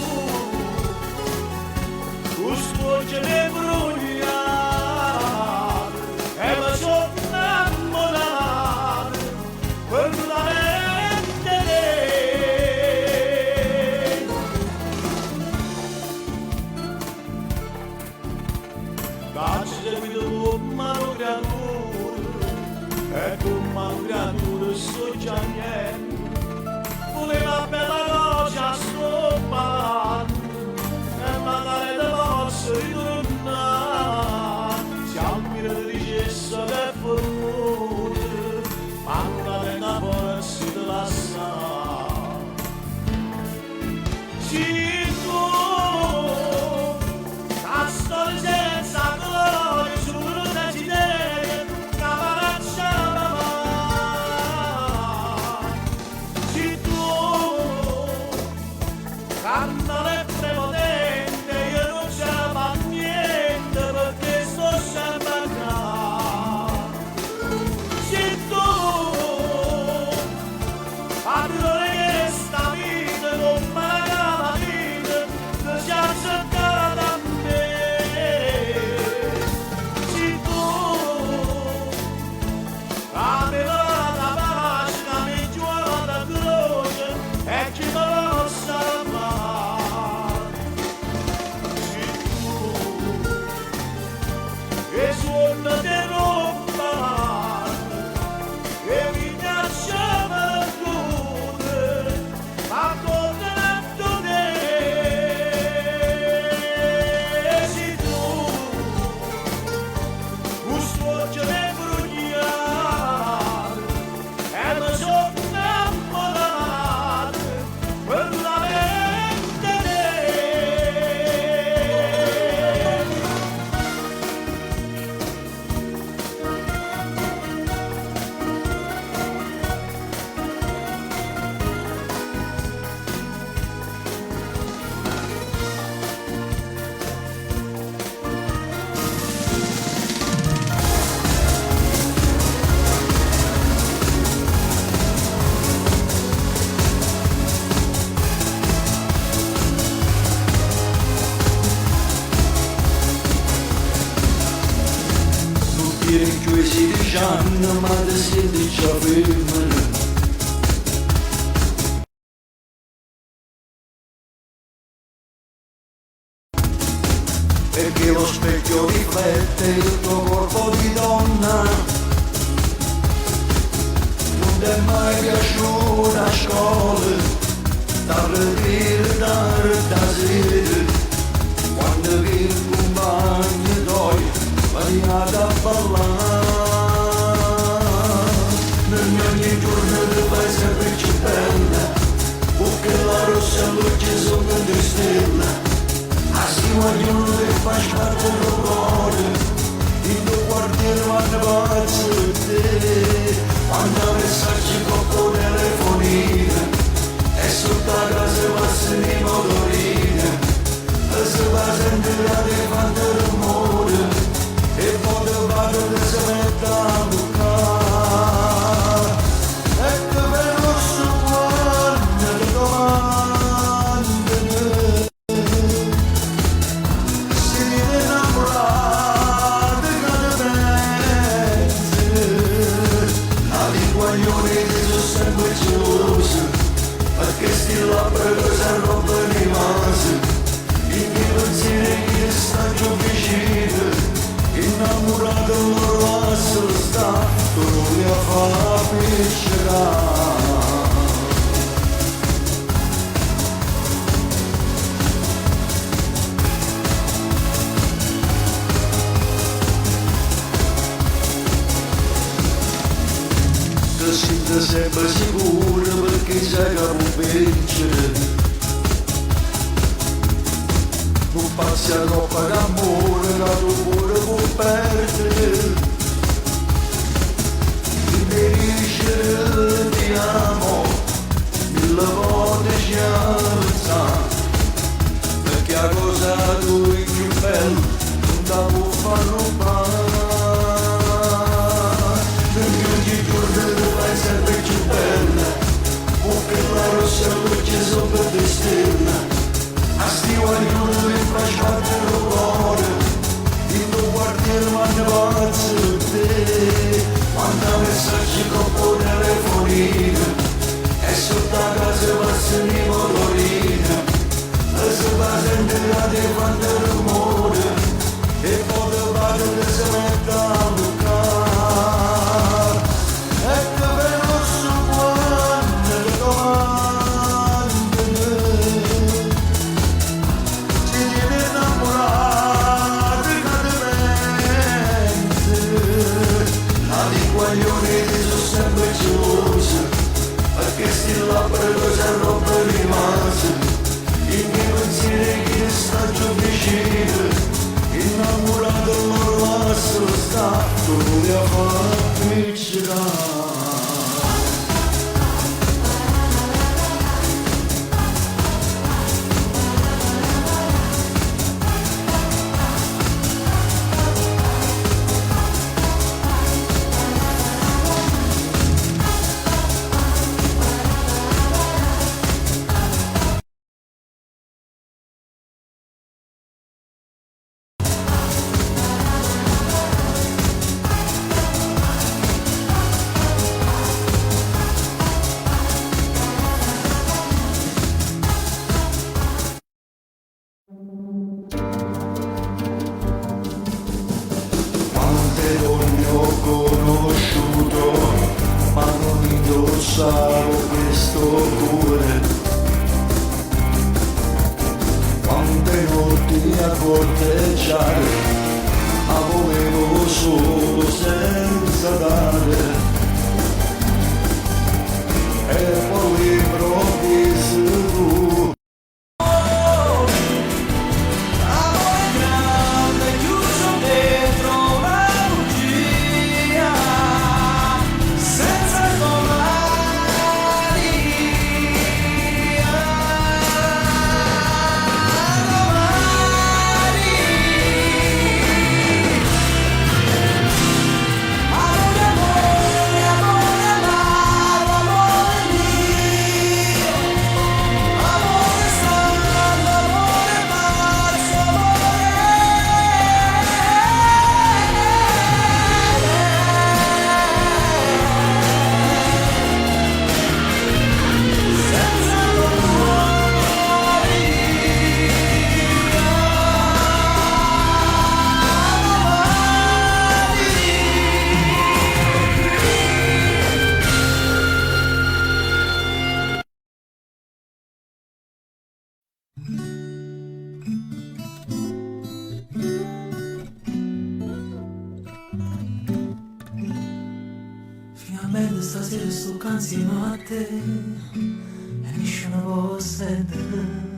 scorge le bruglia e mi sono innamorato per la mano creatura e con mano creatura sto già niente voleva bella cosa sto parlando e magari te posso ritornare si ammira di ricesso per fortuna magari una forza te la sa si tu la storia senza gloria canta le prepotente io non c'è mai niente perché sto sempre a casa se tu allora che sta vita non mi la vita che si accettata da me se tu aveva la pagina mi giura da croce e ci possa amare 16 anni ma di 16 femmine. Perché lo specchio riflette il tuo corpo di donna. Non ti è mai piaciuta a scuola, da ridere, da sera, quando vi il compagno tuoi veniate a ballare. In ogni giorno ti fai sempre più bella, perché la rossa luce sono di stella. Si vogliono che fai parte del cuore, il tuo quartiere vanno pazzo di te, manda messaggi con telefonina, e sotto la casa passano i motorini, e si va sentire di fare rumore, e poi ti vado che si mette a bucare, e che per lo guarda ti domandano. Perché sti labbra che si rompono i vasi, i miei pensieri che stanno vicino, innamorato loro a sta, tu non li fa appicciare. Ti senti sempre sicuro perché sai che non vincere, non passi a troppo d'amore che tu pure puoi perdere. Ti dice ti amo, mille volte ci alza, perché la cosa tu è più bella non la può far rubare. Sempre più bella, perché la rossa luce sopra di stella, a sti guaglioni mi fai parte del cuore, il tuo quartiere vanno pazzo di te, manda messaggi con telefonina, e sotto la casa passano i motorini, e si va sentire di fare rumore, e poi ti vado che si mette a bucare. Perché sti labbra che si rompono i vasi, i miei pensieri che stanno vicino, innamorato loro a sta, tu non li fa appicciare. Indossavo questo cuore, quante notti a corteggiare, ma volevo solo senza dare, e poi improvviso tu. Finalmente stasera sto qua insieme a te e nessuno può stendere.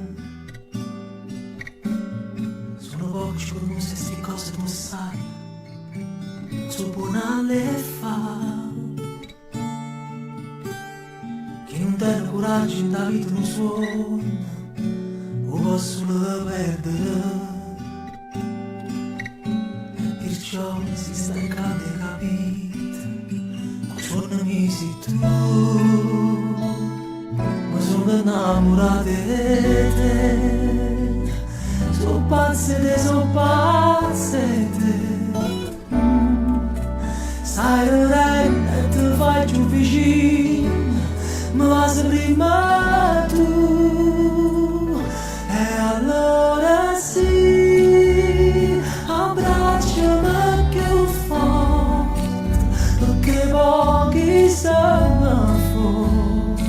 Sono pochi come se sti cose tu sai, so buona le fa. Chi non tiene coraggio in la vita non suona, o posso perdere. E perciò si sta in grande capito. Sono mesi tu, ma sono innamorata di te. Sono pazze di te. Sai e ti fai più vicino, ma vas prima tu. E allora sì, abbracciami più forte, perché pochi stanno fuori.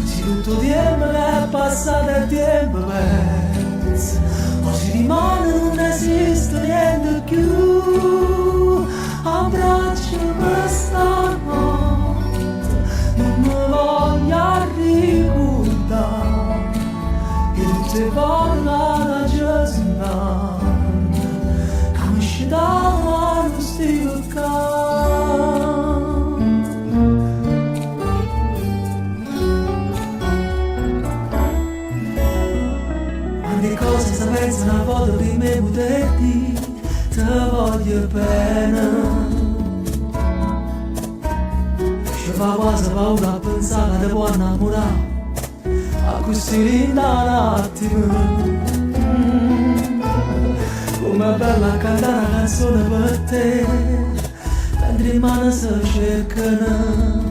Se tutto tempo che è passato è tempo perso, o si rimane non esiste niente più. Abbracciami stanotte, non mi voglio ricordare che tutte le volte la giornata che mi esce da mano sti quante cose si pensano a volte di me poter dire ti voglio bene. Ci fa quasi paura a pensare che ti può innamorare a così da un attimo. Com'è bella cantare una canzone per te, mentre in mano si cercano.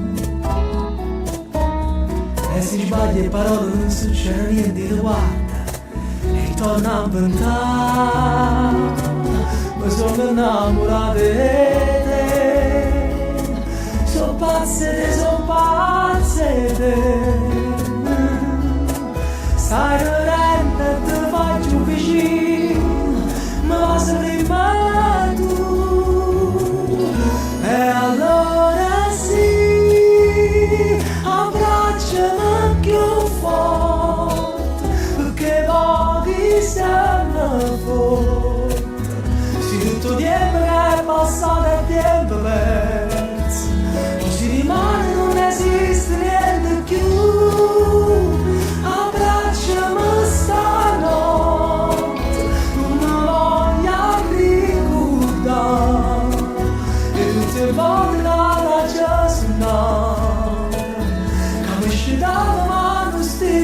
E se sbagli le parole non succede niente, ti guarda e torna a inventare. Ma sono innamorata di te, sono pazze di te. Stai ridendo e ti fai più vicino, ma va prima tu. E allora sì, abbracciami più forte, perché pochi stanno fuori. Se tutto tempo che è passato è tempo perso, o si rimane non esiste niente più. Abbracciami stanotte, non mi voglio ricordare e tutte le volte la giornata che mi esce dalla mano sti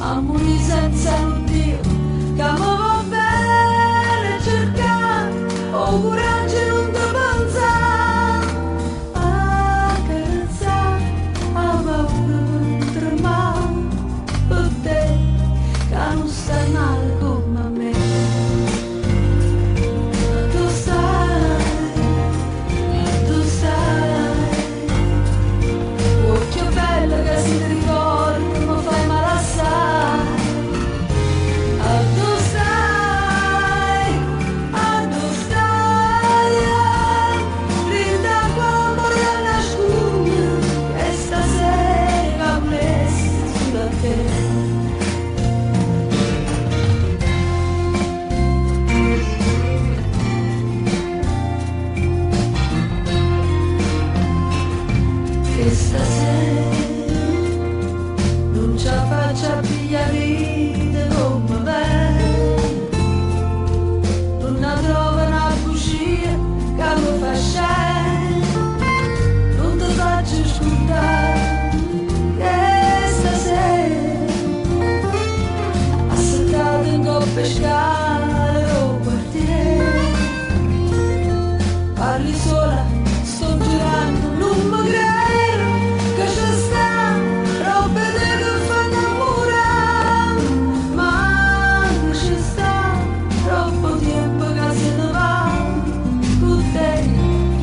Amori senza un Dio che amava bene. stai male come me. Tu stai, occhio bello che si ti ricordi, mi fai male assai. Tu stai, rinda come una scugna, e stasera blessa sulla te. Che stasera non ci faccia pigliare come me, non ne trova una bugia che mi fa scendere, non ti faccio scordare che stasera assettato in coppia scale o quartiere, parli sola, sto girando, non mi credo che ci sta roba che fa innamorare, ma che ci sta troppo tempo che se ne va con te,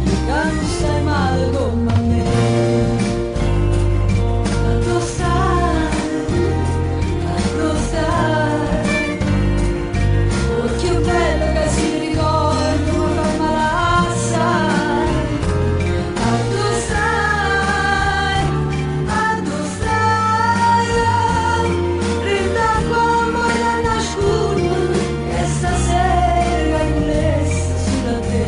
che non stai male come me. Tu stai, occhio bello che si ricorda, mi fai male assai. Tu stai, rinda come una scugna, che stasera è blessa sulla te.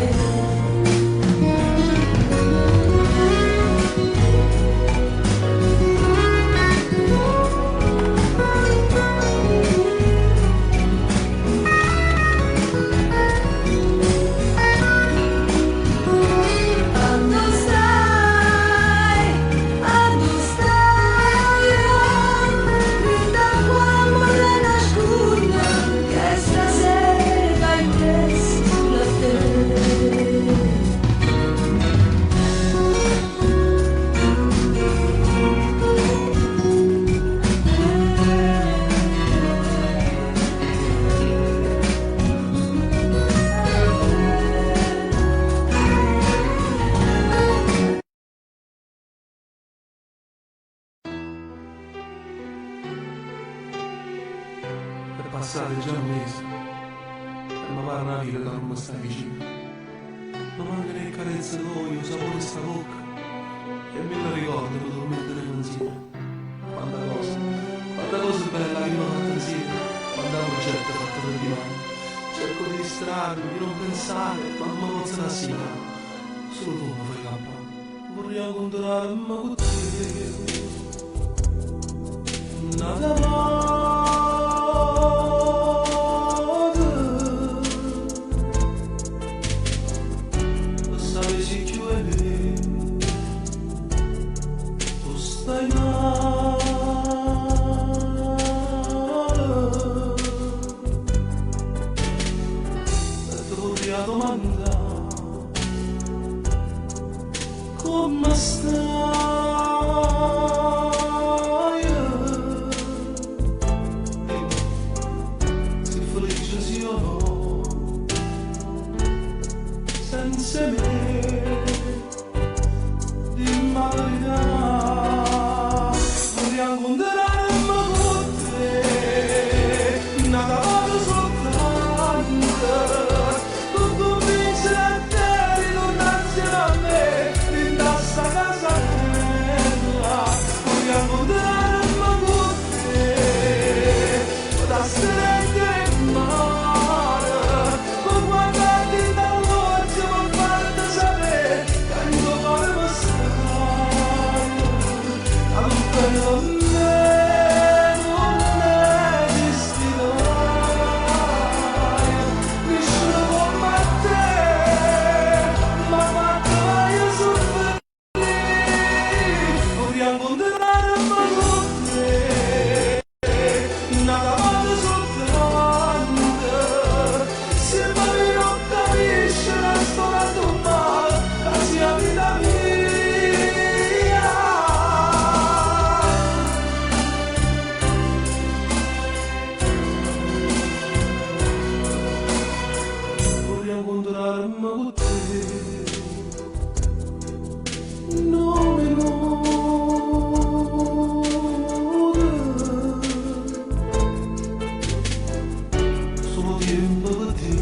Rinda come una scugna, che stasera è blessa sulla te. Per passare già un mese e mi pare una vita che non mi sta vicino. Mi mancano le carezze d'olio, il sapore di sta bocca e me lo ricordo per dormire insieme. Quanta cosa bella che mi ho fatto insieme, quanta progetto fatto per di mano. Cerco di distrarmi, di non pensare, ma mi posso rassegnare. Solo tu mi fai campare, vorrei incontrarmi con te. Nada sapessi che tu stai male e ti vorrei domandare come stai. Se felice sia o no senza me, dimmi la verità, vorrei incontrarmi con te, nada vado soltanto, con convincere a te di tornarsi a me, in questa casa bella, vorrei incontrarmi con te, da stretto in mare, con guardarti da voce, con farti sapere tiempo de ti.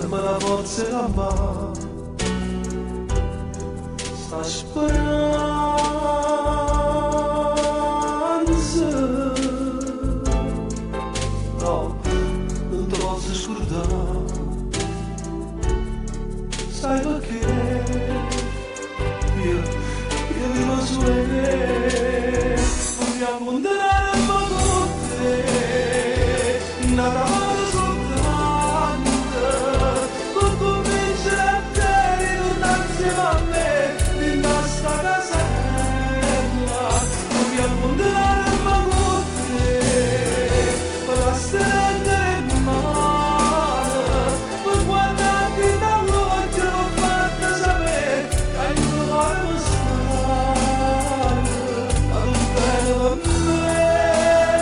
Ma la forza la mano sta speranza, no, non te posso scordare, sai perché io vivo su te, vogliamo andare a con te, nada male soltanto, per convincere a te di tornare insieme a me, di nostra casella, vogliamo andare a con te, per la stella in mano, per guardarti dall'occhio, per farti sapere che hai trovato stare, ad un bene per me,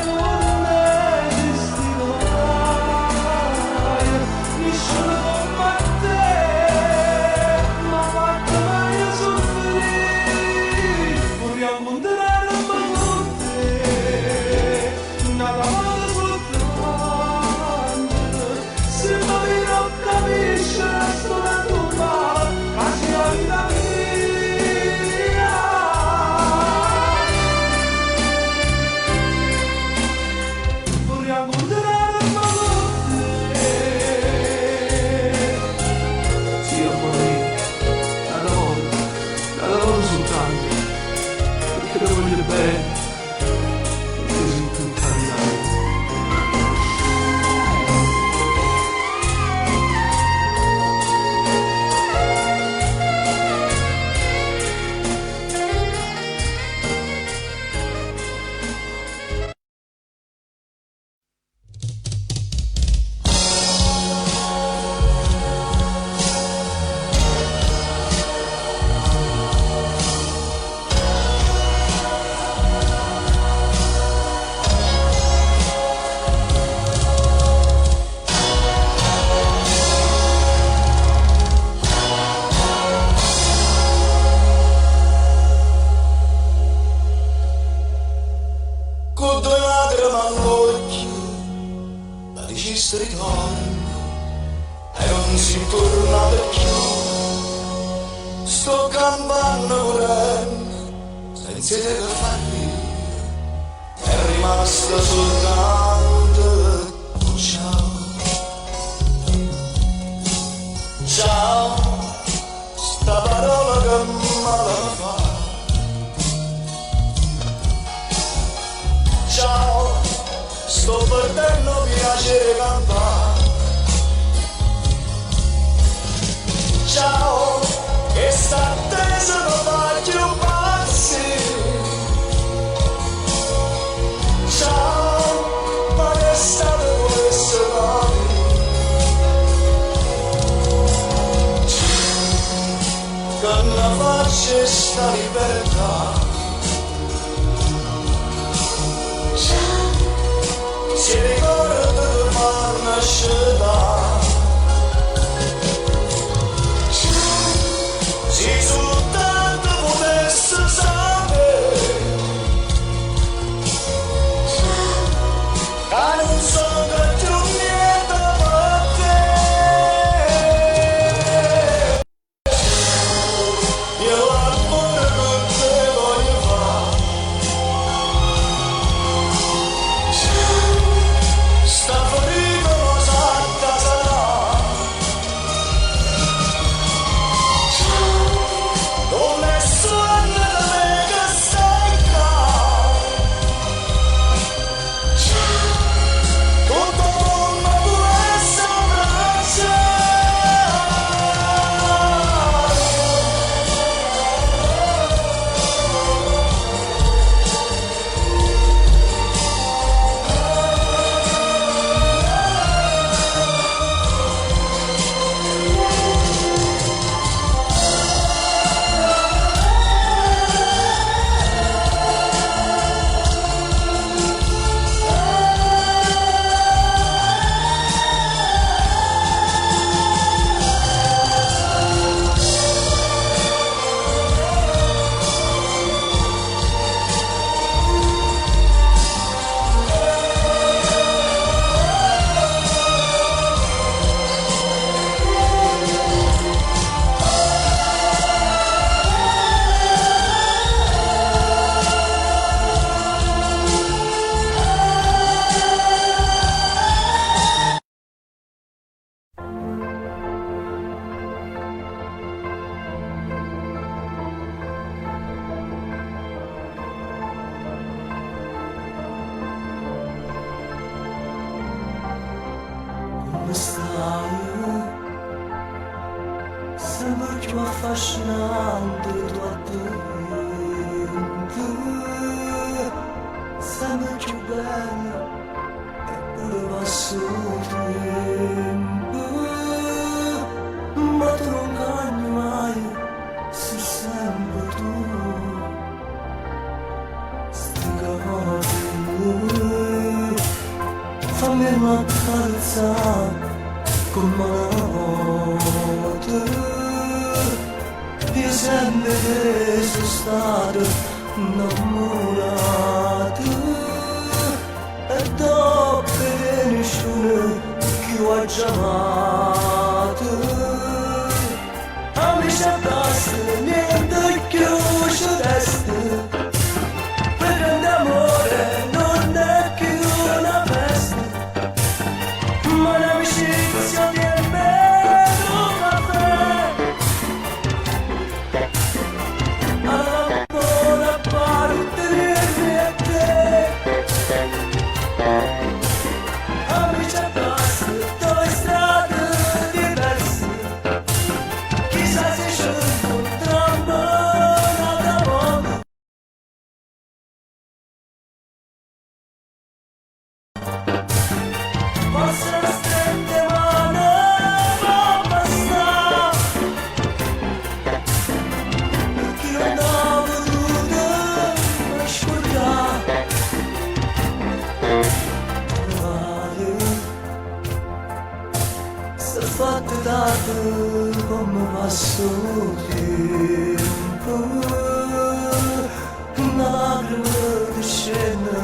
non è destino, nessuno come te, ma fatta mai a soffrire, vogliamo andare a con te, nada male soltanto, se mai non capisci la storia tua, quasi la vita mia. Vogliamo andare a con te. Sì, amore, nada male soltanto, perché ti voglio bene, così tu capirai. Con due lacrime all'occhio, la regista ritorno e non si torna più. Sto campando correndo, senza te che farmi, è rimasta soltanto un ciao. Ciao, sta parola che male fa. Ciao, sto perdendo piacere cantare. Ciao, che sta attesa non fa più passi. Ciao, ma che state questo noi? Che non faccia sta libertà. Si ricorda domani nascerà. Se soltanto potesse sapere che non so che più niente per te. Io l'amore che te voglio fare. sembra più affascinante tua dentro, sembra più bella eppure passa il tempo, ma tu non cambi mai, sei sempre tu. Sti capelli fammi una carezza con notte, io sempre che sono stato innamorato e dopo che nessuno più ha chiamato, a me c'è basta, niente più c'è resta, per grande amore non è più una festa, ma l'amicizia di almeno un caffè. Alla buona parte di te, amici a basta, due strade diverse, chissà se ci incontriamo un'altra volta. Forse la strette mano non basta, perché non ho voluto ascoltare. Si è fatto tardi come passa il tempo, una lacrima che scende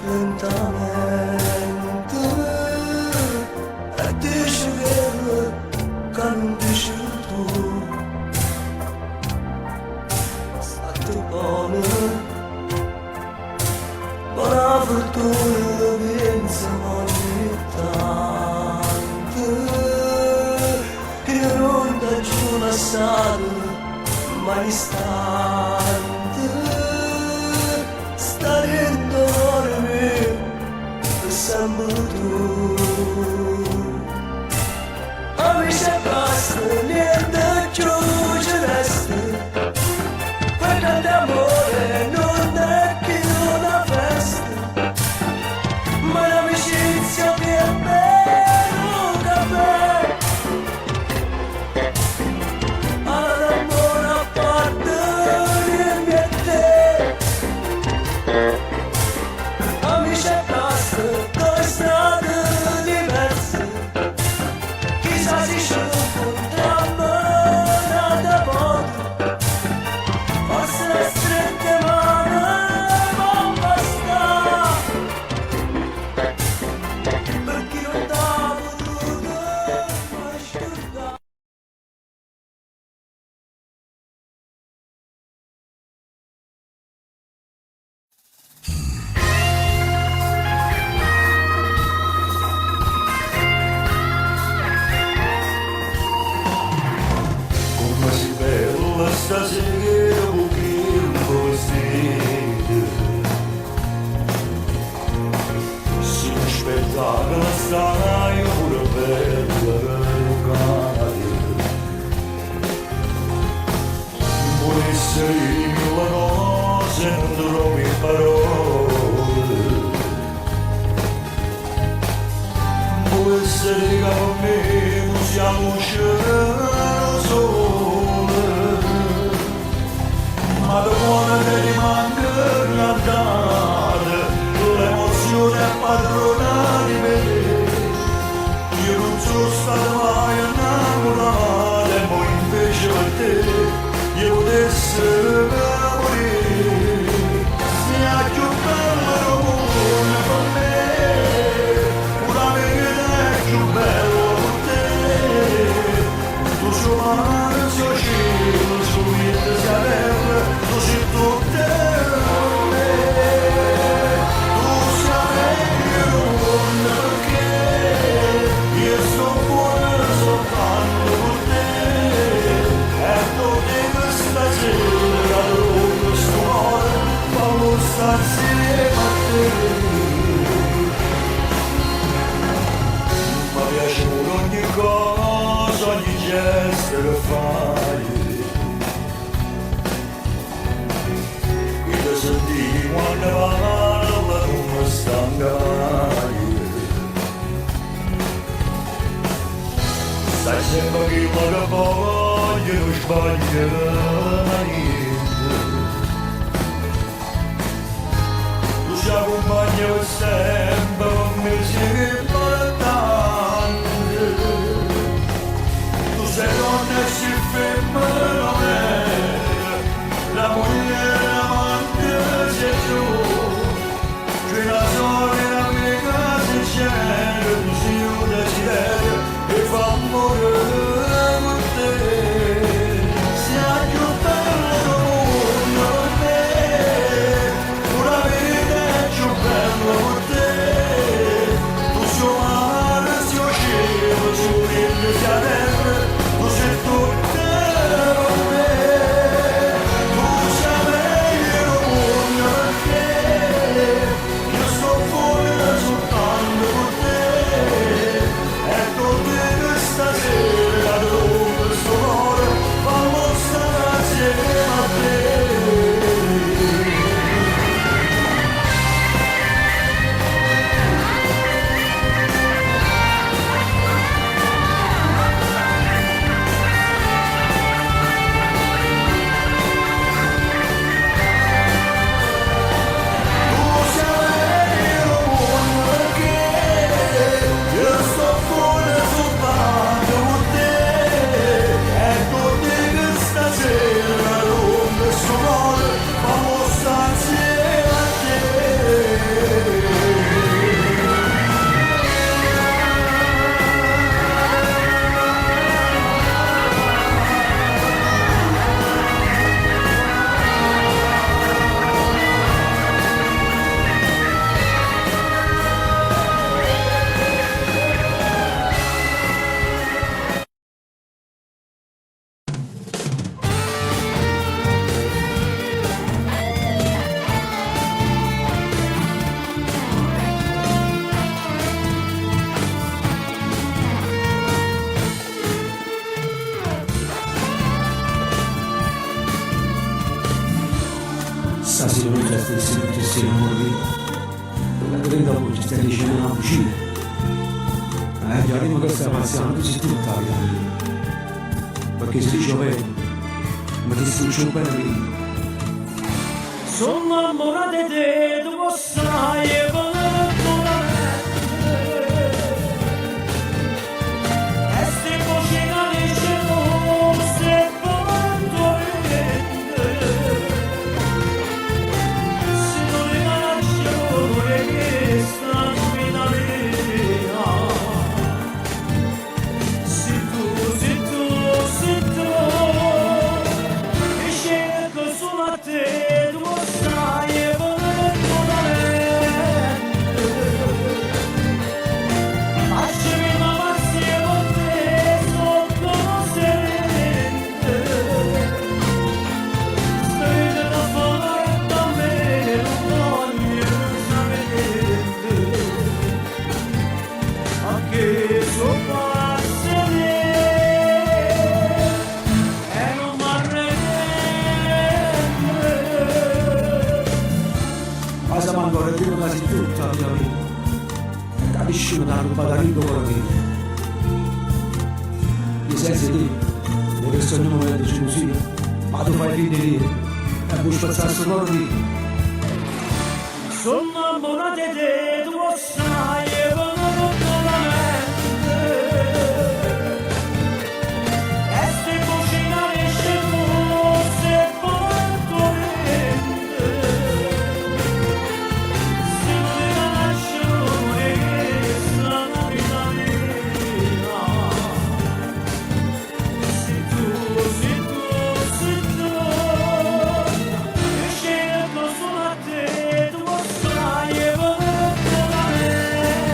lentamente e dice che non dici tu. State buone, buona fortuna pensa ogni tanto, io non ti giuro lasciato mai istante, stare intorno a me per sempre tu. Amici e basta, niente più ci resta, quel grande amore non è più una festa, ma l'amicizia per me è un caffè. Alla buona parte di me e te, amici e basta, due strade diverse, chissà se ci incontriamo un'altra volta. Forse le strette mani non basta, perché non t'ho voluto ascoltare. Come si bella stasera pochino vestita, si aspetta che la stai pure bella educata, può essere mille cose, non trovi parole, può essere che per me non sia luce sole, ma da buona che rimanga cantare, l'emozione è padrona di me. Io non sono stato mai innamorato, e poi invece per te io potessi morire. Sia più bella l'amore per me, una vita è più bella per te. Tu sai sempre che quello che voglio non sbaglierà niente. Tu ci accompagni per sempre, con me sei importante. Tu sei donna e sei femmina, la moglie amante sei tu. Che la storia amica si scende, tu sei un desiderio e fa morire con te. Sei più bello del mondo per me, una vita è più bella per te. Tu sei mare, sei cielo, sei vento, sei terra, tu sei tutto per me. Tu sei meglio del mondo per te. Io sto fuori soltanto con te. E con te stasera dove sto cuore fallo stare assieme a te. Tu sei meglio del mondo perché io sto fuori soltanto con te. E con te stasera dove sto cuore fallo stare assieme a te. Stasera non c'è stessi amore, quella che vende oggi stai dicendo una cucina. Già prima che stai passando si tutta la vita. Perché se dice vero, ma ti stuccio bene lì. Sono innamorata di te, tu lo sai, e volevo la mente. E se cucina di cielo, se quanto vende. Se non lascio questa vita mia. Se tu, e scelgo solo a te, tu lo sai, e volevo la mente. Lasciami una passione con te, sotto la serente. Stai da fare da me, non voglio sapere. Anche soppassene e non m'arrende. Ma se manco il primo quasi tutta la vita mia. Capisci che mi ha rubato ricco con me. Mi sensi di questo non è di gelosia, ma tu fai finire e vuoi spazzare sto cuore lì. Sono innamorata di te, tu lo sai, e volevo la mente. E se cucina esce tu, se quanto vende. Se non la lascio questa vita mia. Se tu, e scelgo solo a te, tu lo sai, e volevo la mente.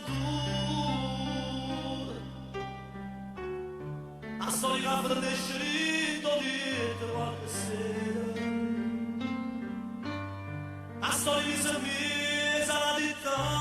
avventura, a storia per descerito dietro qualche sera, a storia mi si mise alla ditta.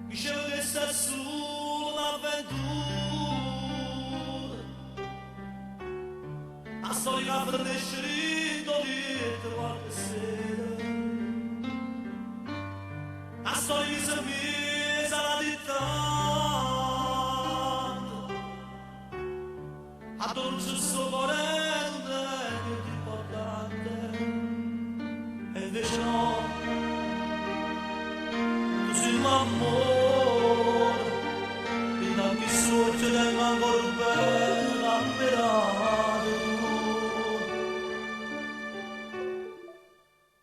Dicevo che sta sull'avventura, a storia per descerito dietro qualche sera, a storia mi si mise alla dittante, a dolce sto volente che ti importante, e invece no, tu sei l'amore. Che sorge del angolo bello ammirato,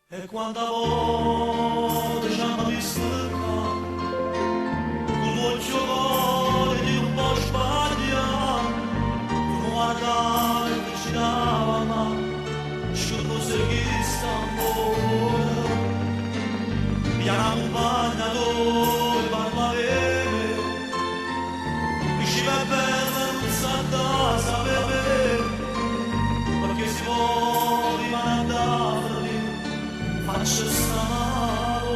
e quanta volte ci hanno visto il campo, un voglio cuore di un po' sbagliato, tu guardavi e ti girava ma ci non seguì st'amore, via la compagna dove parlavi. È bella non sa da sapere, perché si vuole mandarli, faccio stare.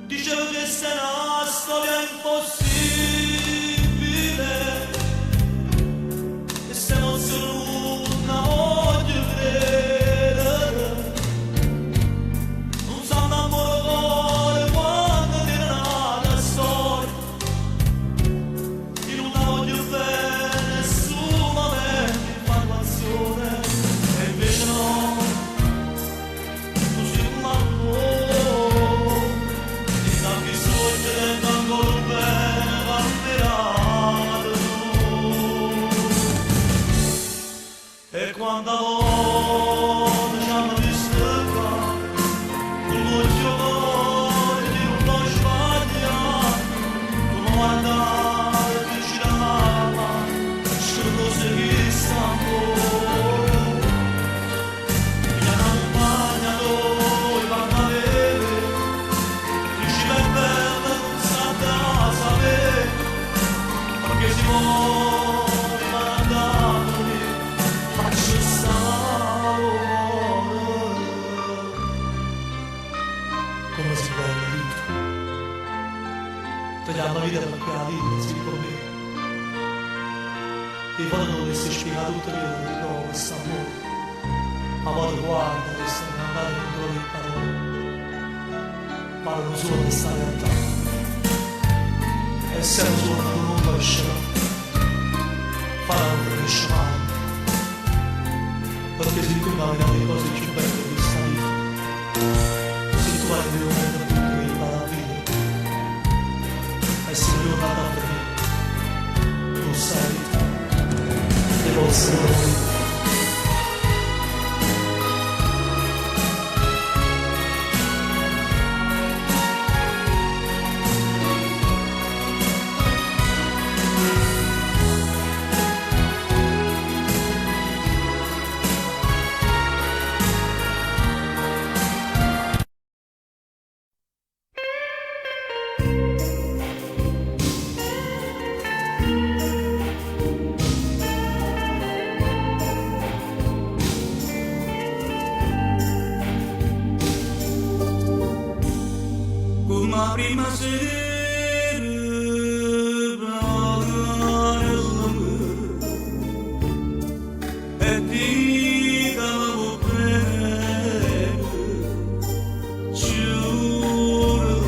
Dicevo che se una storia impossibile, e se non sono una voglio credere, non sa innamorare quando tiene la storia. E quando volte ci hanno visto qua, un voglio cuore di un po' sbagliato, come guardare che girava, ci non seguì st'amore, via una compagna dove parlavi, diceva è bella non sa da sapere, perché si vuole mandarli. Come si bella la vita, togliamo la vita perché la vita si ricorda. E quando non dovessi spiegare tutto io non ritrovo questo amore, ma poi guarda che sto andando in trovo di parole, parlano solo di sta realtà, e se non suonano non lascerò, faranno per sciamare. Perché se tu non vedi le cose più belle di questa vita, se tu hai il momento più che impara a vivere, essere giornata per me, non sai, devo essere noi. Una prima sera e ti davo giuro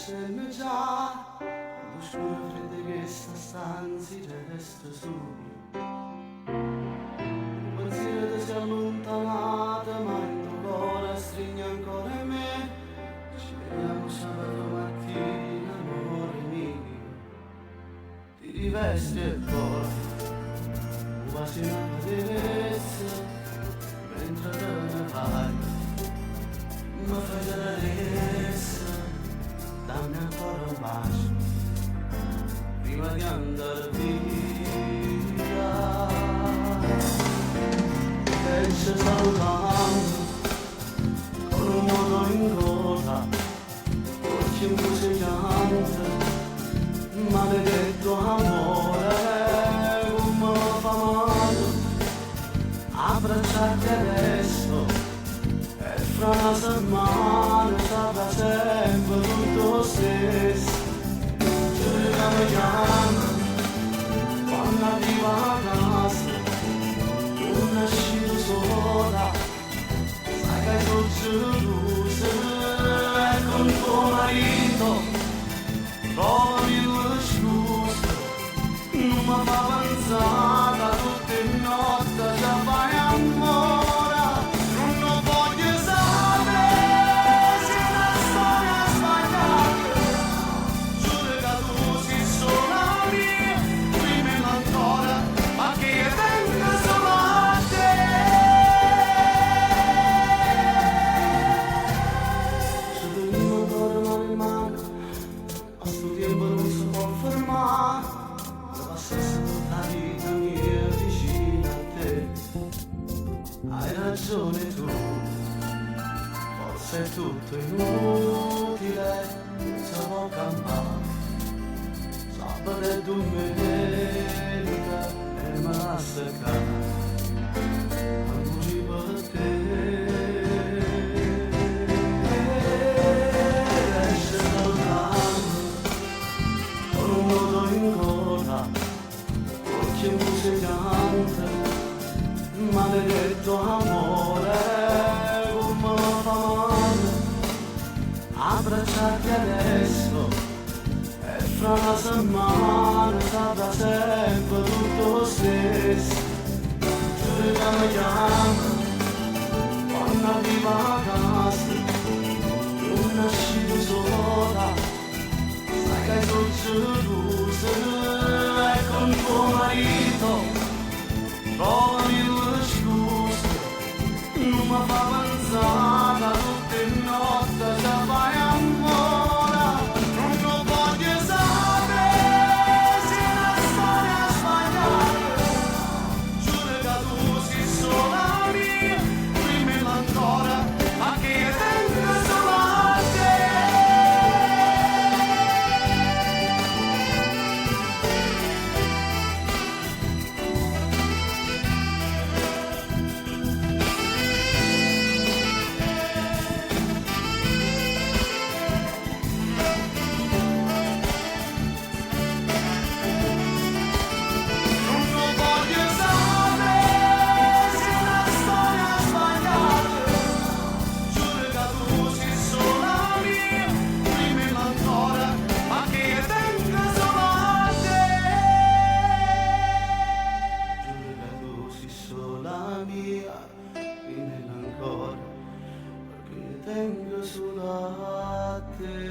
scende già, lo scuro freddo che sta stanza resta solo. Il pensiero ti si è allontanato, ma il tuo cuore stringe ancora me. Ci vediamo sabato mattina, amore mio. Ti rivesti e porti, quasi una bellezza, mentre te ne vai. Ma fai tenerezza, dammi ancora un bacio prima di andare via. E ci salutando con un modo in gola, occhi musicante, maledetto amore, come fa male abbracciarti adesso. Fra una settimana sarà sempre tutto lo stesso. Giurami chiama quando arriva a casa, non nasci sola, sai che sono gelosa. E con tuo marito trovami le scuse, non mi fa pensare tutte le notti già fai amore. Hai ragione tu, forse è tutto inutile, si può campare. Sabato e domenica e me la seccare, auguri per te. Esce soltanto con un modo in gola, occhi musicante, maledetto amore, come fa male abbracciarti adesso. E fra una settimana sarà sempre tutto lo stesso. Giurami chiama quando arriva a casa, non nasci sola, sai che sono gelosa. E con tuo marito trovami le scuse, non mi fa pensare tutte le notti già fai amore. Non lo voglio sapere se è una storia sbagliata. Giuro che tu sei sola mia, dimmi ancora, ma che io tengo solo a te. Tengo solo a te.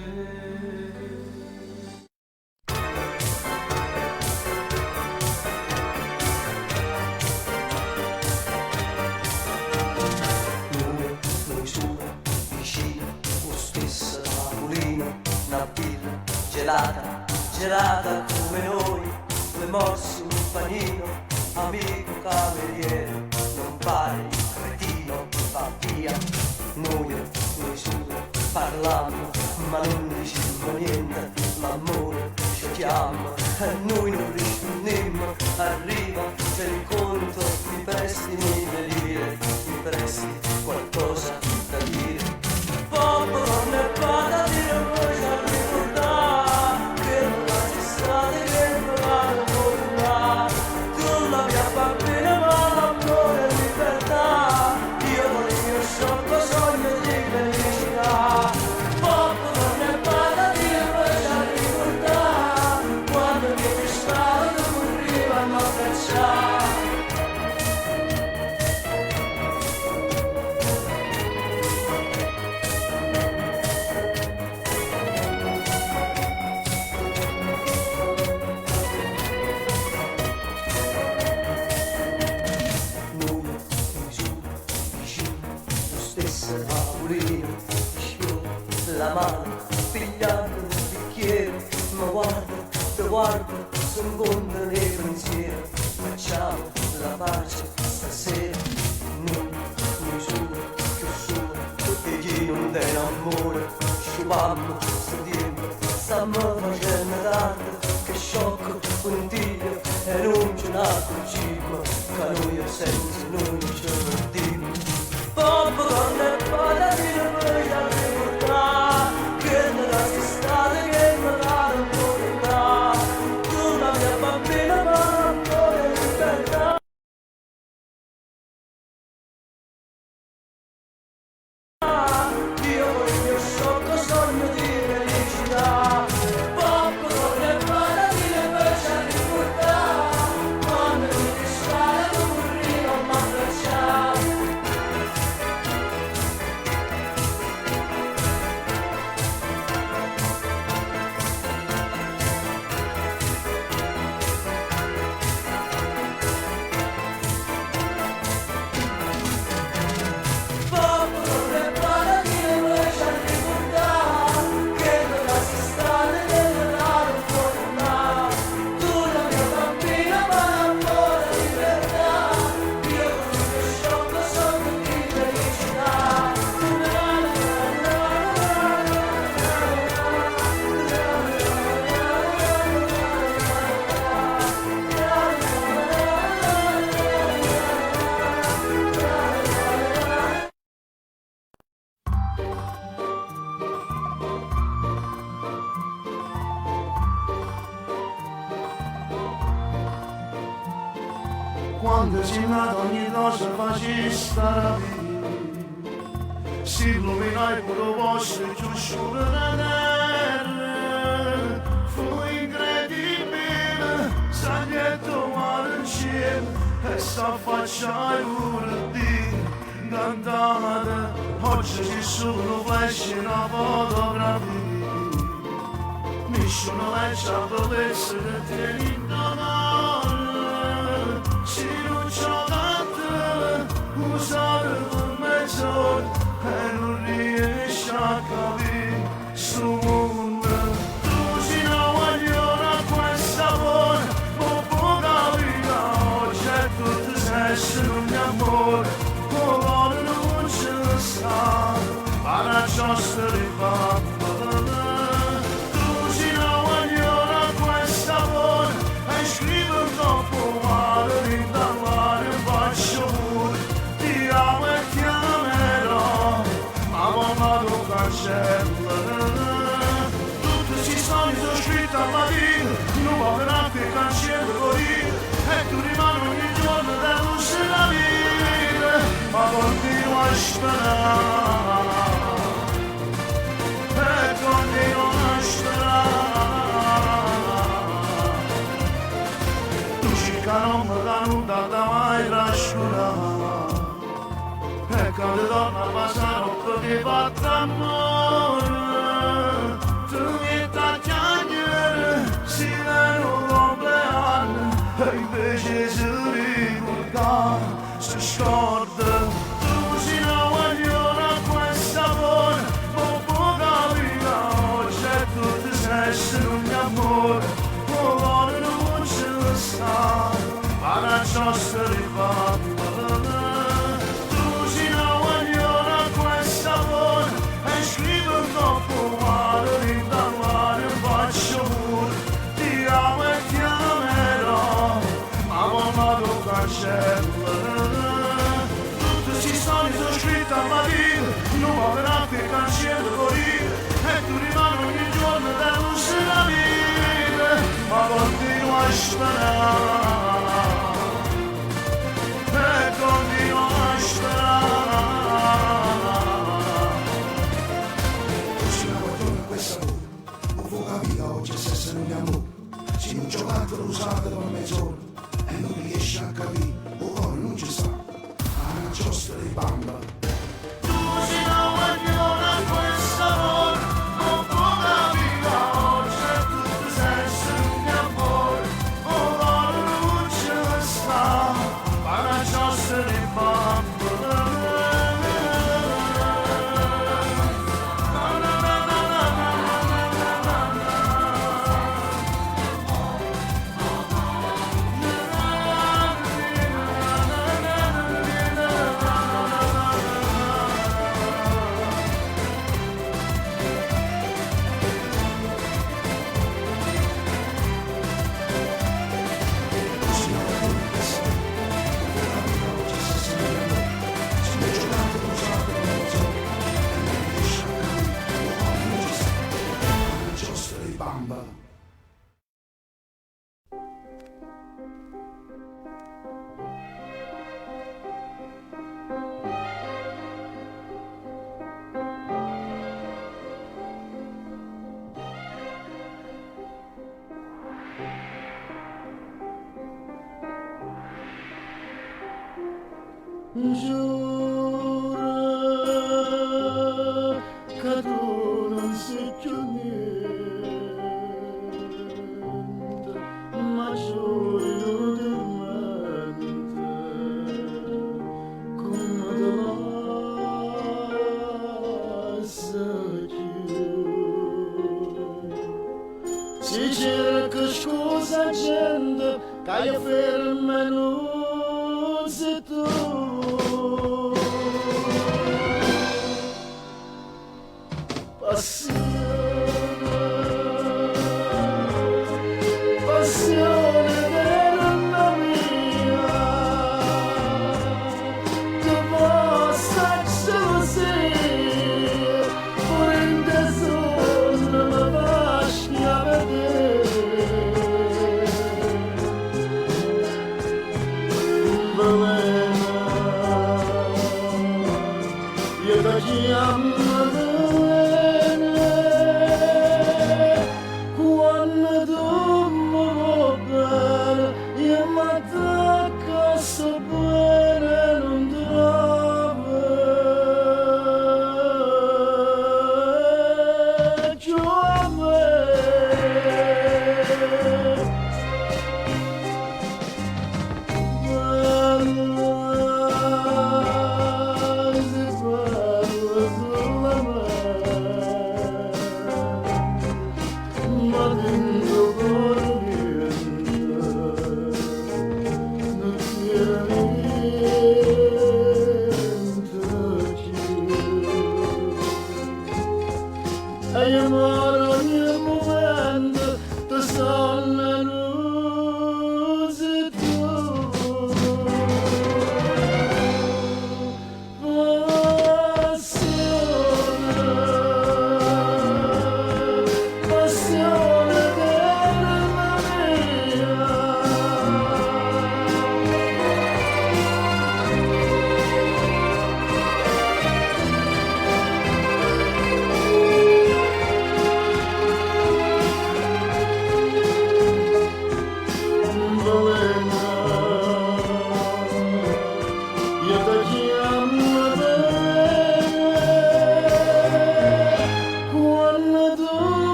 Noi su, vicino, lo stesso tavolino, una birra gelata, gelata come noi, le morsi un panino, amico cameriere, non pare il cretino, va via, noi su, parlando, ma non diciamo niente, l'amore ci chiama, e noi non rispondiamo, arriva, c'è il conto, mi presti mille lire, mi presti qualcosa da dire. Poco non ne vada a dire, voi ci ha ricordato, che non la cessate, che non la ricorda, tu la mia bambina, ma l'amore è libertà, io con il mio sciocco sogno di felicità. Poco non ne vada a dire, guardo, s'incontrano i pensieri, facciamo la pace stasera, noi solo, più solo, e chi non tiene amore, scipammo, studiamo, stiamo facendo tanto, che sciocco, puntiglio, e non c'è un altro cibo, che noi senza noi ci perdiamo. Popcorn e patatine poi da ricordare, che nella strada che mi dà un po' di là, tu la mia bambina ma non vuole libertà. Io con il mio sciocco sogno di felicità, popcorn e patatine poi da ricordare, quando mi dispara tu arriva a m'abbracciare. Popcorn e patatine poi ci hanno ricordato che non la si sta nell'errare un po' di là. Tu la mia bambina ma non vuole libertà, io con il mio sciocco sogno di felicità. Quando si nata ogni cosa faceva stare, si illumina il puro posto e giù la terra. Fu incredibile, saglietto mare in cielo e sta faccia di cantata. Oggi ci sono flash e una fotografia, nessuno legge la bellezza che tieni in donore. Si non c'ho tanto, usare per mezz'ora e non riesci a capire sto mondo. Tu si non vogliono a questa buona, ma può capire oggi è tutto sesso non mi amore, ora non ce ne sta, alla giostra rifatta. Tu si non vogliono a questa buona, e scrivo troppo male, rindallare faccio pure, ti amo e ti amerò, ma mamma tu cancella. Tutti si sogni sono scritti a mattina, non va per che cancello correre, e tu rimani ogni giorno da luce la vita, ma continua a sperare, e continua a sperare. Non mi danno da mai trascurare, e quando torno a passare un che fatto amore, tu mi tagliare, si vero compleanno, e invece si ricorda, si scorda. Tu si non vogliono a questa buona, ma può capire oggi è tutto sesso non mi amore, ora non ce ne sta, alla giostra rifatta. Tu si non vogliono a questa buona, e scrivo troppo male, rindallare faccio pure, ti amo e ti amerò, ma mamma tu cancella. Tutti si sogni sono scritti a mattina, non va per che cancello correre, e tu rimani ogni giorno da luce la vita, ma continua a sperare, e continua a sperare. Se la guardona questa notte, non può capire oggi se se non è amore, se non c'ho l'altro usato per mezz'ora, e non riesci a capire, ora non ci sta, alla giostra di bamba. Tu si non vogliono a questa ora, non può capire oggi è tutto senso non mi amore, ora non ce ne sta, alla giostra di bamba. bamba. Giura che tu non sei più niente, ma giuri inutilmente, come te lascia chiudere. Si cerca scusa gente che ferma non sei tu. Passione della mia, tu possa gelosia, pure in tesoro mi lasci a vedere. Velena, io ti chiamo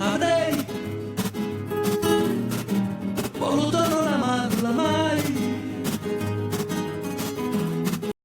Avrei voluto